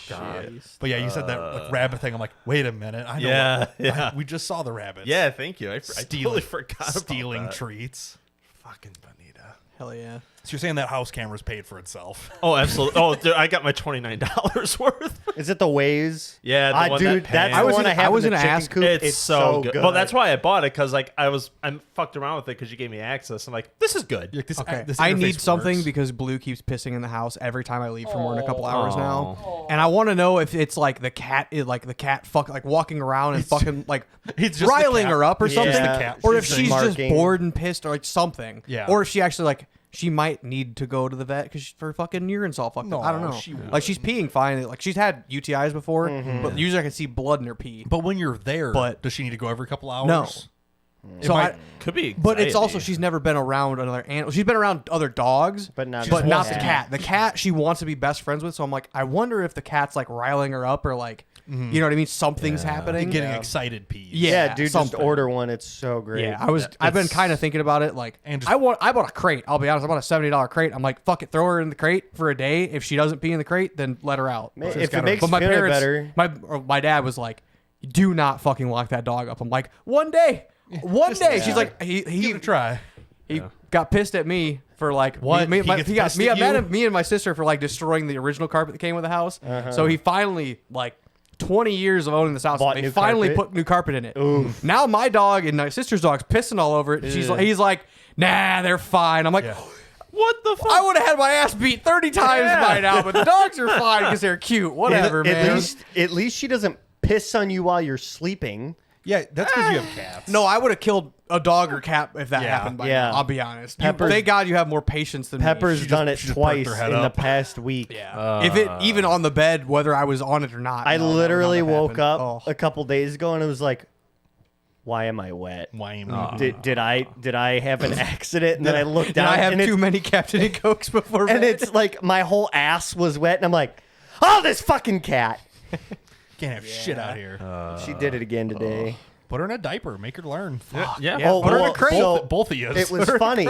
Speaker 3: God.
Speaker 1: But yeah, you said that like, rabbit thing. I'm like, wait a minute. I know.
Speaker 4: Yeah, yeah.
Speaker 1: we just saw the rabbits.
Speaker 4: Yeah, thank you. I totally forgot
Speaker 1: stealing
Speaker 4: about that.
Speaker 1: treats.
Speaker 4: Fucking Bonita.
Speaker 2: Hell yeah.
Speaker 1: So you're saying that house camera's paid for itself?
Speaker 4: Oh, absolutely. Oh, dude, I got my $29 worth.
Speaker 3: Is it the Waze?
Speaker 4: Yeah, the one
Speaker 3: dude,
Speaker 4: that
Speaker 3: that's
Speaker 4: pans.
Speaker 3: the one I have
Speaker 2: was
Speaker 3: in the
Speaker 2: gonna
Speaker 3: chicken
Speaker 2: ask-
Speaker 3: coop.
Speaker 4: It's so good.
Speaker 3: good.
Speaker 4: Well, that's why I bought it because like I fucked around with it because you gave me access. I'm like, this is good.
Speaker 1: Like, this,
Speaker 2: Okay,
Speaker 1: this
Speaker 2: I
Speaker 1: interface
Speaker 2: need something
Speaker 1: works.
Speaker 2: because Blue keeps pissing in the house every time I leave for more than a couple hours
Speaker 4: Aw.
Speaker 2: now, and I want to know if it's like the cat, like walking around and fucking like
Speaker 1: It's just the
Speaker 2: riling
Speaker 1: cat.
Speaker 2: her up or
Speaker 1: It's just
Speaker 2: something,
Speaker 3: the
Speaker 1: cat
Speaker 2: or if
Speaker 1: she's
Speaker 2: she's just
Speaker 3: marking.
Speaker 2: bored and pissed or like something,
Speaker 1: Yeah.
Speaker 2: or if she actually like she might need to go to the vet because her fucking urine's all fucked up.
Speaker 1: No,
Speaker 2: I don't know.
Speaker 1: she
Speaker 2: Like she's peeing fine. Like she's had UTIs before, but usually I can see blood in her pee.
Speaker 1: But when you're there,
Speaker 2: But-
Speaker 1: does she need to go every couple hours?
Speaker 2: No.
Speaker 1: It
Speaker 2: So
Speaker 1: might-
Speaker 4: Could be.
Speaker 2: but it's also
Speaker 4: anxiety.
Speaker 2: she's never been around another animal. She's been around other dogs,
Speaker 3: But not
Speaker 2: but
Speaker 3: the
Speaker 2: not
Speaker 3: cat.
Speaker 2: the cat. The cat she wants to be best friends with. So I'm like, I wonder if the cat's like riling her up or like, you know what I mean? Something's happening.
Speaker 1: getting excited peas.
Speaker 2: Yeah.
Speaker 3: dude,
Speaker 2: something.
Speaker 3: just order one. It's so great.
Speaker 2: Yeah, I've been kind of thinking about it. Like,
Speaker 1: And just-
Speaker 2: I bought a crate. I'll be honest, I bought a $70 crate. I'm like, fuck it, throw her in the crate for a day. If she doesn't pee in the crate, then let her out.
Speaker 3: Man,
Speaker 2: She's
Speaker 3: if it
Speaker 2: gotta-
Speaker 3: makes
Speaker 2: but my
Speaker 3: you feel
Speaker 2: parents,
Speaker 3: better.
Speaker 2: my dad was like, do not fucking lock that dog up. I'm like, one day. She's like,
Speaker 1: Give
Speaker 2: he
Speaker 1: it a try.
Speaker 2: he got pissed at me for like
Speaker 1: What?
Speaker 2: Me,
Speaker 1: He
Speaker 2: my,
Speaker 1: gets
Speaker 2: he got
Speaker 1: pissed
Speaker 2: me,
Speaker 1: at you?
Speaker 2: me and my sister for like destroying the original carpet that came with the house. So he finally like 20 years of owning this house.
Speaker 3: Bought
Speaker 2: They
Speaker 3: new
Speaker 2: finally
Speaker 3: carpet?
Speaker 2: put new carpet in it. Now my dog and my sister's dog's pissing all over it. He's like, nah, they're fine. I'm like,
Speaker 1: Yeah.
Speaker 4: What the fuck?
Speaker 2: I would have had my ass beat 30 times by now, but the dogs are fine because they're cute. Whatever, man.
Speaker 3: At least she doesn't piss on you while you're sleeping.
Speaker 1: Yeah, that's because you have cats.
Speaker 2: No, I would have killed a dog or cat if that
Speaker 1: Yeah.
Speaker 2: happened by
Speaker 3: Yeah.
Speaker 2: now. I'll be honest.
Speaker 3: Pepper's-
Speaker 2: Thank God you have more patience than me.
Speaker 3: Pepper's
Speaker 1: She
Speaker 3: done
Speaker 1: just
Speaker 3: it
Speaker 1: perked
Speaker 3: twice
Speaker 1: her head
Speaker 3: in the
Speaker 1: up.
Speaker 3: past week.
Speaker 2: Yeah. If it even on the bed, whether I was on it or not.
Speaker 3: I
Speaker 2: no,
Speaker 3: literally
Speaker 2: none of that
Speaker 3: woke up
Speaker 2: happened.
Speaker 3: a couple days ago and it was like, why am I wet?
Speaker 1: Why am
Speaker 3: Did I have an accident? And then I looked
Speaker 2: Did
Speaker 3: down
Speaker 2: I have
Speaker 3: and
Speaker 2: too
Speaker 3: it's,
Speaker 2: many Captain and Cokes before
Speaker 3: and
Speaker 2: bed?
Speaker 3: it's like my whole ass was wet and I'm like, oh, this fucking cat.
Speaker 1: Can't have shit out here.
Speaker 3: She did it again today.
Speaker 1: Put her in a diaper. Make her learn.
Speaker 4: Yeah.
Speaker 3: Oh,
Speaker 2: put her in a
Speaker 3: well,
Speaker 2: crate.
Speaker 3: so
Speaker 1: Both of you.
Speaker 3: it was
Speaker 2: Put her in a
Speaker 3: funny.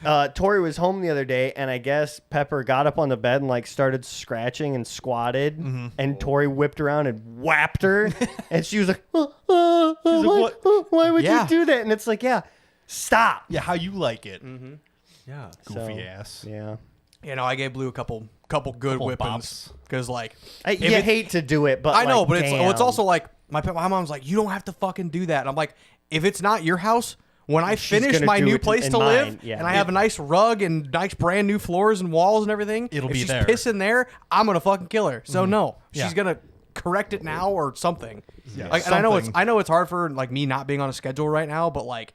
Speaker 2: crate.
Speaker 3: Tori was home the other day, and I guess Pepper got up on the bed and like started scratching and squatted, and Tori whipped around and whapped her, and she was like, why would
Speaker 2: Yeah.
Speaker 3: you do that?" And it's like, yeah, stop.
Speaker 1: Yeah, how you like it.
Speaker 4: Yeah.
Speaker 1: Goofy
Speaker 3: So,
Speaker 1: ass.
Speaker 3: Yeah,
Speaker 2: You know, I gave Blue a couple good
Speaker 1: Couple
Speaker 2: whippings
Speaker 1: bops.
Speaker 2: because like
Speaker 3: you
Speaker 2: it-
Speaker 3: hate to do it, but
Speaker 2: I know,
Speaker 3: like,
Speaker 2: but it's
Speaker 3: damn.
Speaker 2: also like my mom's like, you don't have to fucking do that. And I'm like, if it's not your house, when I
Speaker 3: She's
Speaker 2: finish
Speaker 3: gonna
Speaker 2: my
Speaker 3: do
Speaker 2: new
Speaker 3: it
Speaker 2: place
Speaker 3: in
Speaker 2: to
Speaker 3: mine,
Speaker 2: live
Speaker 3: yeah.
Speaker 2: and I have a nice rug and nice brand new floors and walls and everything,
Speaker 1: It'll
Speaker 2: if
Speaker 1: be
Speaker 2: she's
Speaker 1: there.
Speaker 2: pissing there, I'm gonna fucking kill her. So no,
Speaker 1: Yeah.
Speaker 2: she's gonna correct it now or something.
Speaker 1: Yeah,
Speaker 2: Like, and
Speaker 1: something.
Speaker 2: I know it's hard for like me not being on a schedule right now, but like,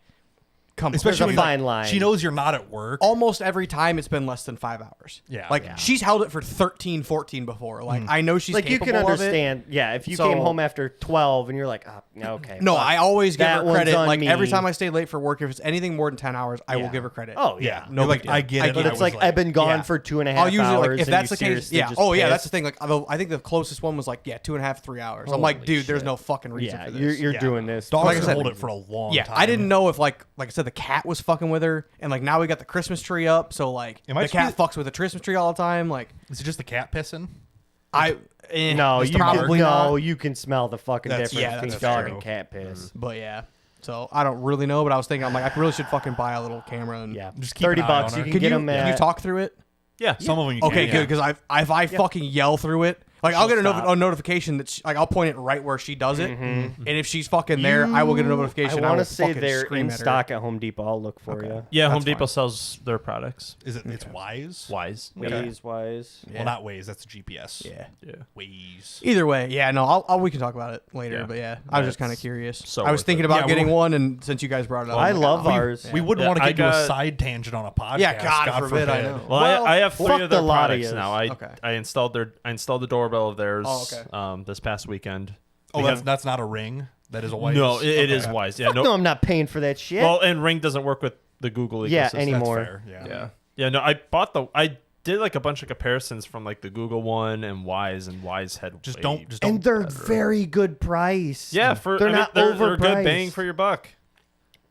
Speaker 2: come on.
Speaker 1: Especially
Speaker 3: There's
Speaker 1: when
Speaker 3: a fine line.
Speaker 1: she knows you're not at work.
Speaker 2: Almost every time it's been less than 5 hours.
Speaker 1: Yeah.
Speaker 2: Like
Speaker 1: Yeah.
Speaker 2: she's held it for 13, 14 before. Like I know she's
Speaker 3: like you
Speaker 2: capable
Speaker 3: can
Speaker 2: of it.
Speaker 3: understand. Yeah, if you
Speaker 2: So-
Speaker 3: came home after 12 and you're like, okay,
Speaker 2: No,
Speaker 3: fuck.
Speaker 2: I always give
Speaker 3: That
Speaker 2: her
Speaker 3: one's
Speaker 2: credit.
Speaker 3: on
Speaker 2: Like
Speaker 3: me.
Speaker 2: every time I stay late for work, if it's anything more than 10 hours, I will
Speaker 3: Yeah.
Speaker 2: give her credit.
Speaker 3: Oh
Speaker 1: Yeah.
Speaker 3: yeah,
Speaker 2: No
Speaker 1: You're like,
Speaker 2: big deal.
Speaker 1: I get
Speaker 2: I
Speaker 1: it.
Speaker 2: get
Speaker 1: and
Speaker 2: it.
Speaker 3: it's like I've been gone
Speaker 2: yeah.
Speaker 3: for 2.5
Speaker 2: I'll usually
Speaker 3: hours.
Speaker 2: like if
Speaker 3: and
Speaker 2: that's
Speaker 3: you
Speaker 2: the case.
Speaker 3: seriously
Speaker 2: Yeah.
Speaker 3: just
Speaker 2: Oh yeah, that's
Speaker 3: pissed.
Speaker 2: the thing. Like I think the closest one was like 2.5, 3 hours. I'm like,
Speaker 3: Holy
Speaker 2: dude, there's
Speaker 3: shit.
Speaker 2: no fucking reason
Speaker 3: Yeah,
Speaker 2: for this.
Speaker 3: you're
Speaker 1: Yeah.
Speaker 3: doing this.
Speaker 1: Dogs
Speaker 2: Like I
Speaker 1: can
Speaker 2: said-
Speaker 1: hold it for a long
Speaker 2: Yeah,
Speaker 1: time.
Speaker 2: I didn't know if like I said the cat was fucking with her, and like now we got the Christmas tree up, so like
Speaker 1: It might
Speaker 2: the
Speaker 1: just
Speaker 2: cat
Speaker 1: be-
Speaker 2: fucks with the Christmas tree all the time. Like
Speaker 1: Is it just the cat pissing?
Speaker 3: No,
Speaker 1: Just
Speaker 3: you
Speaker 2: probably
Speaker 3: can,
Speaker 2: not.
Speaker 3: no, you can smell the fucking
Speaker 1: That's-
Speaker 3: difference
Speaker 2: yeah,
Speaker 3: between
Speaker 2: that's
Speaker 3: dog
Speaker 1: true.
Speaker 3: and cat piss.
Speaker 2: But yeah, so I don't really know, but I was thinking I'm like I really should fucking buy a little camera and
Speaker 3: Yeah,
Speaker 1: Just keep an eye
Speaker 3: $30
Speaker 1: on
Speaker 3: you
Speaker 1: her.
Speaker 3: can get them
Speaker 2: Can you
Speaker 3: at.
Speaker 2: talk through it?
Speaker 4: Yeah.
Speaker 1: Some of them you
Speaker 2: Okay,
Speaker 1: can.
Speaker 2: good. Because if I fucking yell through it, like I'll
Speaker 3: She'll
Speaker 2: get a,
Speaker 3: stop.
Speaker 2: a notification that like I'll point it right where she does it, and if she's fucking there, I will get a
Speaker 3: I
Speaker 2: notification.
Speaker 3: want
Speaker 2: will
Speaker 3: to say
Speaker 2: fucking
Speaker 3: they're
Speaker 2: scream
Speaker 3: in
Speaker 2: at her.
Speaker 3: stock at Home Depot. I'll look for you.
Speaker 4: Yeah. Home
Speaker 2: That's
Speaker 4: Depot
Speaker 2: fine.
Speaker 4: sells their products.
Speaker 1: Is it? It's Wise.
Speaker 4: Wise.
Speaker 3: Waze wise.
Speaker 1: Well, not Waze. That's a GPS.
Speaker 2: Yeah.
Speaker 4: Yeah.
Speaker 1: Waze.
Speaker 2: Either way, yeah, no, we can talk about it later.
Speaker 4: Yeah.
Speaker 2: But yeah, I was just kind of
Speaker 4: That's
Speaker 2: curious.
Speaker 4: so
Speaker 2: I was
Speaker 4: worth
Speaker 2: thinking
Speaker 4: it.
Speaker 2: about
Speaker 1: Yeah,
Speaker 2: getting
Speaker 1: we're-
Speaker 2: one, and since you guys brought it up,
Speaker 3: I
Speaker 2: I'm like,
Speaker 3: love
Speaker 2: oh,
Speaker 3: ours.
Speaker 1: We wouldn't
Speaker 4: Yeah,
Speaker 1: want to
Speaker 4: I
Speaker 1: get into a
Speaker 4: got-
Speaker 1: side tangent on a podcast.
Speaker 2: Yeah, God forbid, I know.
Speaker 4: Well,
Speaker 3: Well,
Speaker 4: I have 3
Speaker 3: fuck
Speaker 4: of their
Speaker 3: the lot of
Speaker 4: products
Speaker 3: yous.
Speaker 4: now.
Speaker 2: Okay.
Speaker 4: I installed the doorbell of theirs.
Speaker 2: Oh, okay.
Speaker 4: This past weekend.
Speaker 1: Oh,
Speaker 4: They
Speaker 1: that's not a Ring. That is a Wise.
Speaker 4: No, it is
Speaker 1: Okay.
Speaker 4: Wise. Yeah.
Speaker 3: Fuck no, I'm not paying for that shit.
Speaker 4: Well, and Ring doesn't work with the Google ecosystem.
Speaker 3: Yeah,
Speaker 1: That's
Speaker 3: anymore.
Speaker 1: fair. Yeah.
Speaker 4: Yeah. Yeah. No, I did like a bunch of comparisons from like the Google one and Wise had
Speaker 1: Just
Speaker 4: way
Speaker 1: don't. Just
Speaker 3: and
Speaker 1: don't.
Speaker 3: they're very good price.
Speaker 4: Yeah,
Speaker 3: they're not
Speaker 4: they're
Speaker 3: overpriced.
Speaker 4: good bang for your buck.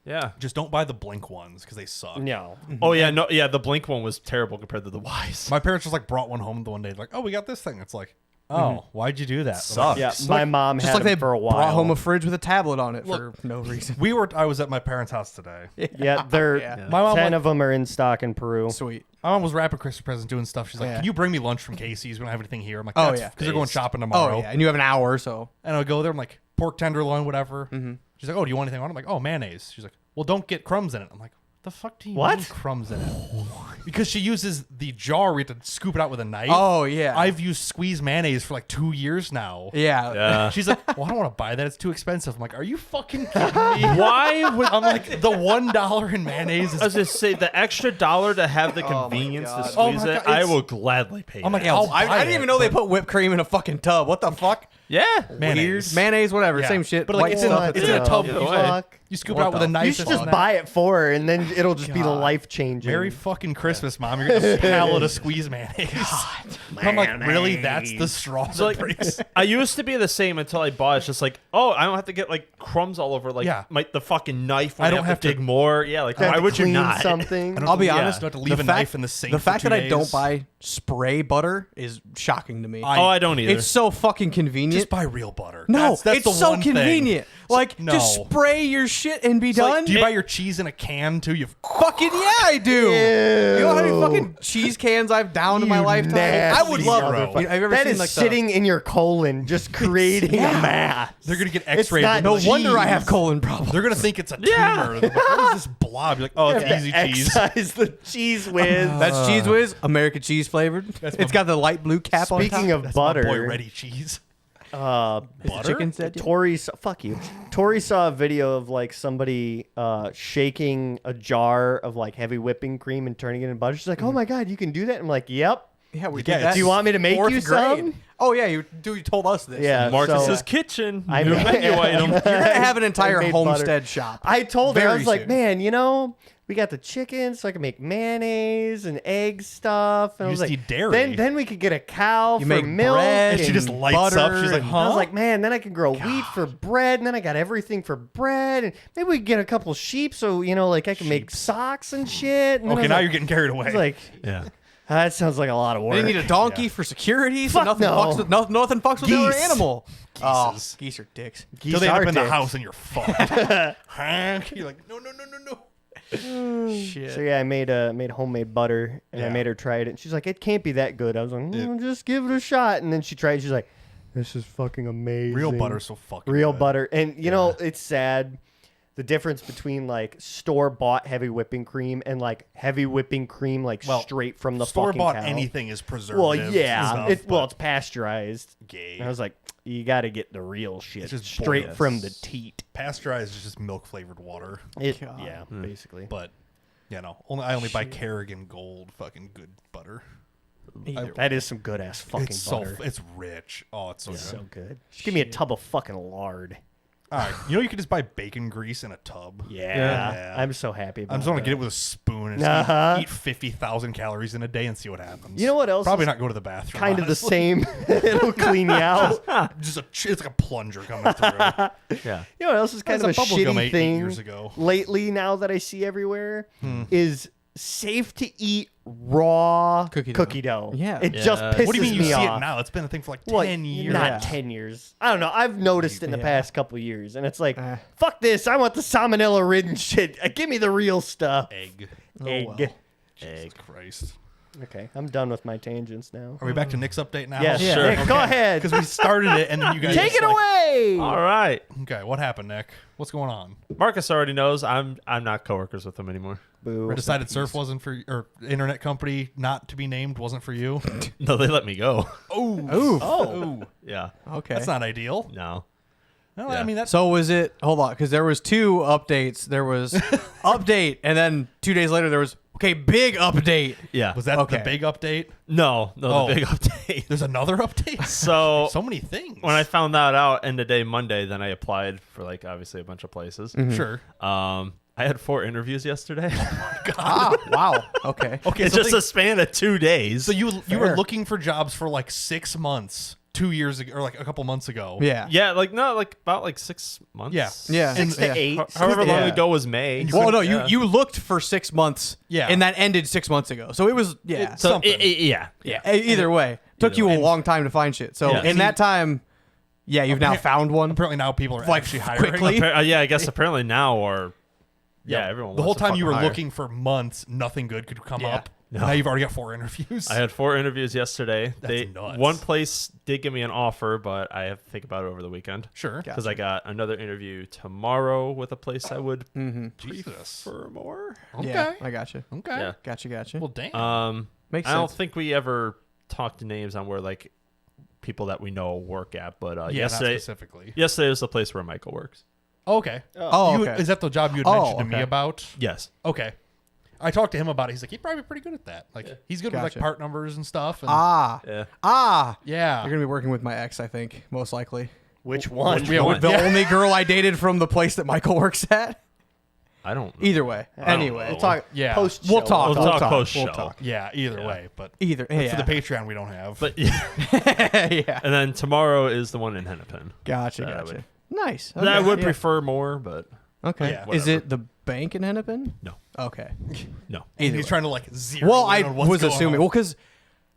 Speaker 4: Yeah.
Speaker 1: Just don't buy the Blink ones because they suck.
Speaker 3: No.
Speaker 4: Oh yeah, no, yeah. The Blink one was terrible compared to the Wise.
Speaker 1: My parents just like brought one home the one day. Like, oh, we got this thing. It's like, oh, why'd you do that?
Speaker 4: Sucks.
Speaker 3: Yeah, my mom
Speaker 2: just
Speaker 3: had
Speaker 2: like they
Speaker 3: them for a while.
Speaker 2: brought home a fridge with a tablet on it for no reason.
Speaker 1: I was at my parents' house today.
Speaker 3: Yeah, they're
Speaker 2: Yeah.
Speaker 1: My mom
Speaker 3: 10
Speaker 1: went-
Speaker 3: of them are in stock in Peru.
Speaker 2: Sweet.
Speaker 1: My mom was wrapping Christmas presents, doing stuff. She's like,
Speaker 2: Yeah.
Speaker 1: "Can you bring me lunch from Casey's? We don't have anything here." I'm like,
Speaker 2: Oh,
Speaker 1: That's
Speaker 2: yeah.
Speaker 1: because they're going shopping tomorrow."
Speaker 2: Oh yeah, and you have an hour, so
Speaker 1: And I would go there. I'm like, pork tenderloin, whatever. She's like, "Oh, do you want anything on it?" I'm like, "Oh, mayonnaise." She's like, "Well, don't get crumbs in it." I'm like, The fuck do you
Speaker 3: What?
Speaker 1: mean crumbs in it? Because she uses the jar where you have to scoop it out with a knife.
Speaker 2: Oh yeah.
Speaker 1: I've used squeeze mayonnaise for like 2 years now.
Speaker 2: yeah.
Speaker 4: Yeah.
Speaker 1: She's like, well, I don't want to buy that. It's too expensive. I'm like, are you fucking kidding me?
Speaker 4: Why would
Speaker 1: I'm like, the $1 in mayonnaise is.
Speaker 4: I was just say the extra $1 to have the
Speaker 2: Oh my
Speaker 4: convenience to
Speaker 2: God.
Speaker 4: squeeze
Speaker 1: Oh my
Speaker 4: it.
Speaker 1: God,
Speaker 4: I
Speaker 1: it's-
Speaker 4: will gladly pay.
Speaker 1: I'm like,
Speaker 4: that.
Speaker 1: I'll
Speaker 2: I
Speaker 1: buy
Speaker 2: didn't
Speaker 1: it,
Speaker 2: even know they
Speaker 1: but-
Speaker 2: put whipped cream in a fucking tub. What the fuck?
Speaker 4: yeah.
Speaker 1: Mayonnaise.
Speaker 2: Weird. Mayonnaise, whatever.
Speaker 1: Yeah.
Speaker 2: Same shit.
Speaker 1: But like,
Speaker 2: White
Speaker 1: it's in,
Speaker 2: stuff.
Speaker 1: it's in a tub.
Speaker 4: Either
Speaker 1: You,
Speaker 4: way.
Speaker 1: you scoop
Speaker 4: What
Speaker 1: it out with a
Speaker 4: the-
Speaker 1: knife.
Speaker 3: You should
Speaker 1: and
Speaker 3: just
Speaker 1: all
Speaker 3: buy it for her, and then it'll just be the
Speaker 2: God.
Speaker 3: life changing.
Speaker 1: Merry fucking Christmas, Mom. You're getting a pallet of squeeze mayonnaise. I'm like, really? That's the straw
Speaker 4: So
Speaker 1: that
Speaker 4: like,
Speaker 1: breaks?
Speaker 4: I used to be the same until I bought it. It's just like, oh, I don't have to get like crumbs all over like
Speaker 1: Yeah.
Speaker 4: the fucking knife. When
Speaker 1: I don't have
Speaker 4: to
Speaker 1: to-
Speaker 4: dig more. Yeah, like
Speaker 3: You have
Speaker 4: why
Speaker 3: to
Speaker 4: would you
Speaker 3: clean
Speaker 4: not?
Speaker 3: something?
Speaker 1: I don't
Speaker 2: I'll be
Speaker 1: yeah.
Speaker 2: honest.
Speaker 1: Do I have to leave a knife in the sink
Speaker 2: The
Speaker 1: for
Speaker 2: fact
Speaker 1: 2
Speaker 2: that I
Speaker 1: days?
Speaker 2: don't buy spray butter is shocking to me.
Speaker 4: Oh, I don't either.
Speaker 2: It's so fucking convenient.
Speaker 1: Just buy real butter.
Speaker 2: no,
Speaker 1: That's
Speaker 2: it's
Speaker 1: the
Speaker 2: so
Speaker 1: one thing.
Speaker 2: convenient. Like,
Speaker 1: No.
Speaker 2: just spray your shit and be
Speaker 1: It's like,
Speaker 2: done.
Speaker 1: do you buy your cheese in a can too? You
Speaker 2: Fucking yeah, I do. You know how many fucking cheese cans I've downed in my
Speaker 3: You
Speaker 2: lifetime?
Speaker 3: nasty
Speaker 2: I would love
Speaker 1: motherfucker.
Speaker 2: it. Have you ever
Speaker 3: That
Speaker 2: seen
Speaker 3: is
Speaker 2: like
Speaker 3: sitting in your colon, just creating a mass.
Speaker 1: they're gonna get
Speaker 3: It's
Speaker 1: X-rayed.
Speaker 3: not-
Speaker 1: with
Speaker 2: No wonder I
Speaker 3: cheese.
Speaker 2: have colon problems.
Speaker 1: They're gonna think it's a
Speaker 4: Yeah.
Speaker 1: tumor. They're like, what is this blob? You're like, oh, it's easy cheese.
Speaker 3: Excise the cheese whiz.
Speaker 2: That's Cheese Whiz, American cheese flavored. It's got the light blue cap on top.
Speaker 3: Speaking of
Speaker 1: That's
Speaker 3: butter,
Speaker 1: my boy Ready cheese.
Speaker 2: Is the
Speaker 1: butter?
Speaker 2: chicken said yeah?
Speaker 3: Fuck you. Tori saw a video of like somebody shaking a jar of like heavy whipping cream and turning it into butter. She's like, "Oh my god, you can do that!" I'm like, "Yep."
Speaker 2: Yeah, we
Speaker 1: Yeah,
Speaker 2: did that.
Speaker 3: do you want me to make
Speaker 2: fourth
Speaker 3: you
Speaker 2: grade.
Speaker 3: some?
Speaker 2: Oh yeah, you told us this.
Speaker 3: Yeah,
Speaker 4: Marcus's
Speaker 3: so-
Speaker 4: kitchen.
Speaker 3: I
Speaker 4: new
Speaker 3: made-
Speaker 4: menu item.
Speaker 2: You're gonna have an
Speaker 3: I
Speaker 2: entire
Speaker 3: made
Speaker 2: homestead
Speaker 3: butter.
Speaker 2: shop.
Speaker 3: I told her, I
Speaker 2: Very
Speaker 3: was like,
Speaker 2: soon.
Speaker 3: "Man, you know, we got the chicken, so I can make mayonnaise and egg stuff." And I
Speaker 1: You
Speaker 3: was
Speaker 1: just
Speaker 3: like,
Speaker 1: need dairy.
Speaker 3: Then we could get a cow
Speaker 2: You
Speaker 3: for
Speaker 2: make
Speaker 3: milk.
Speaker 2: bread
Speaker 1: And she just
Speaker 2: and
Speaker 1: lights up.
Speaker 2: butter
Speaker 1: She's like,
Speaker 2: and-
Speaker 1: huh?
Speaker 3: I was like, man, then I can grow wheat for bread, and then I got everything for bread, and maybe we could get a couple sheep, so you know, like I can make socks and shit. And then I
Speaker 1: okay,
Speaker 3: was
Speaker 1: now
Speaker 3: like,
Speaker 1: you're getting carried away.
Speaker 3: I was like,
Speaker 4: Yeah.
Speaker 3: that sounds like a lot of work.
Speaker 2: They need a donkey for security, so
Speaker 3: Fuck
Speaker 2: nothing
Speaker 3: no.
Speaker 2: fucks with nothing fucks with the other
Speaker 3: Geese.
Speaker 2: animal. Oh,
Speaker 1: Geeses.
Speaker 2: geese are dicks.
Speaker 3: Geese
Speaker 1: Till they end
Speaker 3: are
Speaker 1: up in the
Speaker 3: dicks.
Speaker 1: house and you're fucked. Huh? You're like, no.
Speaker 2: Shit.
Speaker 3: So yeah, I made homemade butter, and I
Speaker 1: Yeah.
Speaker 3: made her try it, and she's like, "It can't be that good." I was like, "Just give it a shot." And then she tried. She's like, "This is fucking amazing."
Speaker 1: Real butter's so fucking
Speaker 3: Real
Speaker 1: good.
Speaker 3: butter, and you know, it's sad. The difference between like store bought heavy whipping cream and like heavy whipping cream like
Speaker 1: Well,
Speaker 3: straight from the
Speaker 1: Store
Speaker 3: fucking
Speaker 1: bought
Speaker 3: cow.
Speaker 1: anything is preserved.
Speaker 3: Well, yeah, it's pasteurized.
Speaker 1: gay.
Speaker 3: And I was like, you got to get the real shit
Speaker 1: It's just
Speaker 3: straight
Speaker 1: boiled.
Speaker 3: from the teat.
Speaker 1: Pasteurized is just milk flavored water.
Speaker 2: God.
Speaker 3: Yeah, basically.
Speaker 1: But you know, I only buy Kerrigan Gold fucking good butter.
Speaker 2: Either
Speaker 3: That is some good ass fucking
Speaker 1: It's
Speaker 3: butter.
Speaker 1: it's rich. Oh, it's so good.
Speaker 3: So good. Just give me a tub of fucking lard.
Speaker 1: All right, you know you can just buy bacon grease in a tub.
Speaker 3: Yeah. I'm so happy about
Speaker 1: I'm just gonna
Speaker 3: that.
Speaker 1: get it with a spoon and
Speaker 3: Uh-huh.
Speaker 1: just eat 50,000 calories in a day and see what happens.
Speaker 3: You know what else
Speaker 1: Probably
Speaker 3: is
Speaker 1: not go to the bathroom.
Speaker 3: kind of the
Speaker 1: honestly.
Speaker 3: same. It'll clean you out.
Speaker 1: It's like a plunger coming through.
Speaker 4: Yeah.
Speaker 3: You know what else is kind
Speaker 1: That
Speaker 3: of a
Speaker 1: was a bubble gum
Speaker 3: shitty
Speaker 1: 8
Speaker 3: thing
Speaker 1: years ago.
Speaker 3: lately now that I see everywhere is safe to eat raw
Speaker 2: Cookie dough. Yeah.
Speaker 3: It
Speaker 4: Yeah.
Speaker 3: just pisses
Speaker 1: What do you mean you
Speaker 3: me
Speaker 1: see
Speaker 3: off.
Speaker 1: it now? It's been a thing for like
Speaker 3: Well,
Speaker 1: 10 years.
Speaker 3: Not
Speaker 2: Yeah.
Speaker 3: 10 years. I don't know. I've noticed in the
Speaker 2: Yeah.
Speaker 3: past couple years, and it's like, fuck this. I want the salmonella ridden shit. Give me the real stuff.
Speaker 1: Egg.
Speaker 3: Egg.
Speaker 2: well.
Speaker 1: Jesus Christ.
Speaker 3: Okay, I'm done with my tangents now.
Speaker 1: Are we back to Nick's update now?
Speaker 3: Yes,
Speaker 4: Sure.
Speaker 3: Nick, go ahead.
Speaker 1: Because we started it and then you guys
Speaker 3: Take
Speaker 1: just
Speaker 3: it
Speaker 1: like-
Speaker 3: away.
Speaker 4: All right.
Speaker 1: Okay, what happened, Nick? What's going on?
Speaker 4: Marcus already knows I'm not coworkers with him anymore.
Speaker 3: Boo.
Speaker 1: Decided Surf wasn't for or internet company not to be named wasn't for you.
Speaker 4: No, they let me go.
Speaker 3: Oh.
Speaker 4: Yeah.
Speaker 2: Okay.
Speaker 1: That's not ideal.
Speaker 4: No.
Speaker 1: No,
Speaker 4: Yeah.
Speaker 1: I mean that's
Speaker 2: So was it? Hold on, because there was two updates. There was update, and then 2 days later there was big update.
Speaker 4: Yeah.
Speaker 1: was that
Speaker 2: Okay.
Speaker 1: the big update?
Speaker 4: No,
Speaker 1: Oh.
Speaker 4: the big update.
Speaker 1: There's another update.
Speaker 4: So
Speaker 1: So many things.
Speaker 4: when I found that out end of day Monday, then I applied for like obviously a bunch of places.
Speaker 1: sure.
Speaker 4: I had 4 interviews yesterday.
Speaker 2: Ah, wow. Okay.
Speaker 1: Okay,
Speaker 4: It's
Speaker 1: so
Speaker 4: just
Speaker 1: they-
Speaker 4: a span of 2 days.
Speaker 1: so you were
Speaker 2: Fair.
Speaker 1: looking for jobs for like 6 months, 2 years ago, or like a couple months ago.
Speaker 2: Yeah.
Speaker 4: yeah, like no, like about like 6 months.
Speaker 1: Yeah.
Speaker 2: Yeah.
Speaker 3: 6 to 8.
Speaker 4: However long
Speaker 2: Yeah.
Speaker 4: ago was May.
Speaker 2: Well, no,
Speaker 4: Yeah.
Speaker 2: you looked for 6 months.
Speaker 1: Yeah.
Speaker 2: And that ended 6 months ago. So it was
Speaker 4: So
Speaker 1: something.
Speaker 4: yeah.
Speaker 2: Either way, took you
Speaker 4: way.
Speaker 2: a long time to find shit. So
Speaker 4: Yeah.
Speaker 2: in that time, yeah, you've now found one.
Speaker 1: Apparently now people are
Speaker 2: Like,
Speaker 1: actually hiring.
Speaker 2: quickly.
Speaker 4: Yeah, I guess apparently now or yeah, everyone.
Speaker 1: The whole
Speaker 4: wants to
Speaker 1: time you were
Speaker 4: fucking hire.
Speaker 1: looking for months, nothing good could come
Speaker 2: Yeah.
Speaker 1: up.
Speaker 4: No.
Speaker 1: Now you've already got 4 interviews.
Speaker 4: I had 4 interviews yesterday.
Speaker 1: That's nuts.
Speaker 4: One place did give me an offer, but I have to think about it over the weekend.
Speaker 1: Sure.
Speaker 4: Because I got another interview tomorrow with a place I would
Speaker 1: Jesus.
Speaker 4: prefer more.
Speaker 1: Okay.
Speaker 2: Yeah, I got you.
Speaker 1: Okay.
Speaker 4: Yeah.
Speaker 2: Gotcha.
Speaker 1: Well, damn.
Speaker 2: Makes
Speaker 4: I don't
Speaker 2: sense.
Speaker 4: think we ever talked names on where like people that we know work at, but
Speaker 1: yeah,
Speaker 4: yesterday
Speaker 1: not specifically.
Speaker 4: yesterday was the place where Michael works.
Speaker 1: Okay.
Speaker 2: Oh,
Speaker 1: You-
Speaker 2: okay.
Speaker 1: Is that the job you had
Speaker 2: Oh,
Speaker 1: mentioned to me
Speaker 2: okay.
Speaker 1: about?
Speaker 4: Yes.
Speaker 1: Okay. I talked to him about it. He's like, he'd probably be pretty good at that. Like, he's good with
Speaker 2: Gotcha.
Speaker 1: like part numbers and stuff. And,
Speaker 4: Yeah.
Speaker 1: yeah.
Speaker 2: You're gonna be working with my ex, I think, most likely.
Speaker 3: Which one?
Speaker 1: Yeah, what-
Speaker 2: The
Speaker 1: yeah.
Speaker 2: only girl I dated from the place that Michael works at.
Speaker 4: I don't know.
Speaker 2: Either way.
Speaker 4: don't
Speaker 2: Anyway,
Speaker 4: know.
Speaker 3: We'll talk
Speaker 1: Yeah.
Speaker 3: post.
Speaker 2: We'll talk.
Speaker 4: We'll talk post-show.
Speaker 2: We'll talk.
Speaker 1: Yeah, either
Speaker 4: Yeah.
Speaker 1: way. But
Speaker 2: Either.
Speaker 1: for
Speaker 2: Yeah.
Speaker 1: the Patreon, we don't have.
Speaker 4: But yeah.
Speaker 2: yeah.
Speaker 4: And then tomorrow is the one in Hennepin.
Speaker 2: Gotcha.
Speaker 4: That I
Speaker 2: Gotcha.
Speaker 4: would-
Speaker 2: Nice.
Speaker 4: That I
Speaker 2: Okay,
Speaker 4: would
Speaker 2: yeah.
Speaker 4: prefer more, but
Speaker 2: Okay.
Speaker 1: Yeah.
Speaker 2: Is
Speaker 4: Whatever.
Speaker 2: it the bank in Hennepin?
Speaker 4: no.
Speaker 2: Okay.
Speaker 4: No.
Speaker 1: and
Speaker 2: Either
Speaker 1: he's
Speaker 2: way.
Speaker 1: trying to like zero.
Speaker 2: Well,
Speaker 1: in
Speaker 2: I
Speaker 1: on what's
Speaker 2: was
Speaker 1: going
Speaker 2: assuming.
Speaker 1: on.
Speaker 2: Well, because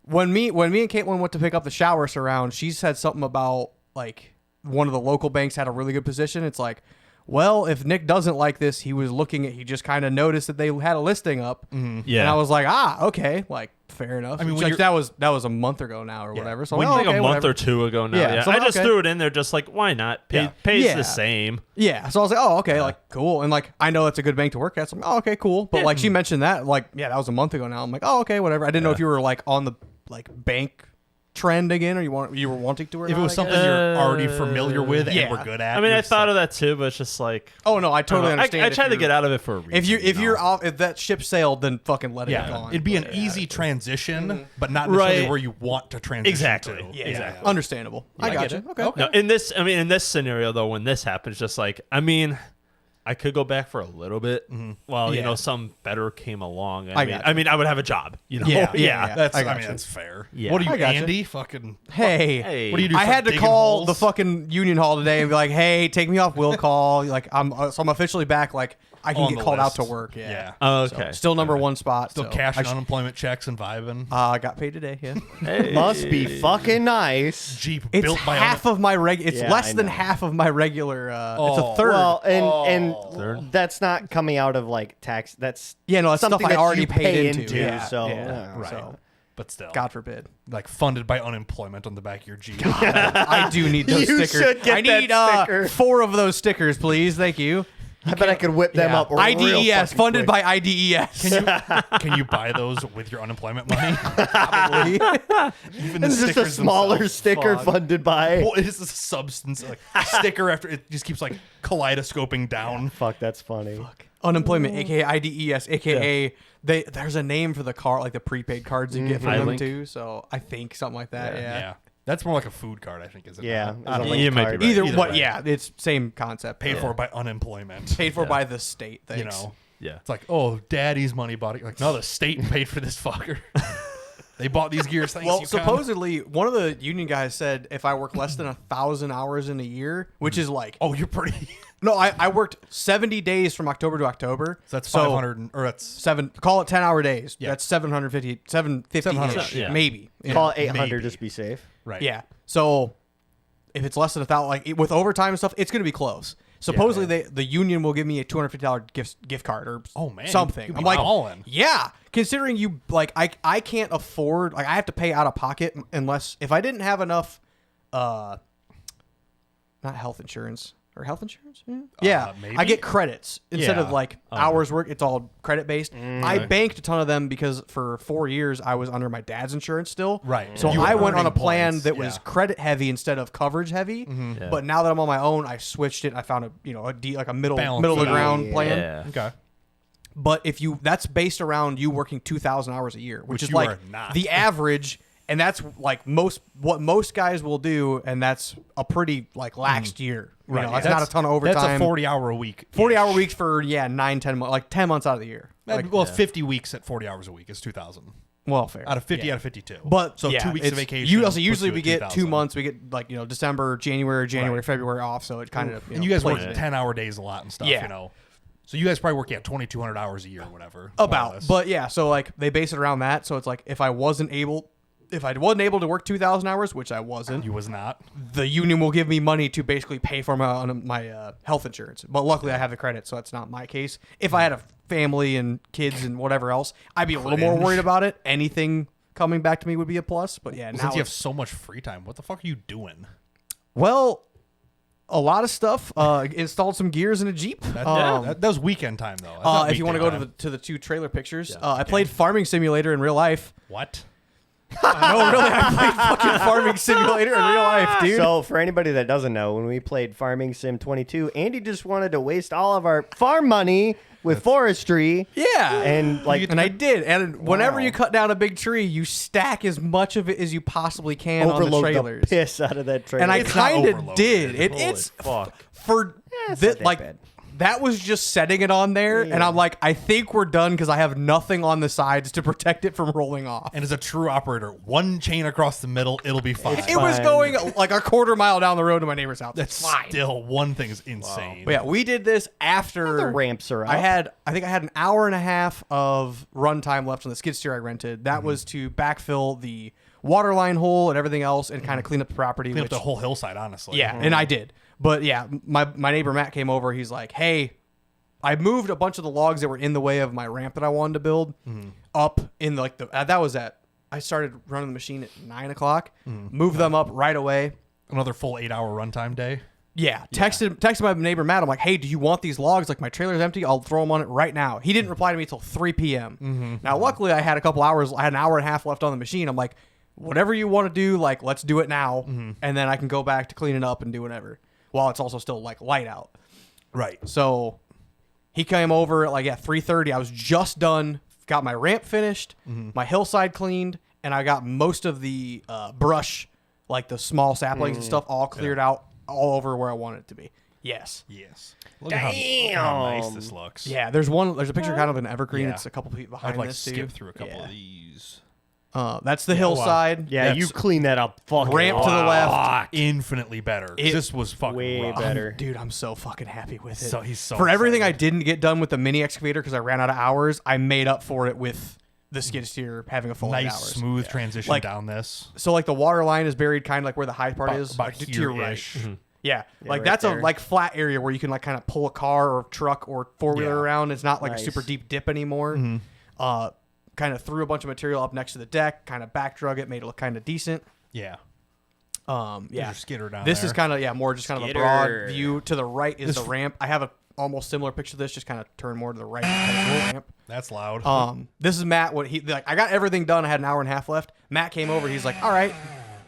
Speaker 2: when me and Caitlin went to pick up the shower surround, she said something about like one of the local banks had a really good position. It's like, well, if Nick doesn't like this, he just kind of noticed that they had a listing up,
Speaker 4: Yeah.
Speaker 2: and I was like, okay, like fair enough.
Speaker 1: I mean,
Speaker 2: She's
Speaker 1: when
Speaker 2: like, that was a month ago now or
Speaker 1: Yeah.
Speaker 2: whatever. So
Speaker 1: When
Speaker 2: I'm
Speaker 1: you
Speaker 2: like,
Speaker 4: like
Speaker 2: okay,
Speaker 4: a month
Speaker 2: whatever.
Speaker 4: or 2 ago now.
Speaker 2: Yeah,
Speaker 4: Yeah.
Speaker 2: so
Speaker 4: I
Speaker 2: I'm
Speaker 4: just
Speaker 2: okay.
Speaker 4: threw it in there just like, why not? Pays
Speaker 2: Yeah.
Speaker 4: the same.
Speaker 2: Yeah, so I was like, oh, okay, like cool, and like I know that's a good bank to work at. So I'm like, oh, okay, cool. But like she mentioned that, like, yeah, that was a month ago now. I'm like, oh, okay, whatever. I didn't know if you were like on the like bank trend again, or you were wanting to. Or
Speaker 1: if it
Speaker 2: not,
Speaker 1: was
Speaker 2: I
Speaker 1: something
Speaker 2: guess.
Speaker 1: you're already familiar with
Speaker 2: yeah.
Speaker 1: and we're good at.
Speaker 4: I mean,
Speaker 1: you're
Speaker 4: I thought
Speaker 1: stuck.
Speaker 4: of that too, but it's just like
Speaker 2: Oh no, I totally
Speaker 4: I
Speaker 2: understand. if
Speaker 4: tried to
Speaker 2: you're-
Speaker 4: get out of it for a reason.
Speaker 2: If
Speaker 4: you
Speaker 2: you're
Speaker 4: know?
Speaker 2: off, if that ship sailed, then fucking let it
Speaker 1: Yeah,
Speaker 2: go on.
Speaker 1: it'd be an
Speaker 2: But,
Speaker 1: easy transition, but not necessarily
Speaker 4: Right.
Speaker 1: where you want to transition.
Speaker 4: Exactly.
Speaker 1: to.
Speaker 2: yeah,
Speaker 4: exactly.
Speaker 2: understandable. I
Speaker 1: I
Speaker 2: got
Speaker 1: get
Speaker 2: you.
Speaker 1: it.
Speaker 2: Okay.
Speaker 1: Okay.
Speaker 4: No, in this scenario though, when this happens, just like I could go back for a little bit. Well,
Speaker 2: Yeah.
Speaker 4: some better came along.
Speaker 2: I got you.
Speaker 4: I mean, I would have a job. You know.
Speaker 2: Yeah,
Speaker 4: yeah.
Speaker 1: That's.
Speaker 2: I
Speaker 1: I,
Speaker 2: got
Speaker 1: mean,
Speaker 2: you.
Speaker 1: that's fair.
Speaker 4: Yeah.
Speaker 1: What are you,
Speaker 2: I got you.
Speaker 1: Andy? Fucking.
Speaker 2: Hey,
Speaker 4: Hey.
Speaker 1: What do you do?
Speaker 2: I
Speaker 1: start
Speaker 2: had to
Speaker 1: digging
Speaker 2: call
Speaker 1: holes?
Speaker 2: the fucking union hall today and be like, "Hey, take me off will call." Like I'm officially back. Like I can
Speaker 1: On
Speaker 2: get
Speaker 1: the
Speaker 2: called out
Speaker 1: list.
Speaker 2: to work.
Speaker 1: Yeah.
Speaker 2: Yeah.
Speaker 4: Oh,
Speaker 2: So,
Speaker 4: okay.
Speaker 2: still number one spot.
Speaker 1: Still
Speaker 2: so
Speaker 1: cashing
Speaker 2: I
Speaker 1: unemployment checks and vibing.
Speaker 2: I got paid today. Yeah.
Speaker 4: Hey.
Speaker 3: Must be fucking nice.
Speaker 1: Jeep
Speaker 2: It's
Speaker 1: built by
Speaker 2: half of my It's
Speaker 3: Yeah,
Speaker 2: less
Speaker 3: I
Speaker 2: than
Speaker 3: know.
Speaker 2: half of my regular. It's
Speaker 1: Oh.
Speaker 2: a third.
Speaker 3: Well,
Speaker 4: Third.
Speaker 3: and that's not coming out of like tax. That's
Speaker 2: Yeah, no, that's
Speaker 3: something
Speaker 2: stuff I
Speaker 3: that
Speaker 2: already
Speaker 3: you
Speaker 2: paid
Speaker 3: pay
Speaker 2: into. Yeah,
Speaker 3: So
Speaker 2: yeah.
Speaker 1: right.
Speaker 2: So,
Speaker 1: But still,
Speaker 2: God forbid.
Speaker 1: like funded by unemployment on the back of your Jeep.
Speaker 2: I do need those
Speaker 3: You
Speaker 2: stickers.
Speaker 3: should get
Speaker 2: I need
Speaker 3: that sticker.
Speaker 2: 4 of those stickers, please. Thank you.
Speaker 3: I bet I could whip them
Speaker 1: Yeah.
Speaker 3: up. Real
Speaker 2: IDES,
Speaker 3: fucking
Speaker 2: funded
Speaker 3: quick.
Speaker 2: by IDES.
Speaker 1: Can you buy those with your unemployment money?
Speaker 2: Probably.
Speaker 1: Even the
Speaker 3: It's just a
Speaker 1: stickers
Speaker 3: smaller
Speaker 1: themselves.
Speaker 3: sticker
Speaker 1: Fuck.
Speaker 3: funded by.
Speaker 1: Well, it is a substance, like a sticker after it just keeps like kaleidoscoping down.
Speaker 3: Fuck, that's funny.
Speaker 2: Unemployment, aka IDES, aka there's a name for the car, like the prepaid cards you get from them
Speaker 4: iLink.
Speaker 2: too. So I think something like that.
Speaker 1: Yeah.
Speaker 2: Yeah.
Speaker 1: That's more like a food card, I think, is it?
Speaker 3: Yeah,
Speaker 1: not?
Speaker 3: it's
Speaker 1: I don't
Speaker 3: a
Speaker 1: know.
Speaker 3: link
Speaker 4: You might be
Speaker 3: card.
Speaker 4: right.
Speaker 2: Either,
Speaker 1: Either
Speaker 2: what?
Speaker 1: way.
Speaker 2: Yeah, it's same concept.
Speaker 1: Paid
Speaker 2: Yeah.
Speaker 1: for by unemployment.
Speaker 2: Paid for by the state.
Speaker 1: You
Speaker 2: Thanks.
Speaker 1: know,
Speaker 4: Yeah.
Speaker 1: it's like, oh, daddy's money bought it. Like, no, the state paid for this fucker. They bought these gears. Thanks,
Speaker 2: Well,
Speaker 1: you cunt.
Speaker 2: supposedly one of the union guys said if I work less than 1,000 hours in a year, which is like
Speaker 1: Oh, you're pretty.
Speaker 2: no, I worked 70 days from October to October.
Speaker 1: So that's 500, or that's
Speaker 2: Call it 10-hour days.
Speaker 1: Yeah.
Speaker 2: That's 750
Speaker 1: 700,
Speaker 4: yeah.
Speaker 2: maybe. You
Speaker 3: Call
Speaker 2: know?
Speaker 3: it 800
Speaker 1: Maybe.
Speaker 3: just be safe.
Speaker 1: right.
Speaker 2: Yeah. So if it's less than 1,000, like with overtime and stuff, it's going to be close. Supposedly, the union will give me a $250 gift card or
Speaker 1: Oh, man.
Speaker 2: something.
Speaker 1: You'd be
Speaker 2: I'm like,
Speaker 1: balling.
Speaker 2: yeah. Considering you like, I can't afford like I have to pay out of pocket unless if I didn't have enough, not health insurance. Or health insurance? Yeah.
Speaker 1: Maybe?
Speaker 2: I get credits instead
Speaker 1: Yeah.
Speaker 2: of like hours work. It's all credit based. I banked a ton of them because for 4 years I was under my dad's insurance still.
Speaker 1: Right.
Speaker 2: So
Speaker 1: You were
Speaker 2: I went on a
Speaker 1: earning
Speaker 2: plan
Speaker 1: points,
Speaker 2: that was
Speaker 1: yeah.
Speaker 2: credit heavy instead of coverage heavy.
Speaker 4: Yeah.
Speaker 2: But now that I'm on my own, I switched it. I found like a middle
Speaker 1: Balance
Speaker 2: of the
Speaker 1: it out.
Speaker 2: ground plan.
Speaker 4: Yeah.
Speaker 1: Okay.
Speaker 2: But if that's based around you working 2,000 hours a year, which is
Speaker 1: you
Speaker 2: like
Speaker 1: are not.
Speaker 2: the average, and that's like what most guys will do, and that's a pretty like laxed year. You know, that's not a ton of overtime.
Speaker 1: That's a 40-hour a week.
Speaker 2: 40-hour weeks for 9-10 months, like 10 months out of the year. Like,
Speaker 1: Well, 50 weeks at 40 hours a week is 2,000.
Speaker 2: well, fair.
Speaker 1: Out of 50
Speaker 2: Yeah.
Speaker 1: out of 52.
Speaker 2: But
Speaker 1: so
Speaker 2: yeah,
Speaker 1: 2 weeks of
Speaker 2: it's-
Speaker 1: vacation.
Speaker 2: You also
Speaker 1: puts
Speaker 2: usually
Speaker 1: you
Speaker 2: we
Speaker 1: at
Speaker 2: get
Speaker 1: 2,000.
Speaker 2: 2 months. We get like December, January
Speaker 1: Right.
Speaker 2: February off. So it kind of
Speaker 1: And you guys work
Speaker 2: plays it in.
Speaker 1: 10-hour days a lot and stuff,
Speaker 2: Yeah.
Speaker 1: you know. So you guys probably work 2,200 hours a year or whatever. more or
Speaker 2: About,
Speaker 1: less.
Speaker 2: but yeah. So like they base it around that. So it's like if I wasn't able to work 2,000 hours, which I wasn't,
Speaker 1: you was not.
Speaker 2: the union will give me money to basically pay for my health insurance. But luckily, I have the credit, so that's not my case. If I had a family and kids and whatever else, I'd be a little more worried about it. Anything coming back to me would be a plus. But yeah, now
Speaker 1: Since you have so much free time, what the fuck are you doing?
Speaker 2: well, a lot of stuff. Installed some gears in a Jeep.
Speaker 1: That was weekend time though. That's not
Speaker 2: If you want to
Speaker 1: weekday
Speaker 2: go
Speaker 1: time.
Speaker 2: to the 2 trailer pictures, I played Farming Simulator in real life.
Speaker 1: What?
Speaker 2: No, really, I played fucking Farming Simulator in real life, dude.
Speaker 3: So for anybody that doesn't know, when we played Farming Sim 22, Andy just wanted to waste all of our farm money with forestry.
Speaker 2: Yeah.
Speaker 3: And like,
Speaker 2: And I did. And whenever
Speaker 3: Wow.
Speaker 2: you cut down a big tree, you stack as much of it as you possibly can on the
Speaker 3: overload
Speaker 2: trailers.
Speaker 3: the piss out of that trailer.
Speaker 2: And I
Speaker 1: It's not
Speaker 2: kind of
Speaker 1: overloaded.
Speaker 2: did.
Speaker 4: Holy
Speaker 2: It's
Speaker 4: fuck.
Speaker 2: for
Speaker 3: it's not that
Speaker 2: like
Speaker 3: bad.
Speaker 2: that was just setting it on there, and I'm like, I think we're done because I have nothing on the sides to protect it from rolling off.
Speaker 1: And as a true operator, one chain across the middle, it'll be fine.
Speaker 2: It was
Speaker 3: fine.
Speaker 2: going like a quarter mile down the road to my neighbor's house.
Speaker 1: That's
Speaker 2: fine.
Speaker 1: still one thing is insane.
Speaker 2: But yeah, we did this after
Speaker 3: The ramps are up.
Speaker 2: I think I had an hour and a half of run time left on the skid steer I rented. That was to backfill the water line hole and everything else and kind of clean up the property.
Speaker 1: Clean up
Speaker 2: which,
Speaker 1: the whole hillside, honestly.
Speaker 2: yeah, and I did. But yeah, my neighbor Matt came over. He's like, hey, I moved a bunch of the logs that were in the way of my ramp that I wanted to build up in like the that was at I started running the machine at 9 o'clock. Moved them up right away.
Speaker 1: Another full 8-hour runtime day.
Speaker 2: Yeah, texted my neighbor Matt. I'm like, hey, do you want these logs? Like my trailer's empty. I'll throw them on it right now. He didn't reply to me until 3 p.m. Now, luckily, I had a couple hours. I had an hour and a half left on the machine. I'm like, whatever you want to do, like let's do it now, and then I can go back to cleaning up and do whatever while it's also still like light out.
Speaker 1: Right.
Speaker 2: So he came over at like at 3:30. I was just done, got my ramp finished, my hillside cleaned, and I got most of the brush, like the small saplings and stuff, all cleared out all over where I wanted it to be. Yes.
Speaker 1: Yes. Look at how nice this looks.
Speaker 2: Yeah, there's a picture kind of an evergreen.
Speaker 1: Yeah.
Speaker 2: It's a couple feet behind
Speaker 1: I'd like
Speaker 2: this
Speaker 1: to
Speaker 2: too.
Speaker 1: skip through a couple
Speaker 2: Yeah.
Speaker 1: of these.
Speaker 2: That's the hillside.
Speaker 3: Yeah,
Speaker 2: That's
Speaker 3: you clean that up fucking
Speaker 2: ramp to the left.
Speaker 1: Infinitely better. This was fucking
Speaker 3: way
Speaker 1: rough.
Speaker 3: better.
Speaker 2: Dude, I'm so fucking happy with it.
Speaker 1: So he's so
Speaker 2: for everything I
Speaker 1: excited.
Speaker 2: didn't get done with the mini excavator because I ran out of hours, I made up for it with the skid steer having a full 8
Speaker 1: Nice,
Speaker 2: hours.
Speaker 1: smooth transition
Speaker 2: Like-
Speaker 1: down this.
Speaker 2: So like the water line is buried kind of like where the high part is,
Speaker 1: About
Speaker 2: like, to your right.
Speaker 1: here-ish.
Speaker 2: Yeah, like
Speaker 3: right
Speaker 2: that's
Speaker 3: there.
Speaker 2: a like flat area where you can like kind of pull a car or truck or 4-wheeler
Speaker 1: Yeah.
Speaker 2: around. It's not like
Speaker 3: Nice.
Speaker 2: a super deep dip anymore. Kind of threw a bunch of material up next to the deck, kind of back drug it, made it look kind of decent.
Speaker 1: Yeah.
Speaker 2: Yeah,
Speaker 1: your skidder down
Speaker 2: this
Speaker 1: there.
Speaker 2: is kind of more just kind of a
Speaker 3: Skidder.
Speaker 2: broad view. To the right is the ramp. I have a almost similar picture of this, just kind of turn more to the right. Kind of little ramp.
Speaker 1: That's loud.
Speaker 2: This is Matt. What he like? I got everything done. I had an hour and a half left. Matt came over. He's like, "All right,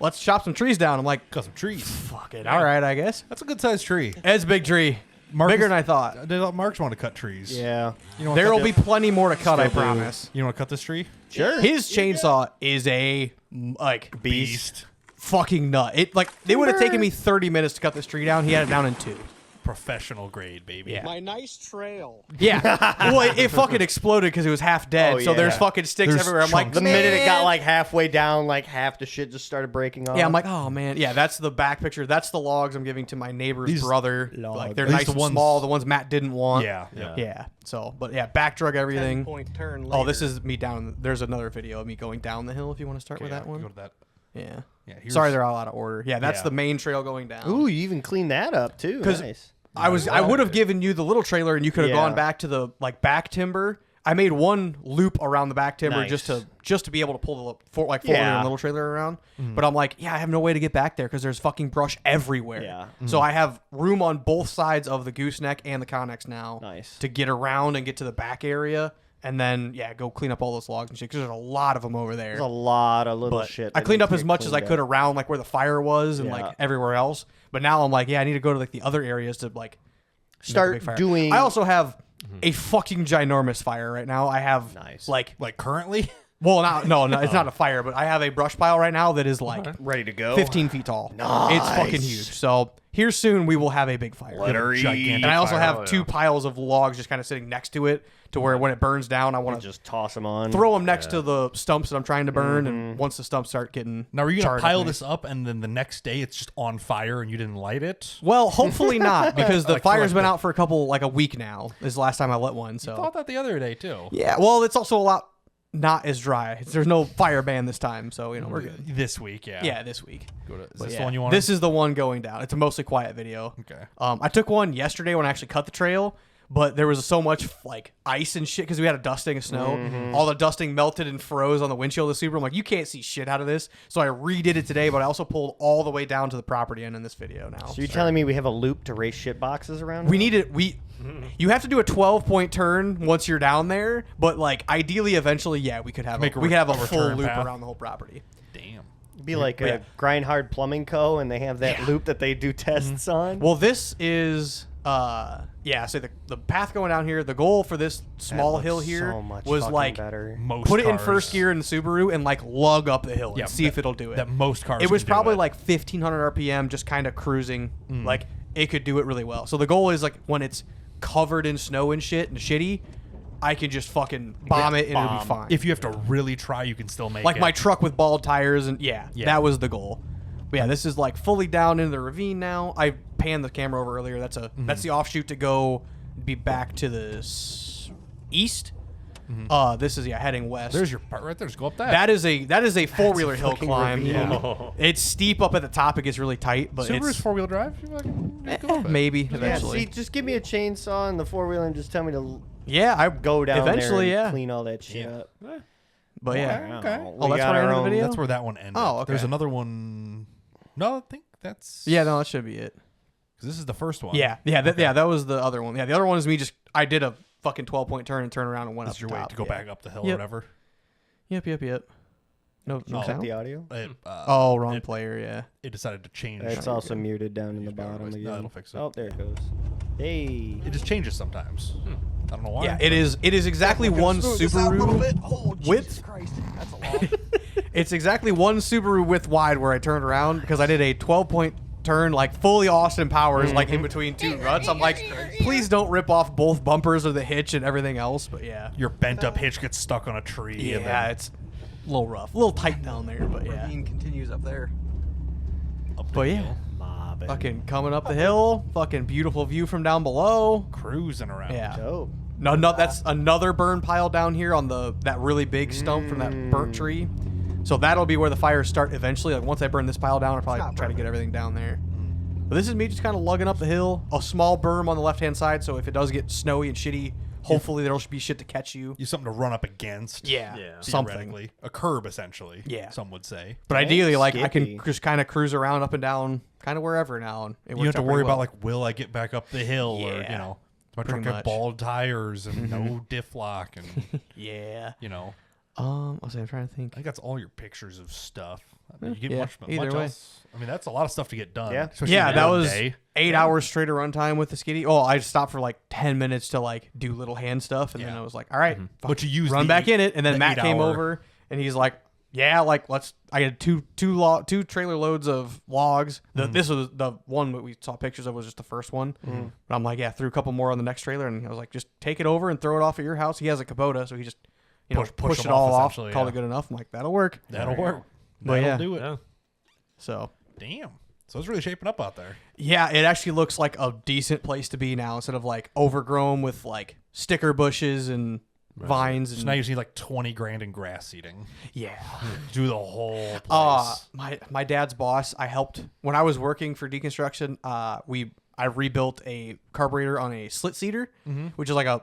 Speaker 2: let's chop some trees down." I'm like,
Speaker 1: Got some trees.
Speaker 2: "Fuck it, all right, I guess."
Speaker 1: That's a good sized tree.
Speaker 2: It's a big tree, bigger than I thought.
Speaker 1: Marks want to cut trees.
Speaker 3: Yeah.
Speaker 1: You know what
Speaker 2: There will
Speaker 1: cut
Speaker 2: be
Speaker 1: this-
Speaker 2: plenty more to cut. I
Speaker 3: Still do.
Speaker 2: promise.
Speaker 1: You want to cut this tree?
Speaker 3: Sure.
Speaker 2: His chainsaw is a like
Speaker 1: Beast.
Speaker 2: fucking nut. It would have taken me 30 minutes to cut this tree down. He had it down in 2.
Speaker 1: Professional grade, baby.
Speaker 2: Yeah.
Speaker 5: My nice trail.
Speaker 2: Yeah. Well, it fucking exploded because it was half dead.
Speaker 3: Oh,
Speaker 2: So there's
Speaker 3: yeah.
Speaker 2: fucking sticks
Speaker 1: There's
Speaker 2: everywhere. I'm like,
Speaker 1: chunks.
Speaker 3: The minute it got
Speaker 2: "Man."
Speaker 3: like halfway down, like half the shit just started breaking off.
Speaker 2: Yeah, I'm like, oh man, yeah, that's the back picture. That's the logs I'm giving to my neighbor's
Speaker 1: These
Speaker 2: brother.
Speaker 3: logs.
Speaker 2: Like they're
Speaker 1: These
Speaker 2: nice
Speaker 1: the
Speaker 2: and
Speaker 1: ones-
Speaker 2: small, the ones Matt didn't want.
Speaker 1: Yeah.
Speaker 2: Yeah. So, but yeah, back drug everything.
Speaker 5: 10-point turn
Speaker 2: Oh, this
Speaker 5: later.
Speaker 2: is me down. There's another video of me going down the hill. If you want to start
Speaker 1: Okay,
Speaker 2: with that
Speaker 1: yeah,
Speaker 2: one.
Speaker 1: Go to that.
Speaker 2: Yeah.
Speaker 1: Yeah. here's-
Speaker 2: Sorry, they're all out of order. Yeah, that's
Speaker 1: Yeah.
Speaker 2: the main trail going down.
Speaker 3: Ooh, you even cleaned that up too.
Speaker 2: 'Cause
Speaker 3: Nice.
Speaker 2: I would have given you the little trailer, and you could have
Speaker 3: Yeah.
Speaker 2: gone back to the like back timber. I made one loop around the back timber
Speaker 3: Nice.
Speaker 2: just to be able to pull the four-wheeler
Speaker 3: Yeah.
Speaker 2: and little trailer around. But I'm like, yeah, I have no way to get back there because there's fucking brush everywhere.
Speaker 3: Yeah.
Speaker 2: So I have room on both sides of the gooseneck and the connex now.
Speaker 3: Nice.
Speaker 2: To get around and get to the back area, and then go clean up all those logs and shit because there's a lot of them over there.
Speaker 3: There's a lot of little
Speaker 2: But
Speaker 3: shit.
Speaker 2: I
Speaker 3: that
Speaker 2: cleaned
Speaker 3: needs
Speaker 2: up
Speaker 3: to
Speaker 2: as
Speaker 3: get
Speaker 2: much as I
Speaker 3: cleaned
Speaker 2: could
Speaker 3: up.
Speaker 2: around like where the fire was and
Speaker 3: Yeah.
Speaker 2: like everywhere else. But now I'm like, yeah, I need to go to like the other areas to like make a
Speaker 3: Start
Speaker 2: big fire.
Speaker 3: doing-
Speaker 2: I also have a fucking ginormous fire right now. I have
Speaker 3: Nice.
Speaker 2: like
Speaker 1: Like currently?
Speaker 2: well, no, it's not a fire, but I have a brush pile right now that is like
Speaker 3: ready to go.
Speaker 2: 15 feet tall. It's fucking huge. So here soon we will have a big fire.
Speaker 1: Gigantic
Speaker 2: And I also
Speaker 1: fire.
Speaker 2: have 2 piles of logs just kind of sitting next to it to where when it burns down, I want to
Speaker 3: Just toss them on.
Speaker 2: throw them next to the stumps that I'm trying to burn. And once the stumps start getting
Speaker 1: Now, are you going
Speaker 2: charred
Speaker 1: to pile
Speaker 2: up,
Speaker 1: this up and then the next day it's just on fire and you didn't light it?
Speaker 2: Well, hopefully not, because the
Speaker 1: Like
Speaker 2: fire's
Speaker 1: collect
Speaker 2: been
Speaker 1: it.
Speaker 2: out for a week now. Is the last time I lit one.
Speaker 1: I
Speaker 2: So
Speaker 1: thought that the other day, too.
Speaker 2: yeah, well, it's also a lot not as dry. There's no fire ban this time, so we're good.
Speaker 1: This week, yeah.
Speaker 2: Yeah, this week.
Speaker 1: Go to, is
Speaker 2: But
Speaker 1: this
Speaker 2: yeah,
Speaker 1: the one you want?
Speaker 2: This is the one going down. It's a mostly quiet video.
Speaker 1: Okay.
Speaker 2: I took one yesterday when I actually cut the trail, but there was so much like ice and shit because we had a dusting of snow. All the dusting melted and froze on the windshield of the Subaru. I'm like, you can't see shit out of this. So I redid it today, but I also pulled all the way down to the property end in this video now.
Speaker 3: So you're telling me we have a loop to race shit boxes around?
Speaker 2: We need it. You have to do a 12-point turn once you're down there, but like ideally, eventually, yeah, we could have
Speaker 1: Make a
Speaker 2: we could have a
Speaker 1: return
Speaker 2: full loop
Speaker 1: path.
Speaker 2: around the whole property.
Speaker 1: Damn.
Speaker 3: It'd be like a Grind Hard Plumbing Co. and they have that loop that they do tests on.
Speaker 2: Well, this is so the path going down here, the goal for this small
Speaker 3: That
Speaker 2: hill
Speaker 3: looks
Speaker 2: here
Speaker 3: so much
Speaker 2: was
Speaker 3: fucking
Speaker 2: like
Speaker 3: better.
Speaker 1: Most
Speaker 2: put it in
Speaker 1: cars-
Speaker 2: first gear in the Subaru and like lug up the hill and see if it'll do it.
Speaker 1: That most cars.
Speaker 2: It was
Speaker 1: can do
Speaker 2: probably
Speaker 1: it.
Speaker 2: like 1500 RPM, just kind of cruising. Like it could do it really well. So the goal is like when it's covered in snow and shit and shitty, I can just fucking bomb it and it'll be fine.
Speaker 1: If you have to really try, you can still make
Speaker 2: like
Speaker 1: it.
Speaker 2: my truck with bald tires and
Speaker 1: Yeah.
Speaker 2: that was the goal. But yeah, this is like fully down into the ravine now. I panned the camera over earlier. That's the offshoot to go be back to the east. This is heading west.
Speaker 1: There's your part right there. Just go up that.
Speaker 2: That is a four-wheeler hill
Speaker 3: fucking
Speaker 2: climb.
Speaker 3: ravine.
Speaker 2: Yeah. It's steep up at the top. It gets really tight, but
Speaker 1: Subaru's
Speaker 2: it's
Speaker 1: 4-wheel drive. You fucking go up it.
Speaker 2: maybe
Speaker 3: Yeah,
Speaker 2: eventually.
Speaker 3: see, just give me a chainsaw and the 4-wheeler and just tell me to
Speaker 2: Yeah, I
Speaker 3: go down
Speaker 2: eventually.
Speaker 3: there and
Speaker 2: Yeah,
Speaker 3: clean all that shit
Speaker 1: Yeah.
Speaker 3: up.
Speaker 2: but yeah.
Speaker 1: Okay.
Speaker 2: Oh, that's what I ended the video?
Speaker 1: That's where that one ended.
Speaker 2: Oh, okay.
Speaker 1: There's another one. No, I think that's.
Speaker 2: Yeah, no, that should be it.
Speaker 1: Because this is the first one.
Speaker 2: Yeah, that was the other one. Yeah, the other one is me I did a fucking 12-point turn and turn around and went
Speaker 1: That's
Speaker 2: up
Speaker 1: your
Speaker 2: the
Speaker 1: way
Speaker 2: top.
Speaker 1: to go
Speaker 2: Yeah.
Speaker 1: back up the hill
Speaker 2: Yep.
Speaker 1: or whatever.
Speaker 2: Yep. No
Speaker 1: Oh,
Speaker 2: sound?
Speaker 3: The audio?
Speaker 2: Oh, wrong player. Yeah.
Speaker 1: It decided to change.
Speaker 3: It's also muted down in the
Speaker 1: Bear
Speaker 3: bottom
Speaker 1: noise.
Speaker 3: again.
Speaker 1: No, it'll fix it.
Speaker 3: Oh, there it goes. Hey.
Speaker 1: It just changes sometimes. I don't know why.
Speaker 2: Yeah, it is exactly one Subaru width.
Speaker 3: That's a lot.
Speaker 2: It's exactly one Subaru width wide where I turned around because I did a 12-point turn, like fully Austin Powers, like in between two ruts. I'm like, please don't rip off both bumpers or the hitch and everything else. But yeah,
Speaker 1: Your bent up hitch gets stuck on a tree. and
Speaker 2: yeah,
Speaker 1: then
Speaker 2: it's a little rough, a little tight down there. But yeah,
Speaker 5: Ravine continues up there.
Speaker 1: up the
Speaker 2: but yeah,
Speaker 1: hill,
Speaker 3: Mobbing.
Speaker 2: fucking coming up the hill, fucking beautiful view from down below.
Speaker 1: cruising around.
Speaker 2: Yeah.
Speaker 3: Dope.
Speaker 2: No, that's another burn pile down here on that really big stump from that burnt tree. So that'll be where the fires start eventually. Like once I burn this pile down, I'll probably try to get everything down there. But this is me just kind of lugging up the hill. A small berm on the left-hand side, so if it does get snowy and shitty, hopefully there'll be shit to catch you.
Speaker 1: You something to run up against.
Speaker 2: Yeah,
Speaker 4: Yeah.
Speaker 2: something.
Speaker 1: Theoretically. A curb, essentially.
Speaker 2: Yeah.
Speaker 1: Some would say.
Speaker 2: But ideally, like I
Speaker 3: Skippy.
Speaker 2: can just kind of cruise around up and down, kind of wherever now. And it
Speaker 1: You
Speaker 2: works
Speaker 1: have to
Speaker 2: out
Speaker 1: worry
Speaker 2: pretty well.
Speaker 1: about like, will I get back up the hill, or
Speaker 2: Yeah.
Speaker 1: you know, my
Speaker 2: Pretty
Speaker 1: truck have
Speaker 2: much.
Speaker 1: bald tires and no diff lock, and
Speaker 2: yeah.
Speaker 1: you know,
Speaker 2: I'm trying to think.
Speaker 1: I think that's all your pictures of stuff. I mean, you get
Speaker 2: Yeah,
Speaker 1: much
Speaker 2: either way.
Speaker 1: else. I mean, that's a lot of stuff to get done.
Speaker 3: Yeah.
Speaker 1: especially
Speaker 2: Yeah,
Speaker 1: in
Speaker 2: that
Speaker 1: one
Speaker 2: was
Speaker 1: day.
Speaker 2: 8 hours straight of runtime with the skiddy. Oh, I stopped for like 10 minutes to like do little hand stuff, and then
Speaker 1: Yeah.
Speaker 2: I was like, all right,
Speaker 1: But you use
Speaker 2: run
Speaker 1: the
Speaker 2: back in it. And then
Speaker 1: the
Speaker 2: Matt came
Speaker 1: 8 hour
Speaker 2: over and he's like, yeah, like I had two trailer loads of logs. This was the one that we saw pictures of was just the first one. But I'm like, yeah, threw a couple more on the next trailer, and I was like, just take it over and throw it off at your house. He has a Kubota, so he just
Speaker 1: Push
Speaker 2: push it
Speaker 1: them
Speaker 2: all
Speaker 1: off,
Speaker 2: off,
Speaker 1: essentially,
Speaker 2: called
Speaker 1: yeah.
Speaker 2: it good enough. I'm like, that'll work.
Speaker 1: That'll work.
Speaker 2: But
Speaker 1: That'll
Speaker 2: yeah.
Speaker 1: do it.
Speaker 4: Yeah.
Speaker 2: So
Speaker 1: Damn. So it's really shaping up out there.
Speaker 2: yeah, it actually looks like a decent place to be now instead of like overgrown with like sticker bushes and vines. And
Speaker 1: So now you just need like 20 grand in grass seeding.
Speaker 2: yeah.
Speaker 1: Do the whole place.
Speaker 2: My dad's boss, I helped when I was working for deconstruction. I rebuilt a carburetor on a slit seater, which is like a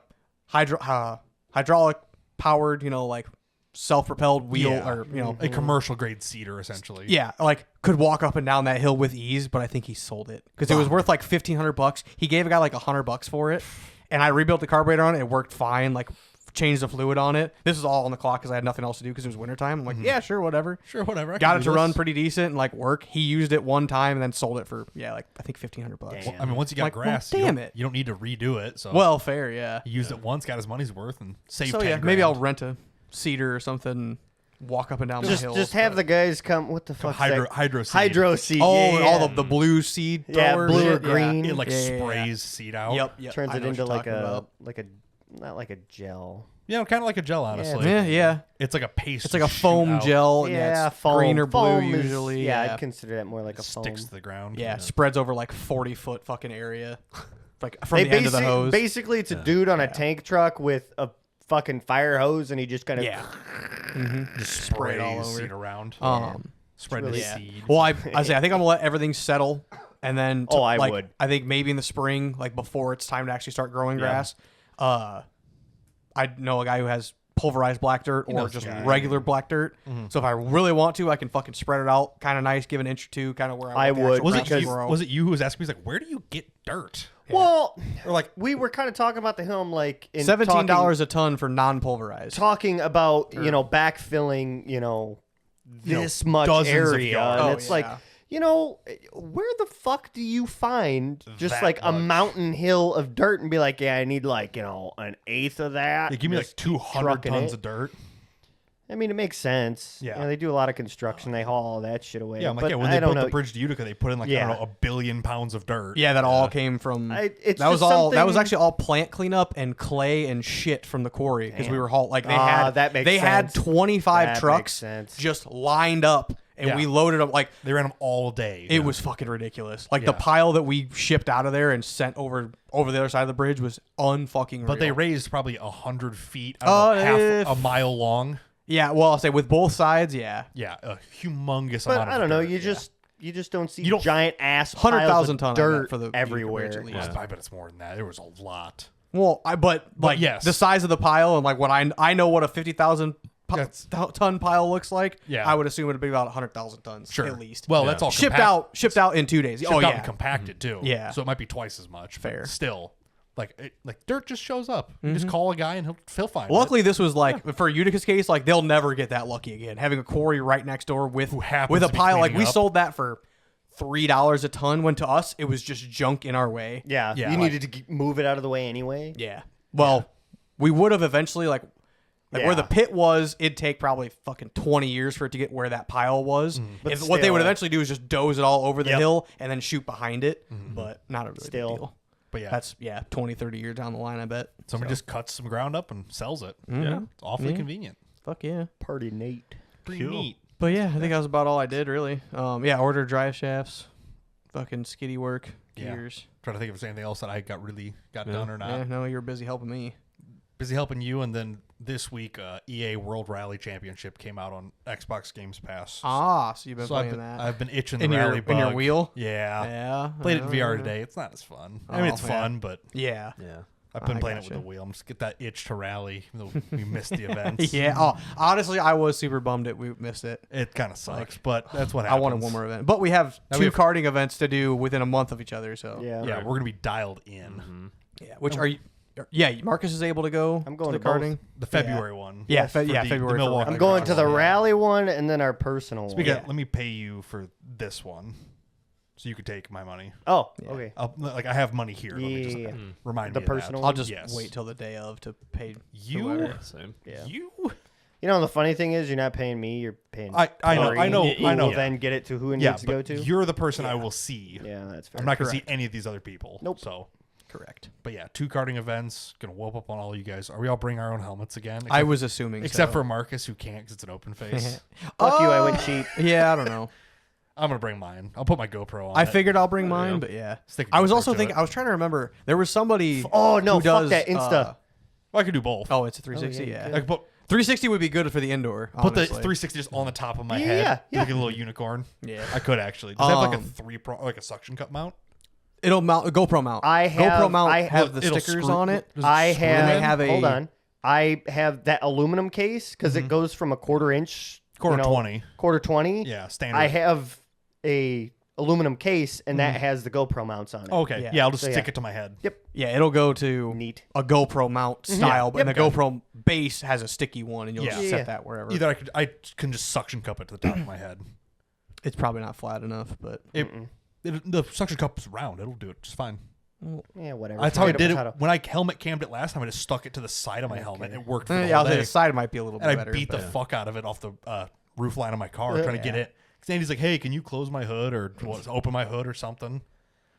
Speaker 2: hydraulic powered, like self-propelled wheel
Speaker 1: Yeah.
Speaker 2: or
Speaker 1: A commercial grade seeder, essentially.
Speaker 2: yeah, like could walk up and down that hill with ease. But I think he sold it because it was worth like $1,500. He gave a guy like $100 for it, and I rebuilt the carburetor on it. It worked fine. Like changed the fluid on it. This was all on the clock because I had nothing else to do because it was wintertime. I'm like, yeah, sure, whatever.
Speaker 1: Sure, whatever. I
Speaker 2: Got
Speaker 1: can
Speaker 2: it
Speaker 1: do
Speaker 2: to run
Speaker 1: this.
Speaker 2: pretty decent and like work. He used it one time and then sold it for like I think $1,500.
Speaker 3: Damn.
Speaker 1: I mean, once you got
Speaker 2: Like, well,
Speaker 1: grass,
Speaker 2: damn it.
Speaker 1: you don't need to redo it. So
Speaker 2: Well, fair, yeah.
Speaker 1: he used it once, got his money's worth, and saved
Speaker 2: So
Speaker 1: 10
Speaker 2: yeah,
Speaker 1: grand.
Speaker 2: maybe I'll rent a cedar or something, and walk up and down the hills.
Speaker 3: Just have
Speaker 2: but-
Speaker 3: the guys come. What the fuck?
Speaker 1: hydro seed.
Speaker 3: Hydro seed.
Speaker 2: oh,
Speaker 3: yeah,
Speaker 2: and
Speaker 3: yeah.
Speaker 2: all the blue seed
Speaker 3: Yeah,
Speaker 2: throwers.
Speaker 3: blue or
Speaker 2: shit, yeah.
Speaker 3: green.
Speaker 1: It like
Speaker 2: Yeah, yeah, yeah.
Speaker 1: sprays seed out.
Speaker 2: Yep.
Speaker 3: Turns
Speaker 2: I
Speaker 3: it
Speaker 2: know what
Speaker 3: into
Speaker 2: you're
Speaker 3: like
Speaker 2: talking about.
Speaker 3: not like a gel.
Speaker 1: Yeah, kind of like a gel, honestly.
Speaker 2: Yeah.
Speaker 1: It's like a paste.
Speaker 2: It's like a
Speaker 1: to shoot
Speaker 2: foam
Speaker 1: out.
Speaker 2: gel. And
Speaker 3: Yeah,
Speaker 2: it's
Speaker 3: foam.
Speaker 2: green or blue
Speaker 3: Foam is-
Speaker 2: usually.
Speaker 3: Yeah,
Speaker 2: Yeah,
Speaker 3: I'd consider that more like a foam.
Speaker 1: Sticks to the ground.
Speaker 2: yeah. Spreads over like 40-foot fucking area, like from
Speaker 3: They
Speaker 2: the end of the hose.
Speaker 3: Basically, it's a dude on a tank truck with a fucking fire hose, and he just kind of
Speaker 2: yeah,
Speaker 1: Just
Speaker 2: Spray
Speaker 1: sprays
Speaker 2: it all over.
Speaker 1: seed around.
Speaker 2: um,
Speaker 1: Spread
Speaker 3: really-
Speaker 1: the
Speaker 2: yeah.
Speaker 1: seed.
Speaker 2: Well, I think I'm gonna let everything settle And then
Speaker 3: I
Speaker 2: like,
Speaker 3: would.
Speaker 2: I think maybe in the spring, like before it's time to actually start growing grass. I know a guy who has pulverized black dirt or
Speaker 1: knows
Speaker 2: just
Speaker 1: the guy.
Speaker 2: regular black dirt. So if I really want to, I can fucking spread it out kind of nice, give an inch or two, kind of where
Speaker 3: I
Speaker 2: want the
Speaker 3: would.
Speaker 2: actual
Speaker 1: Was
Speaker 2: grass
Speaker 1: it
Speaker 2: to
Speaker 1: you?
Speaker 2: grow.
Speaker 1: Was it you who was asking me? He's like, where do you get dirt?
Speaker 3: Well,
Speaker 1: Or like,
Speaker 3: we were kind of talking about the Helm, like in
Speaker 2: $17 a ton for non-pulverized.
Speaker 3: talking about backfilling, this much
Speaker 1: dozens of
Speaker 3: area,
Speaker 1: yards.
Speaker 3: and
Speaker 2: Oh,
Speaker 3: it's
Speaker 2: yeah.
Speaker 3: like, where the fuck do you find just
Speaker 1: That
Speaker 3: like a
Speaker 1: much.
Speaker 3: mountain hill of dirt and be like, yeah, I need like an eighth of that.
Speaker 1: yeah, give me like
Speaker 3: Just
Speaker 1: 200
Speaker 3: trucking
Speaker 1: tons
Speaker 3: it.
Speaker 1: of dirt.
Speaker 3: I mean, it makes sense.
Speaker 1: Yeah.
Speaker 3: They do a lot of construction. They haul all that shit away.
Speaker 1: Yeah, I'm like,
Speaker 3: but
Speaker 1: when
Speaker 3: I
Speaker 1: they
Speaker 3: don't
Speaker 1: built
Speaker 3: know.
Speaker 1: the bridge to Utica, they put in like, I
Speaker 3: Yeah.
Speaker 1: don't know, 1 billion pounds of dirt.
Speaker 2: Yeah, that all came from.
Speaker 3: It's
Speaker 2: that was
Speaker 3: just
Speaker 2: all. That was
Speaker 3: something-
Speaker 2: actually all plant cleanup and clay and shit from the quarry because we were like they
Speaker 3: Ah,
Speaker 2: had
Speaker 3: that makes
Speaker 2: they had
Speaker 3: sense.
Speaker 2: 25
Speaker 3: That makes
Speaker 2: trucks
Speaker 3: sense.
Speaker 2: just lined up and
Speaker 1: Yeah.
Speaker 2: we loaded them like
Speaker 1: They ran them all day.
Speaker 2: it was fucking ridiculous. Like the
Speaker 1: Yeah.
Speaker 2: pile that we shipped out of there and sent over the other side of the bridge was unfucking.
Speaker 1: But they
Speaker 2: real.
Speaker 1: raised probably 100 feet, I don't know,
Speaker 2: if-
Speaker 1: half a mile long.
Speaker 2: Yeah, well, I'll say with both sides, yeah,
Speaker 1: Yeah, a humongous
Speaker 3: But
Speaker 1: amount of
Speaker 3: I don't know.
Speaker 1: dirt.
Speaker 3: You just don't see
Speaker 1: You don't-
Speaker 3: giant ass
Speaker 2: 100,000
Speaker 3: piles of
Speaker 2: ton I bet
Speaker 3: dirt
Speaker 2: for the Utica
Speaker 3: everywhere.
Speaker 2: bridge at least.
Speaker 1: I bet it's more than that. There was a lot.
Speaker 2: Well, but like
Speaker 1: yes.
Speaker 2: the size of the pile and like what I know what a 50,000
Speaker 1: That's-
Speaker 2: ton pile looks like.
Speaker 1: Yeah.
Speaker 2: I would assume it'd be about 100,000 tons
Speaker 1: Sure.
Speaker 2: at least.
Speaker 1: Well,
Speaker 4: Yeah.
Speaker 1: that's all
Speaker 2: shipped
Speaker 1: compact-
Speaker 2: out in 2 days.
Speaker 1: shipped
Speaker 2: Oh
Speaker 1: out
Speaker 2: yeah,
Speaker 1: and compacted too.
Speaker 2: Yeah.
Speaker 1: So it might be twice as much. But
Speaker 2: Fair.
Speaker 1: still, like dirt just shows up. You just call a guy and he'll find it.
Speaker 2: Luckily, this was like for Utica's case, like they'll never get that lucky again. Having a quarry right next door with
Speaker 1: happens
Speaker 2: a
Speaker 1: to be
Speaker 2: pile, like
Speaker 1: cleaning
Speaker 2: we
Speaker 1: up.
Speaker 2: sold that for $3 a ton. When to us it was just junk in our way.
Speaker 3: Yeah,
Speaker 1: Yeah,
Speaker 3: you
Speaker 1: like-
Speaker 3: needed to move it out of the way anyway.
Speaker 2: Yeah. Well, we would have eventually like where the
Speaker 3: Yeah.
Speaker 2: pit was, it'd take probably fucking 20 years for it to get where that pile was.
Speaker 3: But
Speaker 2: If, what they would
Speaker 3: still.
Speaker 2: eventually do is just doze it all over the
Speaker 3: Yep.
Speaker 2: hill and then shoot behind it. But not a really
Speaker 3: Still.
Speaker 2: big deal.
Speaker 1: But yeah,
Speaker 2: That's 20, 30 years down the line, I bet.
Speaker 1: somebody just cuts some ground up and sells it.
Speaker 2: Yeah.
Speaker 1: It's awfully convenient.
Speaker 2: Fuck yeah.
Speaker 3: Party Nate.
Speaker 1: Pretty neat.
Speaker 2: But yeah, I think that was about all I did really. Ordered drive shafts, fucking skiddy work,
Speaker 1: Yeah.
Speaker 2: gears.
Speaker 1: Trying to think if there's anything else that I got done or not.
Speaker 2: Yeah, no, you're busy helping me.
Speaker 1: Busy helping you, and then this week, EA World Rally Championship came out on Xbox Games Pass.
Speaker 2: So you've been
Speaker 1: So I've
Speaker 2: playing
Speaker 1: been,
Speaker 2: that.
Speaker 1: I've been itching the
Speaker 2: in
Speaker 1: rally
Speaker 2: your
Speaker 1: bug.
Speaker 2: wheel?
Speaker 1: Yeah.
Speaker 2: Yeah.
Speaker 1: Played it in VR
Speaker 2: uh,
Speaker 1: today. It's not as fun. I mean, it's
Speaker 2: yeah.
Speaker 1: fun, but
Speaker 2: Yeah.
Speaker 4: Yeah.
Speaker 1: I've been
Speaker 2: I
Speaker 1: playing it
Speaker 2: gotcha.
Speaker 1: with the wheel. I'm just get that itch to rally, even though we missed the events.
Speaker 2: Yeah. Oh, honestly, I was super bummed that we missed it.
Speaker 1: It kind of sucks, but that's what
Speaker 2: I
Speaker 1: happens.
Speaker 2: wanted one more event, but we have
Speaker 1: Now
Speaker 2: two
Speaker 1: we have-
Speaker 2: karting events to do within a month of each other. So
Speaker 3: Yeah.
Speaker 1: Yeah, we're gonna be dialed in.
Speaker 2: yeah. Which are you? Yeah, Marcus is able to go.
Speaker 3: I'm going
Speaker 2: to
Speaker 3: to
Speaker 2: the
Speaker 3: both.
Speaker 2: karting.
Speaker 1: The February one.
Speaker 2: Yeah,
Speaker 1: For the
Speaker 2: February. for
Speaker 1: Milwaukee
Speaker 2: rally
Speaker 3: I'm going
Speaker 2: cross.
Speaker 3: to the
Speaker 2: Yeah.
Speaker 3: rally one and then our personal one.
Speaker 1: Speaking of, let me pay you for this one, so you could take my money.
Speaker 3: Oh, okay.
Speaker 1: I have money here. Let me just
Speaker 3: Yeah.
Speaker 1: remind
Speaker 3: The
Speaker 1: me of that.
Speaker 3: personal
Speaker 2: I'll just
Speaker 1: Yes.
Speaker 2: wait till the day of to pay
Speaker 1: You,
Speaker 2: whoever.
Speaker 4: Same.
Speaker 3: Yeah.
Speaker 1: you.
Speaker 3: You know, the funny thing is, you're not paying me. You're paying.
Speaker 1: I know,
Speaker 3: Corey,
Speaker 1: I know,
Speaker 3: who
Speaker 1: I know.
Speaker 3: will then get it to who it
Speaker 1: Yeah,
Speaker 3: needs to go
Speaker 1: but
Speaker 3: to.
Speaker 1: you're the person I will see.
Speaker 3: Yeah, that's fair.
Speaker 1: I'm not gonna see any of these other people.
Speaker 3: Nope.
Speaker 1: So,
Speaker 2: Correct.
Speaker 1: but yeah, 2 karting events. Gonna whoop up on all you guys. Are we all bring our own helmets again?
Speaker 2: I was assuming,
Speaker 1: except
Speaker 2: so.
Speaker 1: for Marcus, who can't because it's an open face.
Speaker 3: Fuck you, I went cheap.
Speaker 2: Yeah, I don't know.
Speaker 1: I'm gonna bring mine. I'll put my GoPro on.
Speaker 2: I
Speaker 1: it.
Speaker 2: figured I'll bring mine, but yeah.
Speaker 1: Stick a
Speaker 2: I was
Speaker 1: GoPro
Speaker 2: also
Speaker 1: to
Speaker 2: thinking.
Speaker 1: it.
Speaker 2: I was trying to remember. There was somebody.
Speaker 3: Oh, no,
Speaker 2: who
Speaker 3: fuck
Speaker 2: does,
Speaker 3: that Insta.
Speaker 1: Well, I could do both.
Speaker 2: Oh, it's a 360.
Speaker 3: Oh, yeah,
Speaker 2: yeah.
Speaker 3: you
Speaker 1: I could put
Speaker 2: 360 would be good for the indoor.
Speaker 1: Put the
Speaker 2: honestly.
Speaker 1: 360 just on the top of my
Speaker 3: Yeah,
Speaker 1: head.
Speaker 3: yeah.
Speaker 1: Like a little unicorn.
Speaker 2: Yeah.
Speaker 1: I could actually. Does it have like a
Speaker 2: Um,
Speaker 1: 3-pro, like a suction cup mount?
Speaker 2: It'll mount a GoPro mount.
Speaker 3: I have-
Speaker 2: GoPro mount
Speaker 3: I
Speaker 2: have the
Speaker 1: It'll
Speaker 2: stickers
Speaker 1: screw-
Speaker 2: on it.
Speaker 1: does
Speaker 3: I
Speaker 1: screw
Speaker 3: have.
Speaker 2: they
Speaker 1: in?
Speaker 2: have a-
Speaker 3: Hold on. I have that aluminum case because it goes from a quarter inch.
Speaker 1: Quarter 20.
Speaker 3: Quarter 20.
Speaker 1: Yeah, standard.
Speaker 3: I have a aluminum case and that has the GoPro mounts on it.
Speaker 1: Oh, okay.
Speaker 2: Yeah.
Speaker 1: Yeah, I'll just
Speaker 3: So,
Speaker 1: stick
Speaker 3: yeah.
Speaker 1: it to my head.
Speaker 2: Yeah, it'll go to
Speaker 3: Neat.
Speaker 2: a GoPro mount style, but
Speaker 1: Yep.
Speaker 2: the GoPro base has a sticky one, and you'll
Speaker 1: Yeah.
Speaker 2: just
Speaker 3: Yeah.
Speaker 2: set that wherever.
Speaker 1: Either I can just suction cup it to the top of my head.
Speaker 2: It's probably not flat enough, but
Speaker 1: The suction cup is round. It'll do it just fine.
Speaker 3: Yeah, whatever.
Speaker 1: That's how I
Speaker 3: Forget
Speaker 1: did
Speaker 3: about
Speaker 1: it when I helmet cammed it last time. I just stuck it to the side of my helmet. It worked for the
Speaker 2: yeah,
Speaker 1: whole
Speaker 2: I'll say
Speaker 1: day.
Speaker 2: the side might be a little bit
Speaker 1: And I
Speaker 2: better.
Speaker 1: beat the
Speaker 2: but-
Speaker 1: fuck out of it off the roof line of my car trying to get it. Because Andy's like, "Hey, can you close my hood or open my hood or something?"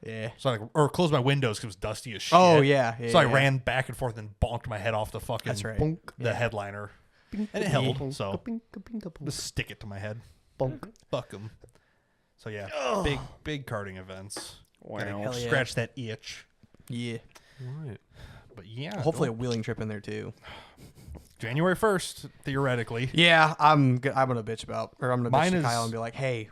Speaker 2: yeah.
Speaker 1: So I or close my windows because it was dusty as shit.
Speaker 2: Oh yeah.
Speaker 1: So I
Speaker 2: yeah.
Speaker 1: ran back and forth and bonked my head off the fucking
Speaker 2: That's right.
Speaker 3: Bonk.
Speaker 1: the headliner, and it held. So
Speaker 3: Bonk, bonk, bonk,
Speaker 1: just stick it to my head.
Speaker 3: bonk.
Speaker 1: Fuck them. So yeah, big karting events. Gotta
Speaker 2: Hell yeah.
Speaker 1: scratch that itch.
Speaker 2: Yeah.
Speaker 4: Right.
Speaker 1: But yeah,
Speaker 2: Hopefully a wheeling trip in there too.
Speaker 1: January 1st, theoretically.
Speaker 2: Yeah, I'm gonna bitch about, or I'm gonna bitch
Speaker 1: Mine
Speaker 2: to
Speaker 1: is-
Speaker 2: Kyle and be like, hey,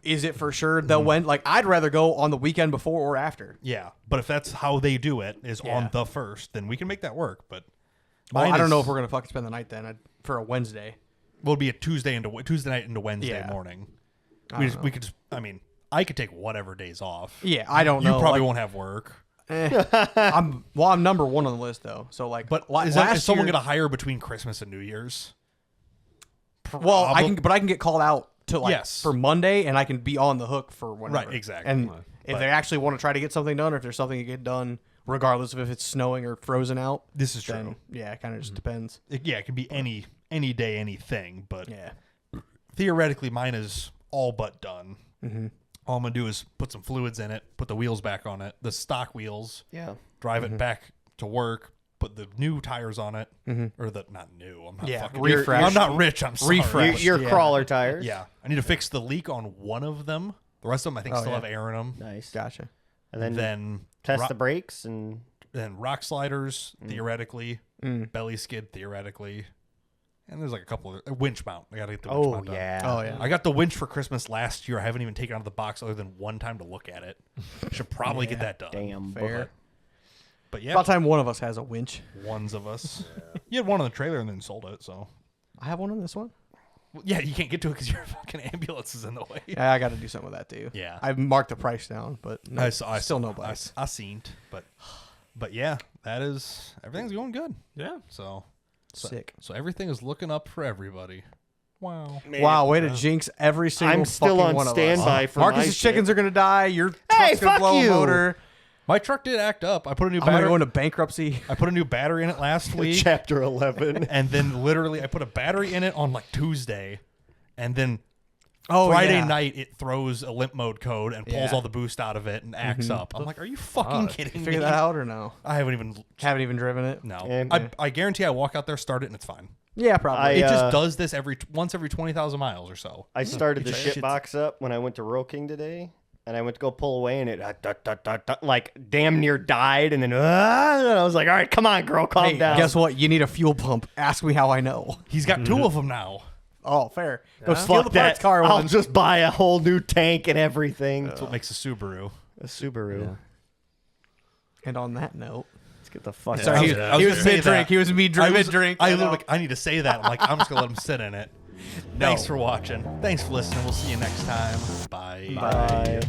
Speaker 2: is it for sure the when? Like, I'd rather go on the weekend before or after.
Speaker 1: Yeah, but if that's how they do it is
Speaker 2: Yeah.
Speaker 1: on the 1st, then we can make that work. But
Speaker 2: Well,
Speaker 1: mine
Speaker 2: I don't know
Speaker 1: is-
Speaker 2: if we're gonna fucking spend the night then for a Wednesday.
Speaker 1: will be a Tuesday night into Wednesday
Speaker 2: Yeah.
Speaker 1: morning.
Speaker 2: I
Speaker 1: We
Speaker 2: don't
Speaker 1: just,
Speaker 2: know.
Speaker 1: we could just. I mean, I could take whatever days off.
Speaker 2: Yeah, I don't
Speaker 1: You
Speaker 2: know.
Speaker 1: probably
Speaker 2: like,
Speaker 1: won't have work.
Speaker 2: I'm number one on the list though. So like,
Speaker 1: But
Speaker 2: last
Speaker 1: is someone
Speaker 2: year-
Speaker 1: gonna hire between Christmas and New Year's?
Speaker 2: Well, I
Speaker 1: Probab-
Speaker 2: can, but I can get called out to like
Speaker 1: Yes.
Speaker 2: for Monday, and I can be on the hook for whenever.
Speaker 1: Right, exactly.
Speaker 2: And
Speaker 1: But-
Speaker 2: if they actually want to try to get something done, or if there's something to get done, regardless of if it's snowing or frozen out,
Speaker 1: This is
Speaker 2: then
Speaker 1: true.
Speaker 2: yeah, it kind of just depends.
Speaker 1: Yeah, it can be any day, anything. But
Speaker 2: Yeah.
Speaker 1: theoretically, mine is all but done. All I'm gonna do is put some fluids in it, put the wheels back on it, the stock wheels,
Speaker 3: Yeah.
Speaker 1: drive it back to work, put the new tires on it, or the not new. I'm not
Speaker 2: Yeah,
Speaker 1: fucking
Speaker 2: refresh.
Speaker 1: I'm not rich. I'm sorry.
Speaker 2: Refresh.
Speaker 3: Your
Speaker 2: Yeah.
Speaker 3: crawler tires.
Speaker 1: Yeah, I need to fix the leak on one of them. The rest of them, I think,
Speaker 2: Oh,
Speaker 1: still
Speaker 2: yeah.
Speaker 1: have air in them.
Speaker 3: Nice.
Speaker 2: Gotcha.
Speaker 3: And then,
Speaker 1: Then
Speaker 3: test
Speaker 1: ro-
Speaker 3: the brakes and
Speaker 1: then rock sliders theoretically, belly skid theoretically, and there's like a couple of winch mount. I gotta get the winch mount done.
Speaker 2: Oh yeah.
Speaker 1: I got the winch for Christmas last year. I haven't even taken it out of the box other than one time to look at it. Should probably get that done.
Speaker 3: damn.
Speaker 2: Fair.
Speaker 1: But yeah,
Speaker 2: About time one of us has a winch.
Speaker 1: ones of us. You had one on the trailer and then sold it. So
Speaker 2: I have one on this one.
Speaker 1: well, yeah, you can't get to it because your fucking ambulance is in the way.
Speaker 2: Yeah, I got to do something with that too.
Speaker 1: Yeah.
Speaker 2: I marked the price down, but no,
Speaker 1: I
Speaker 2: still no
Speaker 1: I,
Speaker 2: bites.
Speaker 1: I seen, but yeah, that is everything's going good.
Speaker 4: Yeah.
Speaker 1: So
Speaker 2: Sick.
Speaker 1: So everything is looking up for everybody. Wow.
Speaker 2: Wow, way to jinx every single
Speaker 3: I'm still
Speaker 2: fucking
Speaker 3: on
Speaker 2: one
Speaker 3: standby
Speaker 2: of us.
Speaker 3: for my
Speaker 2: Marcus's chickens
Speaker 3: shit.
Speaker 2: are gonna die. Your
Speaker 3: Hey,
Speaker 2: truck's gonna
Speaker 3: fuck
Speaker 2: blow
Speaker 3: you.
Speaker 2: a motor.
Speaker 1: My truck did act up. I put a new
Speaker 2: I'm gonna
Speaker 1: battery.
Speaker 2: go into bankruptcy.
Speaker 1: I put a new battery in it last week,
Speaker 3: Chapter 11.
Speaker 1: and then literally I put a battery in it on like Tuesday, and then
Speaker 2: Oh,
Speaker 1: Friday
Speaker 2: yeah.
Speaker 1: night it throws a limp mode code and pulls
Speaker 2: Yeah.
Speaker 1: all the boost out of it and acts up. I'm like, are you fucking kidding
Speaker 2: You
Speaker 1: me?
Speaker 2: figure that out or no?
Speaker 1: I haven't even.
Speaker 2: Haven't even driven it.
Speaker 1: No,
Speaker 3: Yeah.
Speaker 1: I guarantee I walk out there, start it, and it's fine.
Speaker 2: Yeah, probably.
Speaker 3: I-
Speaker 1: It just
Speaker 3: uh,
Speaker 1: does this once every 20,000 miles or so.
Speaker 3: I started the
Speaker 1: It's-
Speaker 3: shit
Speaker 1: it's-
Speaker 3: box up when I went to Rural King today, and I went to go pull away, and it like damn near died, and then and I was like, all right, come on, girl, calm
Speaker 2: Hey,
Speaker 3: down.
Speaker 2: guess what? You need a fuel pump. Ask me how I know.
Speaker 1: He's got two of them now.
Speaker 2: Oh, fair. Go steal
Speaker 3: Fuck
Speaker 2: the parts
Speaker 3: that.
Speaker 2: car
Speaker 3: I'll
Speaker 2: one.
Speaker 3: just buy a whole new tank and everything.
Speaker 1: That's what makes a Subaru.
Speaker 3: A Subaru.
Speaker 2: And on that note,
Speaker 3: Let's get the fuck
Speaker 2: sorry,
Speaker 3: out.
Speaker 2: he,
Speaker 1: I was
Speaker 2: he
Speaker 1: gonna
Speaker 2: was
Speaker 1: say
Speaker 2: mid drink.
Speaker 1: that.
Speaker 2: He was mid drink.
Speaker 1: I literally, I need to say that. I'm like, I'm just gonna let him sit in it. Thanks for watching. Thanks for listening. We'll see you next time. Bye.
Speaker 3: Bye.